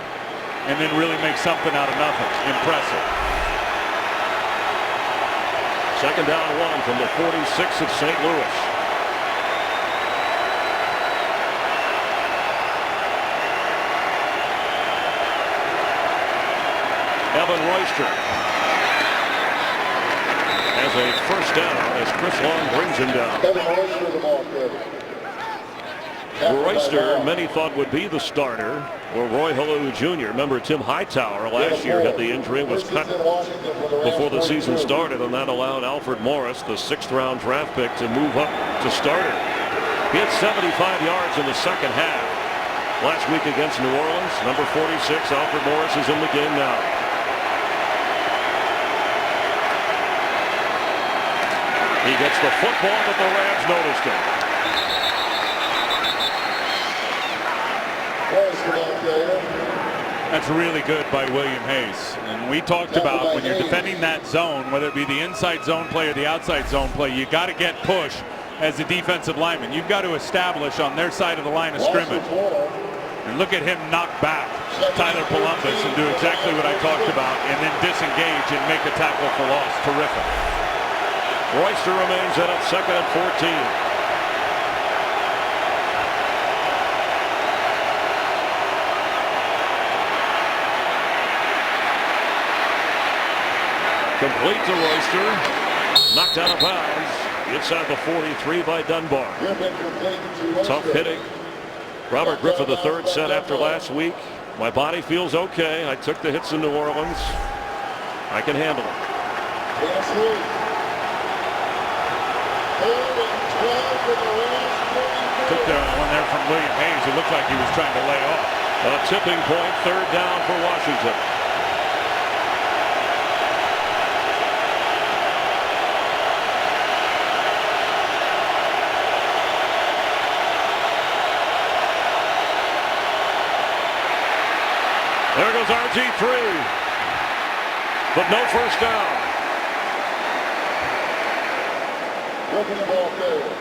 and then really make something out of nothing. Impressive. Second down 1 from the 46 of St. Louis. Evan Royster has a first down as Chris Long brings him down. Royster, many thought would be the starter, or Roy Halou Jr. Remember, Tim Hightower last year had the injury, was cut before the season started, and that allowed Alfred Morris, the 6th-round draft pick, to move up to starter. He had 75 yards in the second half last week against New Orleans. Number 46, Alfred Morris, is in the game now. He gets the football, but the Rams noticed him. That's really good by William Hayes. And we talked about when you're defending that zone, whether it be the inside zone play or the outside zone play, you got to get push as a defensive lineman. You've got to establish on their side of the line of scrimmage. And look at him knock back Tyler Columbus and do exactly what I talked about, and then disengage and make a tackle for loss. Terrific. Royster remains at it, 2nd and 14. Complete to Royster. Knocked out of bounds. Inside the 43 by Dunbar. Tough hitting. Robert Griffin III said after last week, "My body feels okay. I took the hits in New Orleans. I can handle it." Took the one there from William Hayes. It looked like he was trying to lay off. A tipping point, 3rd down for Washington. There goes RG3, but no first down. Working the ball forward.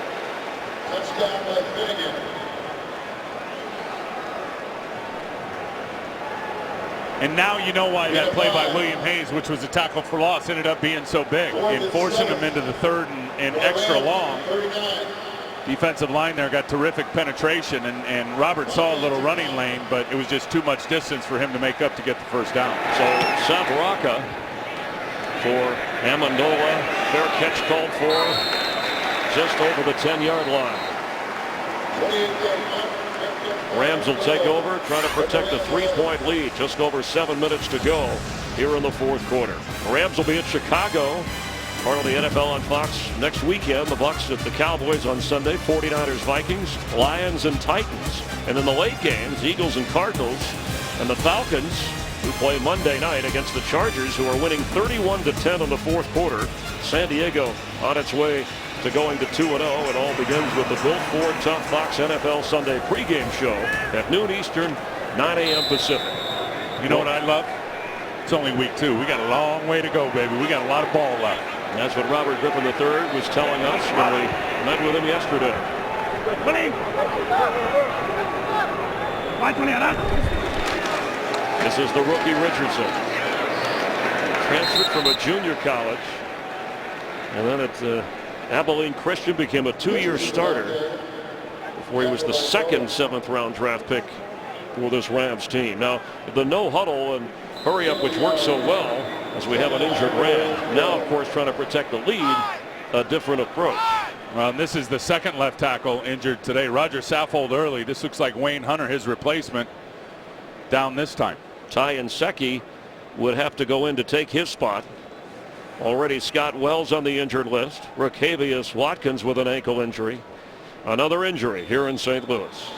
Touchdown by Finnegan. And now you know why that play by William Hayes, which was a tackle for loss, ended up being so big and forcing him into the 3rd and extra long. Defensive line there got terrific penetration, and Robert saw a little running lane, but it was just too much distance for him to make up to get the first down. So Savaraka for Amendola. Fair catch called for just over the 10-yard line. Rams will take over, trying to protect a 3-point lead. Just over 7 minutes to go here in the 4th quarter. The Rams will be in Chicago, part of the NFL on Fox next weekend. The Bucs at the Cowboys on Sunday, 49ers, Vikings, Lions, and Titans. And in the late games, Eagles and Cardinals, and the Falcons, who play Monday night against the Chargers, who are winning 31-10 in the 4th quarter. San Diego on its way to going to 2-0. It all begins with the Bill Ford Tough Fox NFL Sunday pregame show at noon Eastern, 9 a.m. Pacific. You know what I love? It's only week 2. We got a long way to go, baby. We got a lot of ball left. And that's what Robert Griffin III was telling us when we met with him yesterday. This is the rookie Richardson. Transferred from a junior college. And then at Abilene Christian became a 2-year starter. where he was the second 7th-round draft pick for this Rams team. Now, the no huddle and hurry up, which works so well as we have an injured Ram. Now, of course, trying to protect the lead, a different approach. Well, this is the second left tackle injured today. Roger Saffold early. This looks like Wayne Hunter, his replacement, down this time. Ty Nsekhe would have to go in to take his spot. Already Scott Wells on the injured list. Rakevius Watkins with an ankle injury. Another injury here in St. Louis.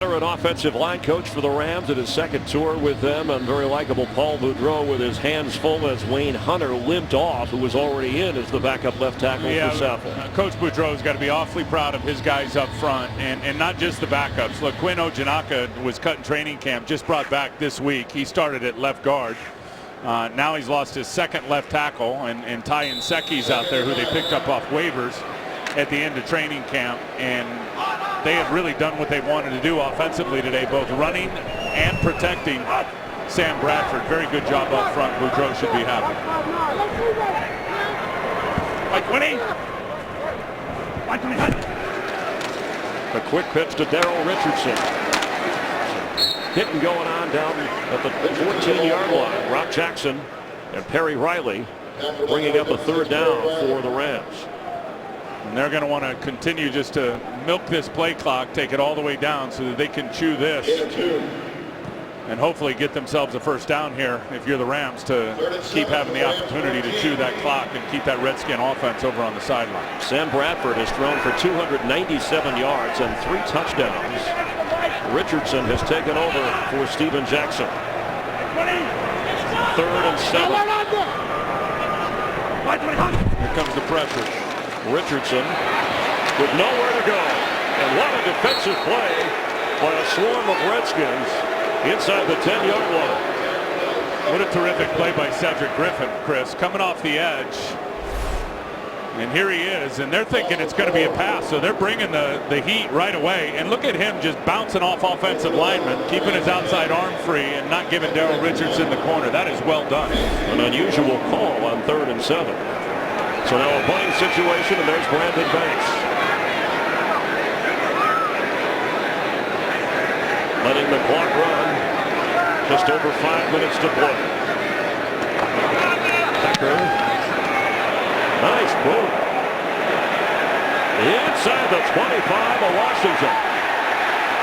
An offensive line coach for the Rams at his second tour with them, and very likable Paul Boudreau with his hands full as Wayne Hunter limped off, who was already in as the backup left tackle for Saffold. Coach Boudreau's got to be awfully proud of his guys up front, and not just the backups. Look, Quinn Ojanaka was cut in training camp, just brought back this week. He started at left guard. Now he's lost his second left tackle, and Ty Nsekhe's out there, who they picked up off waivers at the end of training camp, and they have really done what they wanted to do offensively today, both running and protecting Sam Bradford. Very good job up front. Boudreau should be happy. A quick pitch to Daryl Richardson. Hitting going on down at the 14-yard line. Rob Jackson and Perry Riley bringing up a 3rd down for the Rams. And they're going to want to continue just to milk this play clock, take it all the way down so that they can chew this and hopefully get themselves a first down here if you're the Rams, to keep having the opportunity to chew that clock and keep that Redskin offense over on the sideline. Sam Bradford has thrown for 297 yards and 3 touchdowns. Richardson has taken over for Steven Jackson. 3rd and 7. Here comes the pressure. Richardson with nowhere to go, and what a defensive play by a swarm of Redskins inside the 10-yard line. What a terrific play by Cedric Griffin, Chris, coming off the edge. And here he is, and they're thinking it's going to be a pass, so they're bringing the heat right away. And look at him just bouncing off offensive linemen, keeping his outside arm free and not giving Daryl Richardson the corner. That is well done. An unusual call on 3rd and 7. So now a punting situation, and there's Brandon Banks. Letting the clock run. Just over 5 minutes to play. Becker. Nice move. Inside the 25 of Washington.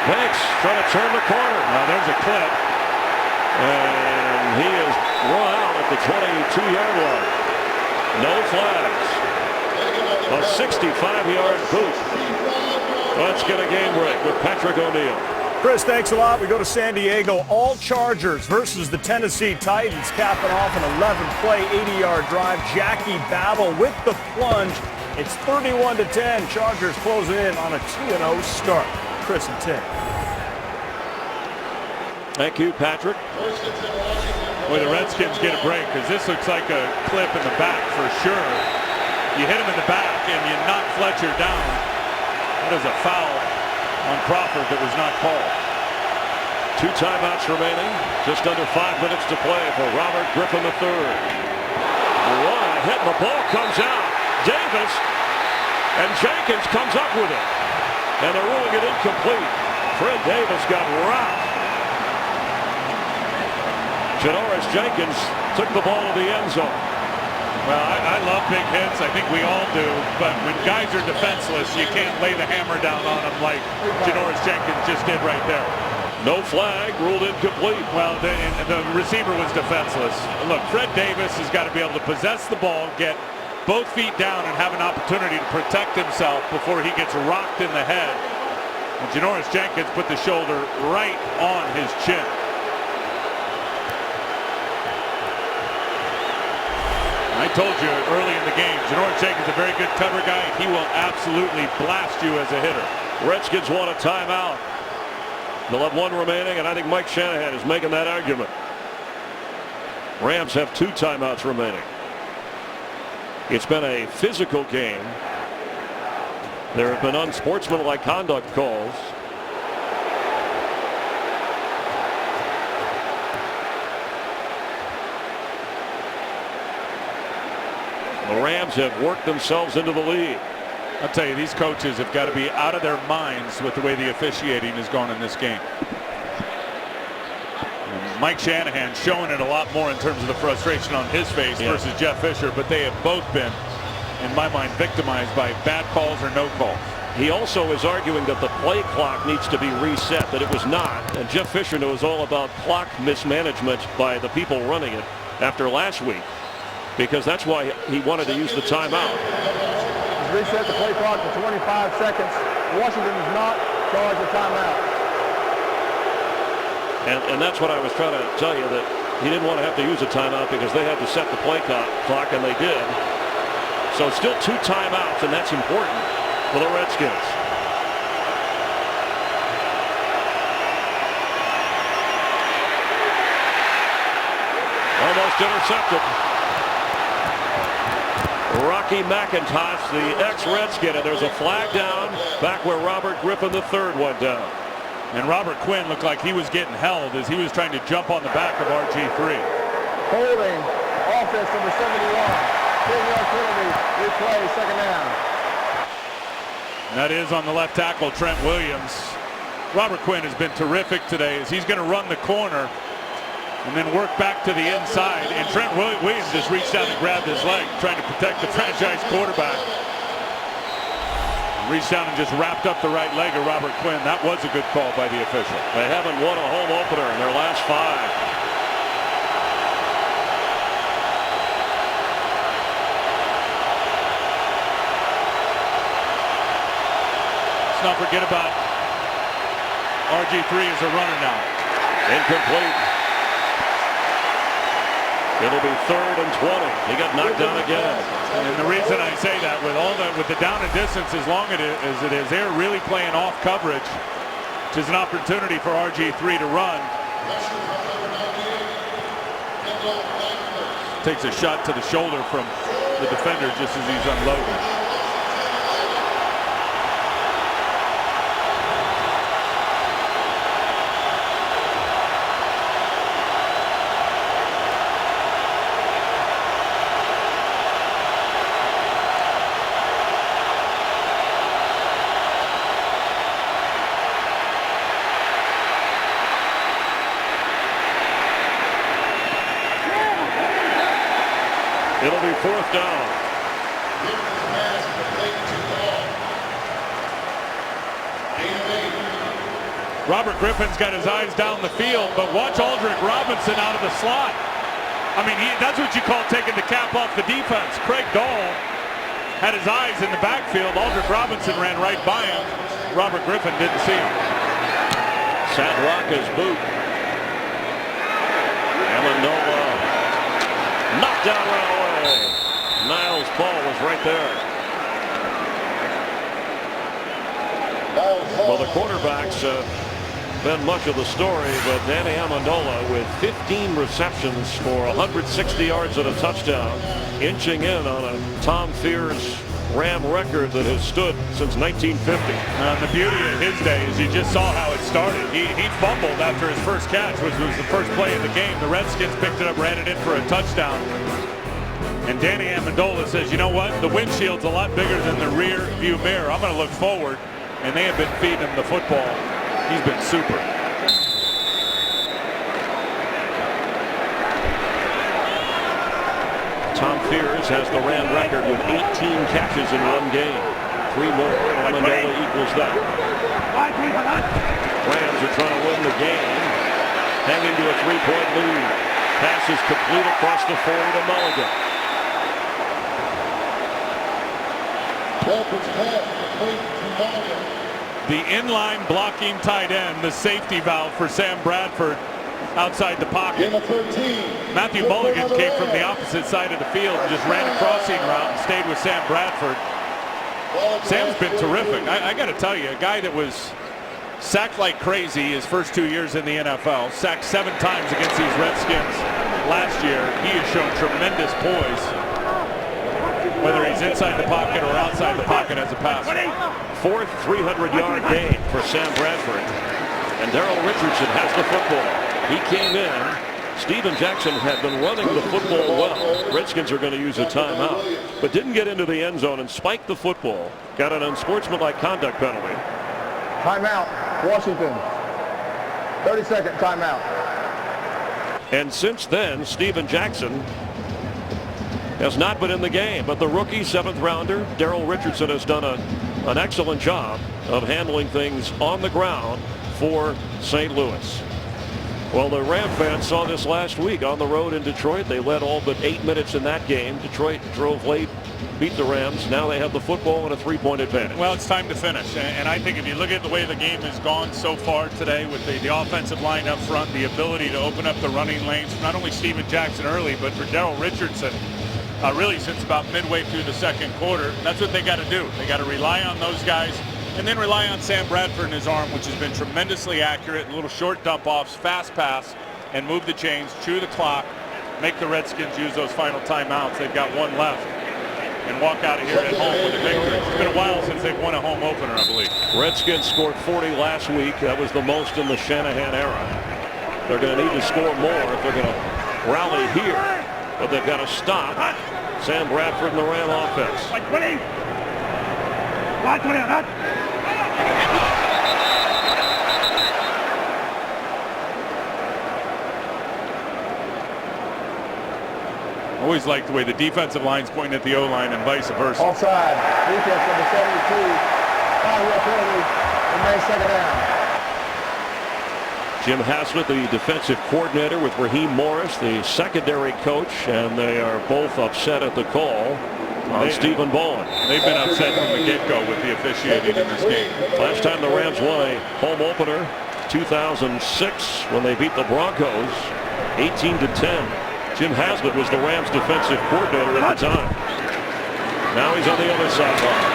Banks trying to turn the corner. Now there's a clip. And he is run out at the 22-yard line. No flags. A 65-yard boot. Let's get a game break with Patrick O'Neill. Chris, thanks a lot. We go to San Diego. All Chargers versus the Tennessee Titans, capping off an 11-play, 80-yard drive. Jackie Babel with the plunge. It's 31-10. Chargers closing in on a 2-0 start. Chris and Tim. Thank you, Patrick. Boy, the Redskins get a break, because this looks like a clip in the back for sure. You hit him in the back and you knock Fletcher down. That is a foul on Crawford that was not called. 2 timeouts remaining. Just under 5 minutes to play for Robert Griffin III. What a hit, and the ball comes out. Davis and Jenkins comes up with it. And they're ruling it incomplete. Fred Davis got rocked. Janoris Jenkins took the ball to the end zone. Well, I love big hits. I think we all do. But when guys are defenseless, you can't lay the hammer down on them like Janoris Jenkins just did right there. No flag, ruled incomplete. Well, the receiver was defenseless. Look, Fred Davis has got to be able to possess the ball, get both feet down, and have an opportunity to protect himself before he gets rocked in the head. And Janoris Jenkins put the shoulder right on his chin. I told you early in the game, Janoris Jenkins is a very good cover guy. He will absolutely blast you as a hitter. Redskins want a timeout. They'll have 1 remaining, and I think Mike Shanahan is making that argument. Rams have 2 timeouts remaining. It's been a physical game. There have been unsportsmanlike conduct calls. The Rams have worked themselves into the lead. I'll tell you, these coaches have got to be out of their minds with the way the officiating has gone in this game. And Mike Shanahan showing it a lot more in terms of the frustration on his face versus Jeff Fisher, but they have both been, in my mind, victimized by bad calls or no calls. He also is arguing that the play clock needs to be reset, that it was not. And Jeff Fisher knows all about clock mismanagement by the people running it after last week, because that's why he wanted to use the timeout. He's reset the play clock for 25 seconds. Washington does not charge a timeout. And that's what I was trying to tell you, that he didn't want to have to use a timeout because they had to set the play clock, and they did. So still 2 timeouts, and that's important for the Redskins. Almost intercepted. Rocky McIntosh, the ex-Redskin, and there's a flag down back where Robert Griffin III went down. And Robert Quinn looked like he was getting held as he was trying to jump on the back of RG3. Holding offense number 71. 10-yard penalty. Replay, second down. And that is on the left tackle, Trent Williams. Robert Quinn has been terrific today as he's going to run the corner and then work back to the inside. And Trent Williams just reached out and grabbed his leg, trying to protect the franchise quarterback. Reached down and just wrapped up the right leg of Robert Quinn. That was a good call by the official. They haven't won a home opener in their last 5. Let's not forget about RG3 as a runner now. Incomplete. It'll be 3rd and 20. He got knocked down again. And the reason I say that, with the down and distance, as long as it is, they're really playing off coverage, which is an opportunity for RG3 to run. Takes a shot to the shoulder from the defender just as he's unloading. It'll be 4th down. Robert Griffin's got his eyes down the field, but watch Aldrick Robinson out of the slot. I mean, that's what you call taking the cap off the defense. Craig Dahl had his eyes in the backfield. Aldrick Robinson ran right by him. Robert Griffin didn't see him. Sadrocka's boot. Amendola knocked down right away. Niles' ball was right there. Well, the quarterbacks been much of the story, but Danny Amendola with 15 receptions for 160 yards and a touchdown, inching in on a Tom Fears Ram record that has stood since 1950. And the beauty of his day is you just saw how it started. He fumbled after his first catch, which was the first play of the game. The Redskins picked it up, ran it in for a touchdown. And Danny Amendola says, you know what? The windshield's a lot bigger than the rear view mirror. I'm going to look forward. And they have been feeding him the football. He's been super. Tom Fears has the Ram record with 18 catches in one game. 3 more, and Amendola equals that. Rams are trying to win the game, hanging to a 3-point lead. Pass is complete across the 40 to Mulligan. The inline blocking tight end, the safety valve for Sam Bradford outside the pocket. Matthew Mulligan came from the opposite side of the field and just ran a crossing route and stayed with Sam Bradford. Sam's been terrific. I got to tell you, a guy that was sacked like crazy his first 2 years in the NFL, sacked 7 times against these Redskins last year. He has shown tremendous poise, whether he's inside the pocket or outside the pocket as a passer. 4th 300-yard gain for Sam Bradford. And Darrell Richardson has the football. He came in Steven Jackson had been running the football well. Redskins are going to use a timeout, but didn't get into the end zone and spiked the football. Got an unsportsmanlike conduct penalty. Timeout, Washington. 30-second timeout. And since then, Steven Jackson has not been in the game, but the rookie 7th rounder Daryl Richardson has done an excellent job of handling things on the ground for St. Louis. Well, the Ram fans saw this last week on the road in Detroit. They led all but 8 minutes in that game. Detroit drove late, beat the Rams. Now they have the football and a 3-point advantage. Well, it's time to finish. And I think if you look at the way the game has gone so far today with the offensive line up front, the ability to open up the running lanes, not only Steven Jackson early, but for Daryl Richardson, really since about midway through the second quarter. That's what they got to do. They got to rely on those guys and then rely on Sam Bradford and his arm, which has been tremendously accurate. Little short dump-offs, fast pass, and move the chains, chew the clock, make the Redskins use those final timeouts. They've got one left and walk out of here at home with a victory. It's been a while since they've won a home opener, I believe. Redskins scored 40 last week. That was the most in the Shanahan era. They're going to need to score more if they're going to rally here, but they've got to stop Sam Bradford and the Ram offense. Always like the way the defensive line's pointing at the O-line and vice versa. Offside. Defense number 72. Foul penalty. Remains second down. Jim Haslett, the defensive coordinator, with Raheem Morris, the secondary coach, and they are both upset at the call on Stephen Bowen. They've been upset from the get-go with the officiating in this game. Last time the Rams won a home opener, 2006, when they beat the Broncos 18-10. Jim Haslett was the Rams defensive coordinator at the time. Now he's on the other sideline.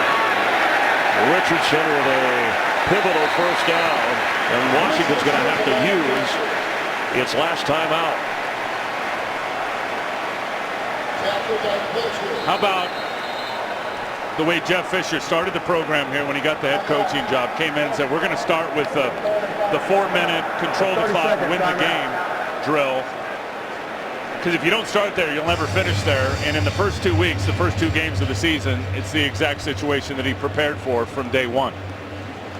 Richardson with a pivotal first down, and Washington's going to have to use its last timeout. How about the way Jeff Fisher started the program here when he got the head coaching job? Came in and said, we're going to start with the 4-minute control the clock, win the game drill. Because if you don't start there, you'll never finish there. And in the first 2 weeks, the first 2 games of the season, it's the exact situation that he prepared for from day one.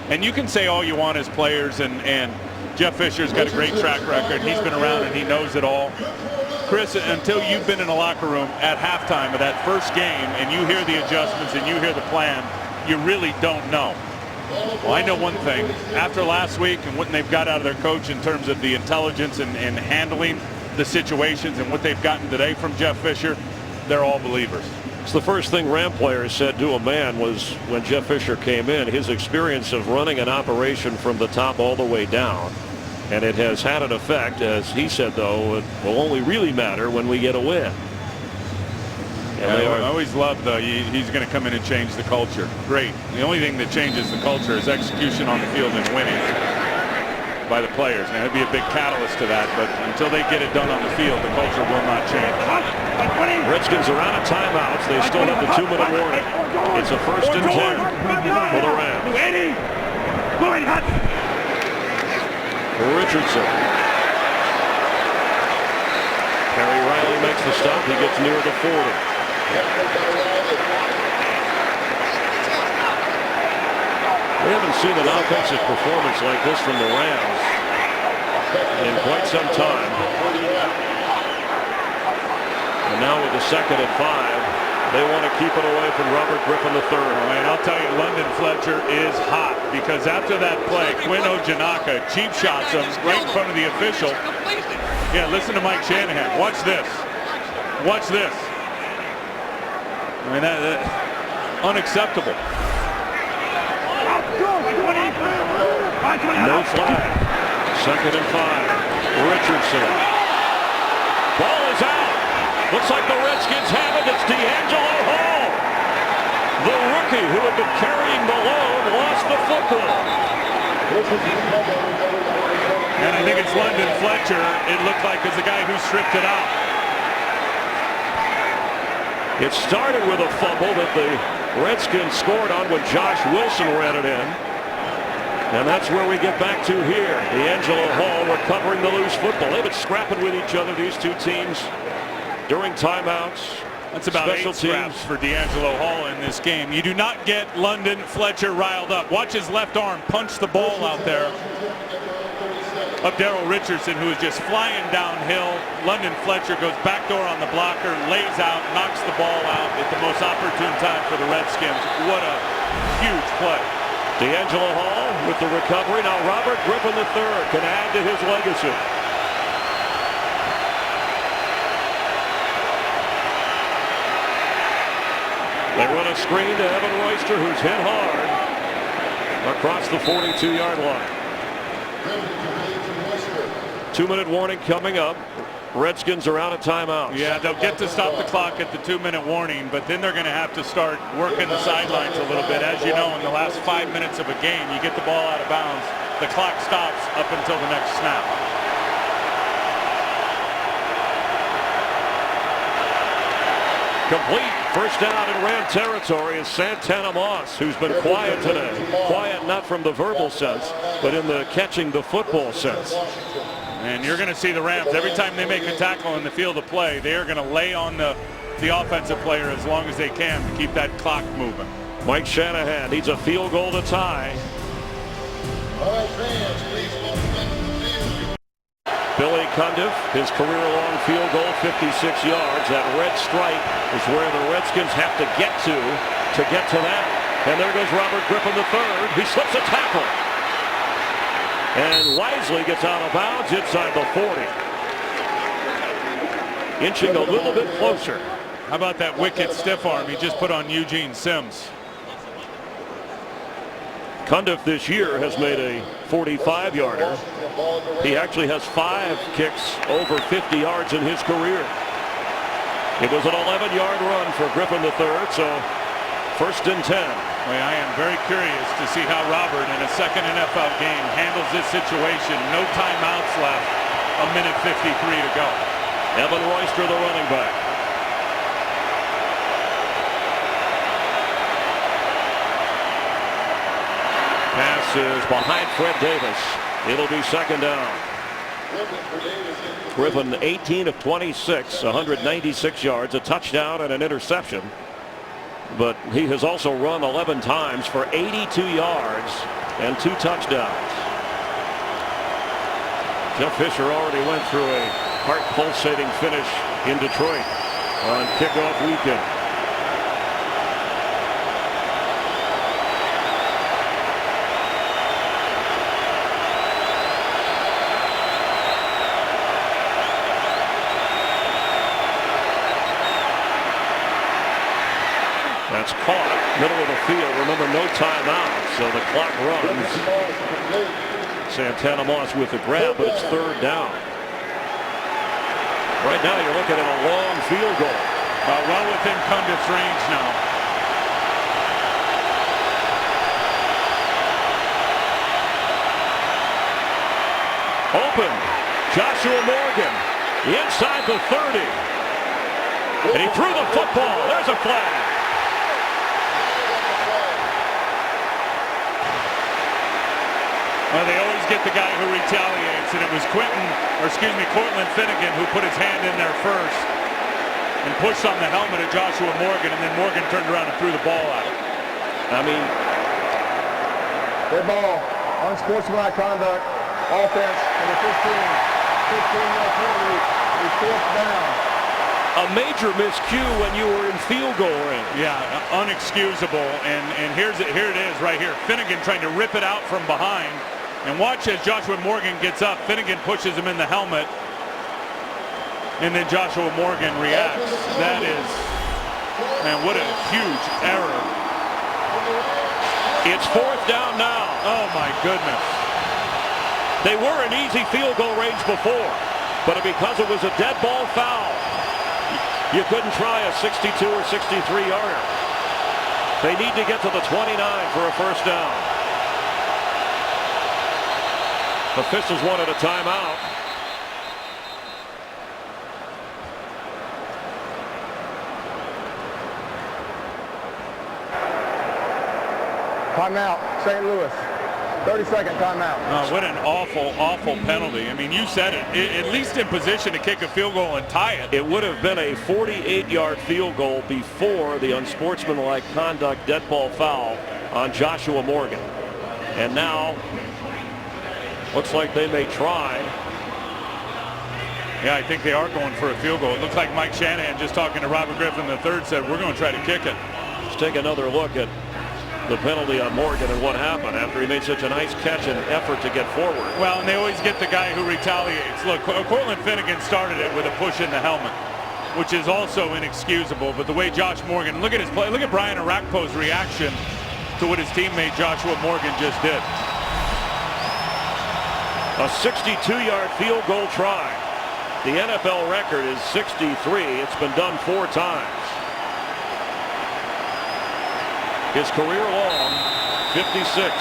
And you can say all you want as players, and Jeff Fisher's got a great track record. He's been around and he knows it all. Chris, until you've been in a locker room at halftime of that first game and you hear the adjustments and you hear the plan, you really don't know. Well, I know one thing. After last week and what they've got out of their coach in terms of the intelligence and handling the situations and what they've gotten today from Jeff Fisher, they're all believers. It's the first thing Ram players said to a man was when Jeff Fisher came in, his experience of running an operation from the top all the way down. And it has had an effect. As he said, though, it will only really matter when we get a win. I always love he's going to come in and change the culture. Great. The only thing that changes the culture is execution on the field and winning by the players. Now, it'd be a big catalyst to that, but until they get it done on the field, the culture will not change. Redskins are out of timeouts. They still have the 2-minute warning. It's a 1st and 10 for the Rams. Richardson. Harry Riley makes the stop. He gets near the 40. We haven't seen an offensive performance like this from the Rams in quite some time. And now with the 2nd and 5, they want to keep it away from Robert Griffin III. And I'll tell you, London Fletcher is hot because after that play, Quinn Ojanaka cheap shots him right in front of the official. Yeah, listen to Mike Shanahan. Watch this. Watch this. I mean, that unacceptable. No flag. 2nd and 5. Richardson. Ball is out. Looks like the Redskins have it. It's D'Angelo Hall. The rookie who had been carrying the load lost the football. And I think it's London Fletcher. It looked like is the guy who stripped it out. It started with a fumble that the Redskins scored on when Josh Wilson ran it in. And that's where we get back to here. D'Angelo Hall recovering the loose football. They've been scrapping with each other, these two teams, during timeouts. That's about special 8 scraps teams for D'Angelo Hall in this game. You do not get London Fletcher riled up. Watch his left arm punch the ball out there of Daryl Richardson, who is just flying downhill. London Fletcher goes backdoor on the blocker, lays out, knocks the ball out at the most opportune time for the Redskins. What a huge play. D'Angelo Hall with the recovery. Now Robert Griffin III can add to his legacy. They run a screen to Evan Royster, who's hit hard across the 42-yard line. 2-minute warning coming up. Redskins are out of timeouts. Yeah, they'll get to stop the clock at the 2-minute warning, but then they're going to have to start working the sidelines a little bit. As you know, in the last 5 minutes of a game, you get the ball out of bounds, the clock stops up until the next snap. Complete first down in Ram territory is Santana Moss, who's been quiet today. Quiet not from the verbal sense, but in the catching the football sense. And you're going to see the Rams, every time they make a tackle in the field of play, they are going to lay on the offensive player as long as they can to keep that clock moving. Mike Shanahan needs a field goal to tie. Billy Cundiff, his career-long field goal, 56 yards. That red stripe is where the Redskins have to get to that. And there goes Robert Griffin III. He slips a tackle. And wisely gets out of bounds inside the 40. Inching a little bit closer. How about that wicked stiff arm he just put on Eugene Sims? Cundiff this year has made a 45-yarder. He actually has 5 kicks over 50 yards in his career. It was an 11-yard run for Griffin III, so first and 10. Well, I am very curious to see how Robert, in a second NFL game, handles this situation. No timeouts left. A minute 53 to go. Evan Royster, the running back. Pass is behind Fred Davis. It'll be second down. Griffin 18 of 26, 196 yards, a touchdown and an interception. But he has also run 11 times for 82 yards and 2 touchdowns. Jeff Fisher already went through a heart-pulsating finish in Detroit on kickoff weekend. That's caught, middle of the field. Remember, no timeout, so the clock runs. Santana Moss with the grab, but it's third down. Right now, you're looking at a long field goal. Well within Cundiff's range now. Open. Joshua Morgan inside the 30. And he threw the football. There's a flag. Well, they always get the guy who retaliates, and it was Cortland Finnegan who put his hand in there first and pushed on the helmet of Joshua Morgan, and then Morgan turned around and threw the ball at him. I mean, Good ball. Unsportsmanlike conduct. Offense. Number 15. 15-yard penalty. It's fourth down. a major miscue when you were in field goal range. Yeah, unexcusable. And here it is right here. Finnegan trying to rip it out from behind. And watch as Joshua Morgan gets up. Finnegan pushes him in the helmet. And then Joshua Morgan reacts. That is, man, what a huge error. It's fourth down now. Oh, my goodness. They were in easy field goal range before, but because it was a dead ball foul, you couldn't try a 62 or 63-yarder. They need to get to the 29 for a first down. Officials wanted a timeout. Timeout, St. Louis. 30-second timeout. What an awful penalty. I mean, you said it. At least in position to kick a field goal and tie it. It would have been a 48-yard field goal before the unsportsmanlike conduct dead ball foul on Joshua Morgan. And now, looks like they may try. Yeah, I think they are going for a field goal. It looks like Mike Shanahan, just talking to Robert Griffin III, said we're going to try to kick it. Let's take another look at the penalty on Morgan and what happened after he made such a nice catch and effort to get forward. Well, and they always get the guy who retaliates. Look, Cortland Finnegan started it with a push in the helmet, which is also inexcusable. But the way Josh Morgan, look at his play, look at Brian Arakpo's reaction to what his teammate Joshua Morgan just did. A 62-yard field goal try. The NFL record is 63. It's been done 4 times. His career long, 56.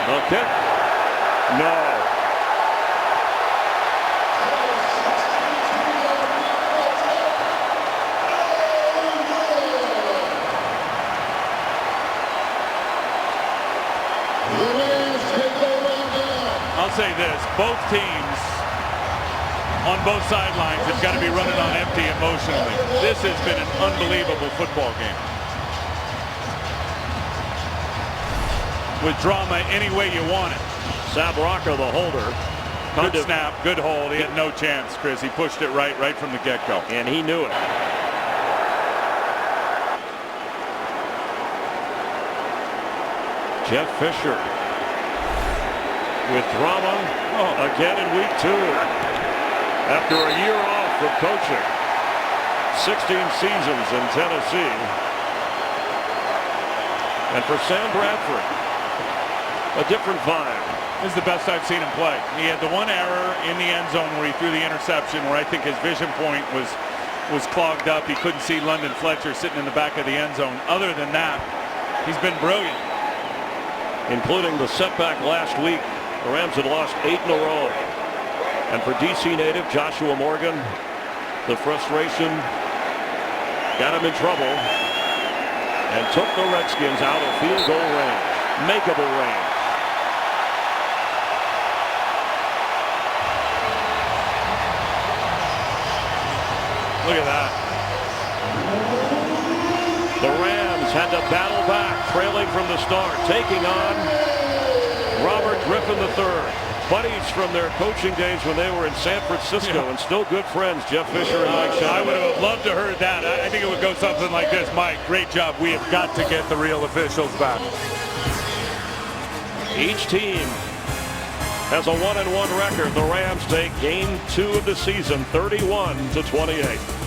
The kick? No. I'll say this, both teams on both sidelines have got to be running on empty emotionally. This has been an unbelievable football game. With drama any way you want it. Sabrocca, the holder. Good snap, good hold. He had no chance, Chris. He pushed it right from the get-go. And he knew it. Jeff Fisher with drama again in week 2. After a year off from coaching. 16 seasons in Tennessee. And for Sam Bradford, a different vibe. This is the best I've seen him play. He had the one error in the end zone where he threw the interception, where I think his vision point was clogged up. He couldn't see London Fletcher sitting in the back of the end zone. Other than that, he's been brilliant. Including the setback last week. The Rams had lost 8 in a row. And for DC native Joshua Morgan, the frustration got him in trouble and took the Redskins out of field goal range, makeable range. Look at that. The Rams had to battle back, trailing from the start, taking on Robert Griffin III. Buddies from their coaching days when they were in San Francisco, and still good friends, Jeff Fisher and Mike Shanahan. I would have loved to heard that. I think it would go something like this. Mike, great job. We have got to get the real officials back. Each team has a 1-1 record. The Rams take game 2 of the season, 31-28.